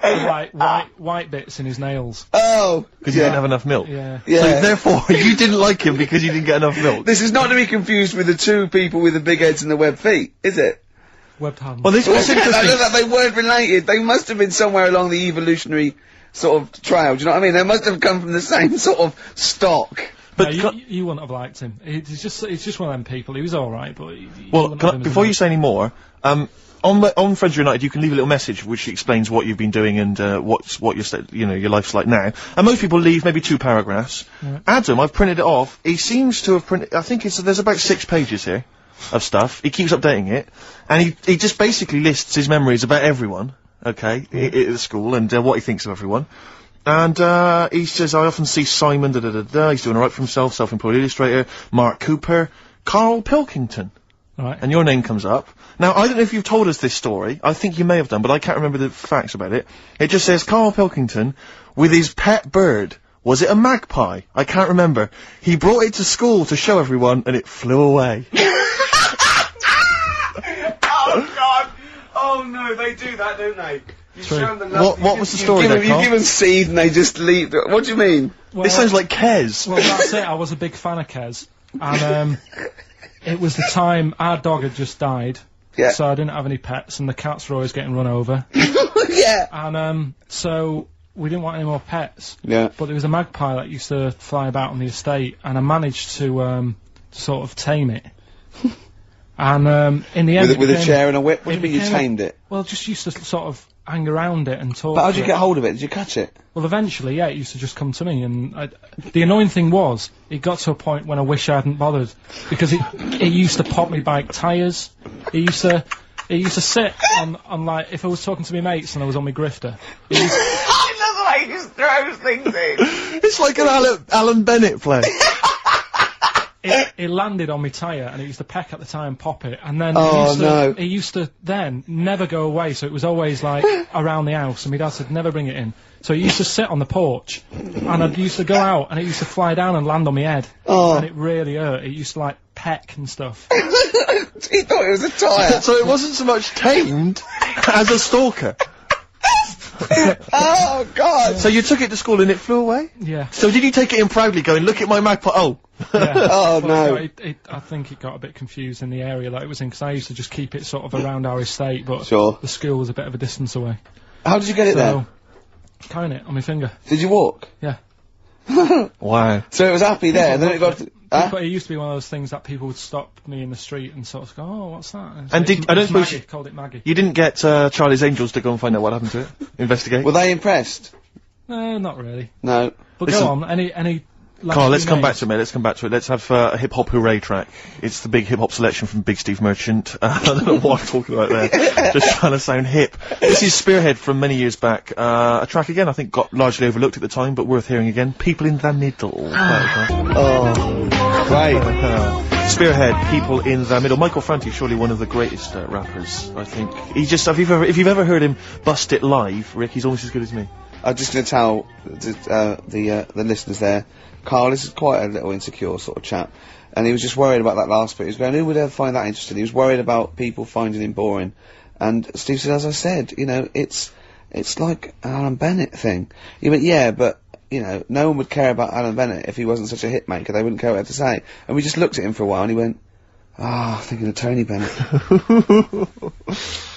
Speaker 3: like white bits in his nails.
Speaker 1: Oh,
Speaker 2: Because you didn't have enough milk.
Speaker 3: Yeah.
Speaker 1: yeah.
Speaker 2: So therefore, you didn't like him because you didn't get enough milk.
Speaker 1: This is not to be confused with the two people with the big heads and the webbed feet, is it?
Speaker 3: Webbed hands.
Speaker 2: Well, this was
Speaker 1: I know
Speaker 2: interesting.
Speaker 1: that they weren't related. They must have been somewhere along the evolutionary sort of trail. Do you know what I mean? They must have come from the same sort of stock.
Speaker 2: But
Speaker 3: no, you wouldn't have liked him. He's just one of them people. He was all right, but
Speaker 2: well, before you say any more, on Friends United, you can leave a little message which explains what you've been doing and what your life's like now. And most people leave maybe 2 paragraphs.
Speaker 3: Yeah.
Speaker 2: Adam, I've printed it off. He seems to have printed. I think there's about 6 pages here of stuff. He keeps updating it, and he just basically lists his memories about everyone. Okay, at the school and what he thinks of everyone. And he says, I often see Simon, he's doing alright for himself, self-employed illustrator, Mark Cooper, Karl Pilkington.
Speaker 3: Right.
Speaker 2: And your name comes up. Now, I don't know if you've told us this story. I think you may have done, but I can't remember the facts about it. It just says Karl Pilkington with his pet bird. Was it a magpie? I can't remember. He brought it to school to show everyone, and it flew away.
Speaker 1: Oh God! Oh no, they do that, don't they? You
Speaker 3: True.
Speaker 1: show them the
Speaker 2: What was the story there,
Speaker 1: You
Speaker 2: Carl?
Speaker 1: give them seed and they just leave. What do you mean?
Speaker 3: Well,
Speaker 2: This sounds like Kez.
Speaker 3: Well, that's it. I was a big fan of Kez, and it was the time our dog had just died.
Speaker 1: Yeah.
Speaker 3: So I didn't have any pets, and the cats were always getting run over.
Speaker 1: Yeah.
Speaker 3: And so we didn't want any more pets.
Speaker 1: Yeah.
Speaker 3: But there was a magpie that used to fly about on the estate, and I managed to sort of tame it. And in the end,
Speaker 1: With a
Speaker 3: became-
Speaker 1: chair and a whip. What do
Speaker 3: it
Speaker 1: you mean you
Speaker 3: became a-
Speaker 1: tamed it?
Speaker 3: Well, just used to sort of hang around it and talk.
Speaker 1: But how did
Speaker 3: to
Speaker 1: you
Speaker 3: it.
Speaker 1: get hold of it? Did you catch it?
Speaker 3: Well, eventually, yeah, it used to just come to me, and the annoying thing was, it got to a point when I wish I hadn't bothered, because it used to pop me bike tyres. It used to sit on like, if I was talking to my mates and I was on my grifter.
Speaker 1: I love the way he just throws things in.
Speaker 2: It's like an Alan Bennett play.
Speaker 3: It landed on my tyre, and it used to peck at the tyre and pop it, and then
Speaker 1: Oh,
Speaker 3: it used to then never go away, so it was always like around the house, and my dad said never bring it in. So it used to sit on the porch, and I used to go out, and it used to fly down and land on my head, and it really hurt. It used to like peck and stuff.
Speaker 1: He thought it was a tyre.
Speaker 2: So it wasn't so much tamed as a stalker.
Speaker 1: Oh God!
Speaker 2: So you took it to school and it flew away?
Speaker 3: Yeah.
Speaker 2: So did you take it in proudly going, look at my magpie? Oh.
Speaker 3: Yeah.
Speaker 1: Oh,
Speaker 3: But
Speaker 1: no.
Speaker 3: I think it got a bit confused in the area that it was in, because I used to just keep it sort of around our estate, but
Speaker 1: Sure.
Speaker 3: the school was a bit of a distance away.
Speaker 1: How did you get it there?
Speaker 3: So, carrying it on my finger.
Speaker 1: Did you walk?
Speaker 3: Yeah.
Speaker 2: Wow.
Speaker 1: So it was happy there, and then it got.
Speaker 3: But it used to be one of those things that people would stop me in the street and sort of go, oh, what's that?
Speaker 2: And
Speaker 3: it's
Speaker 2: I don't suppose
Speaker 3: Maggie, called it Maggie.
Speaker 2: You didn't get Charlie's Angels to go and find out what happened to it? Investigate?
Speaker 1: Were they impressed?
Speaker 3: Not really.
Speaker 1: No.
Speaker 3: But
Speaker 2: Listen.
Speaker 3: go on, any...
Speaker 2: Carl, let's come back to it, Let's come back to it. Let's have a hip-hop hooray track. It's the big hip-hop selection from Big Steve Merchant. I don't know what I'm talking about there. Just trying to sound hip. This is Spearhead from many years back. A track, again, I think got largely overlooked at the time, but worth hearing again. People in the Middle.
Speaker 1: Oh. Right.
Speaker 2: Spearhead, People in the Middle. Michael Franti, surely one of the greatest rappers, I think. If you've ever heard him bust it live, Rick, he's almost as good as me.
Speaker 1: I'm just going to tell the listeners there, Carl is quite a little insecure sort of chap, and he was just worried about that last bit. He was going, who would ever find that interesting? He was worried about people finding him boring. And Steve said, as I said, you know, it's like an Alan Bennett thing. He went, yeah, but, you know, no one would care about Alan Bennett if he wasn't such a hit maker. They wouldn't care what he had to say. And we just looked at him for a while, and he went, thinking of Tony Bennett.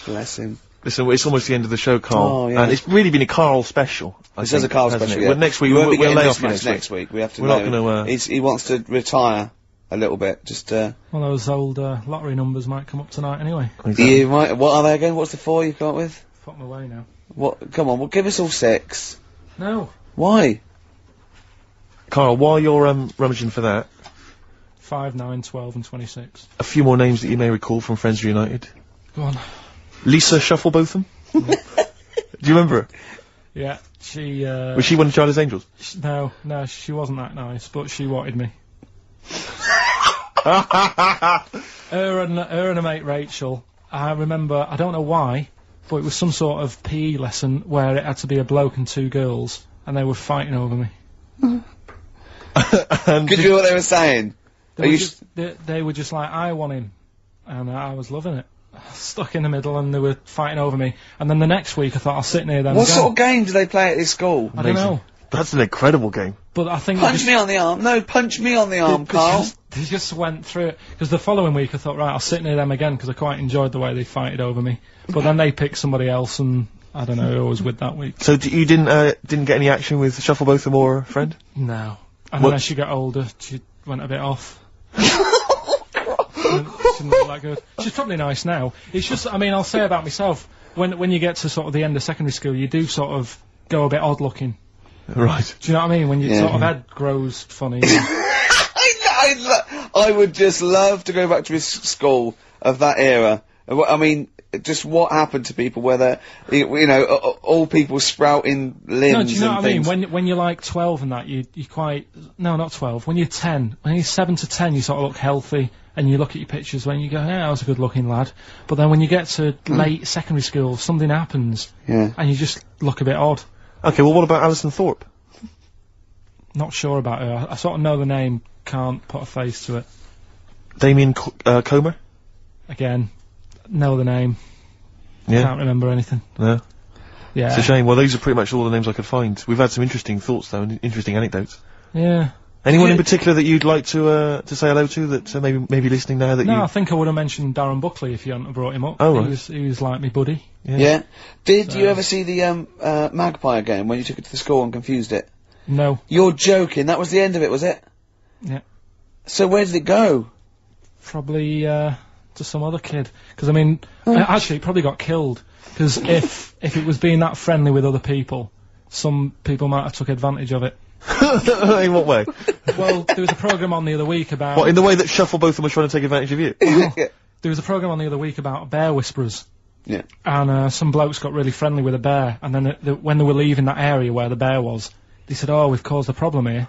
Speaker 1: Bless him.
Speaker 2: Listen, it's almost the end of the show, Carl.
Speaker 1: Oh, yeah.
Speaker 2: And it's really been a Carl special.
Speaker 1: This is a Carl special, yeah.
Speaker 2: Well, next week,
Speaker 1: We won't be
Speaker 2: we'll
Speaker 1: getting
Speaker 2: lay
Speaker 1: this
Speaker 2: off you
Speaker 1: much next week. We have to
Speaker 2: We're
Speaker 1: know.
Speaker 2: not gonna,
Speaker 1: He wants to retire a little bit, just,
Speaker 3: Well, those old lottery numbers might come up tonight anyway.
Speaker 1: You might, what are they again? What's the 4 you've got with?
Speaker 3: Fuck my way now.
Speaker 1: What, come on, well, give us all 6.
Speaker 3: No.
Speaker 1: Why?
Speaker 2: Carl, while you're rummaging for that,
Speaker 3: 5, 9, 12 and 26.
Speaker 2: a few more names that you may recall from Friends United.
Speaker 3: Go on.
Speaker 2: Lisa Shufflebotham? Do you remember her?
Speaker 3: Yeah, she...
Speaker 2: Was she one of Charlie's Angels?
Speaker 3: No, she wasn't that nice, but she wanted me. her and her mate Rachel, I remember, I don't know why, but it was some sort of PE lesson where it had to be a bloke and 2 girls, and they were fighting over me.
Speaker 2: And
Speaker 1: Could you hear what they were saying?
Speaker 3: They
Speaker 1: Are
Speaker 3: were,
Speaker 1: you
Speaker 3: just, they were just like, I want him, and I was loving it. Stuck in the middle, and they were fighting over me. And then the next week, I thought I'll sit near them.
Speaker 1: What
Speaker 3: again.
Speaker 1: sort of game do they play at this school?
Speaker 3: I don't know,
Speaker 2: That's an incredible game.
Speaker 3: but I think
Speaker 1: Punch me on the arm. No, punch me on the arm, Carl.
Speaker 3: They just went through it, because the following week I thought, right, I'll sit near them again, because I quite enjoyed the way they fighted over me. But then they picked somebody else, and I don't know who I was with that week.
Speaker 2: So you didn't get any action with Shufflebotham or a friend?
Speaker 3: No. And
Speaker 2: What-
Speaker 3: then as she got older, she went a bit off. She didn't look that good. She's probably nice now. It's just, I mean, I'll say about myself, when you get to sort of the end of secondary school, you do sort of go a bit odd looking.
Speaker 2: Right.
Speaker 3: Do you know what I mean? When your
Speaker 1: Yeah.
Speaker 3: sort of head grows funny.
Speaker 1: I would just love to go back to his school of that era. I mean, just what happened to people, whether, you know, all people sprouting limbs
Speaker 3: No, do you know
Speaker 1: and
Speaker 3: what I mean?
Speaker 1: things.
Speaker 3: When you're like 12 and that, you quite... No, not 12. When you're 10, when you're 7 to 10, you sort of look healthy, and you look at your pictures when you go, yeah, I was a good-looking lad. But then when you get to late secondary school, something happens,
Speaker 1: Yeah.
Speaker 3: and you just look a bit odd.
Speaker 2: Okay, well, what about Alison Thorpe?
Speaker 3: Not sure about her. I sort of know the name, can't put a face to it.
Speaker 2: Damien Comer?
Speaker 3: Again, know the name,
Speaker 2: Yeah.
Speaker 3: can't remember anything.
Speaker 2: No.
Speaker 3: Yeah.
Speaker 2: It's a shame. Well, those are pretty much all the names I could find. We've had some interesting thoughts, though, and interesting anecdotes.
Speaker 3: Yeah.
Speaker 2: Anyone
Speaker 3: Yeah.
Speaker 2: in particular that you'd like to say hello to that maybe listening now that
Speaker 3: No,
Speaker 2: you...
Speaker 3: I think I would have mentioned Darren Buckley if you hadn't have brought him up.
Speaker 2: Oh, right.
Speaker 3: He was like me buddy.
Speaker 1: Yeah. Did you ever see the Magpie game when you took it to the school and confused it?
Speaker 3: No.
Speaker 1: You're joking. That was the end of it, was it?
Speaker 3: Yeah.
Speaker 1: So where did it go?
Speaker 3: Probably to some other kid. Because I mean, actually, it probably got killed. Because if it was being that friendly with other people, some people might have took advantage of it.
Speaker 2: In what way?
Speaker 3: Well, there was a programme on the other week about...
Speaker 2: What, in the way that Shufflebotham was trying to take advantage of you?
Speaker 1: Yeah.
Speaker 3: There was a programme on the other week about bear whisperers.
Speaker 1: Yeah.
Speaker 3: And some blokes got really friendly with a bear, and then when they were leaving that area where the bear was, they said, oh, we've caused a problem here,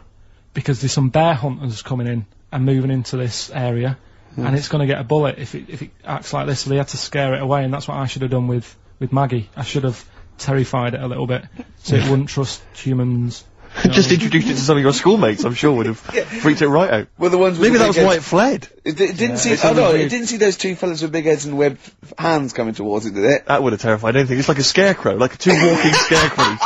Speaker 3: because there's some bear hunters coming in and moving into this area, and it's going to get a bullet if it acts like this, so they had to scare it away, and that's what I should have done with Maggie. I should have terrified it a little bit, so it wouldn't trust humans. You know
Speaker 2: Just
Speaker 3: what I mean?
Speaker 2: introduced it to some of your schoolmates, I'm sure would have freaked it right out.
Speaker 1: Well, the ones with
Speaker 2: Maybe
Speaker 1: the
Speaker 2: that
Speaker 1: big
Speaker 2: was
Speaker 1: heads.
Speaker 2: why it fled.
Speaker 1: It didn't see.
Speaker 3: it's
Speaker 1: Oh no!
Speaker 3: really
Speaker 1: It
Speaker 3: weird.
Speaker 1: didn't see those two fellas with big heads and webbed hands coming towards it, did it?
Speaker 2: That would have terrified anything. It's like a scarecrow, like two walking scarecrows.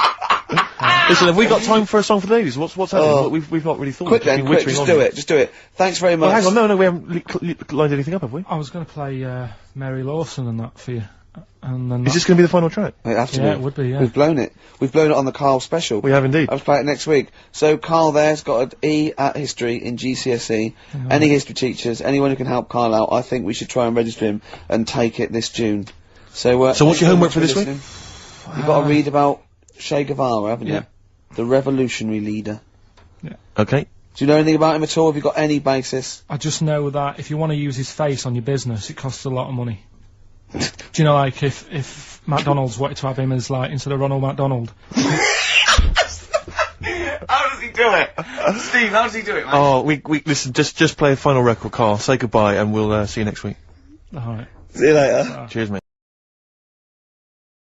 Speaker 2: Listen, have we got time for a song for the ladies? What's happening?
Speaker 1: Oh.
Speaker 2: We've not really thought.
Speaker 1: Quick
Speaker 2: We've just
Speaker 1: then,
Speaker 2: been
Speaker 1: quick!
Speaker 2: wittering
Speaker 1: Just
Speaker 2: on
Speaker 1: do
Speaker 2: here.
Speaker 1: it! Just do it! Thanks very much.
Speaker 2: Well, hang on, no, we haven't lined anything up, have we?
Speaker 3: I was going to play Mary Lawson and that for you. And then
Speaker 2: Is this going to be the final track?
Speaker 1: It has to
Speaker 3: Yeah,
Speaker 1: be.
Speaker 3: it would be, yeah.
Speaker 1: We've blown it. We've blown it on the Carl special.
Speaker 2: We have indeed.
Speaker 1: I was playing it next week. So Carl there's got an E at history in GCSE. Any history teachers, anyone who can help Carl out, I think we should try and register him and take it this June. So
Speaker 2: So what's
Speaker 1: thanks
Speaker 2: your
Speaker 1: very
Speaker 2: homework
Speaker 1: much
Speaker 2: for this week?
Speaker 1: listening. You've got to read about Che Guevara, haven't
Speaker 3: Yeah.
Speaker 1: you? The revolutionary leader.
Speaker 2: Okay.
Speaker 1: Do you know anything about him at all? Have you got any basis?
Speaker 3: I just know that if you want to use his face on your business, it costs a lot of money. Do you know, like, if McDonald's wanted to have him as, like, instead of Ronald McDonald?
Speaker 1: How does he do it? Steve, how does he do it, man?
Speaker 2: Oh, we listen. Just play a final record, Carl. Say goodbye, and we'll see you next week.
Speaker 3: Alright.
Speaker 1: See you later.
Speaker 2: Cheers, mate.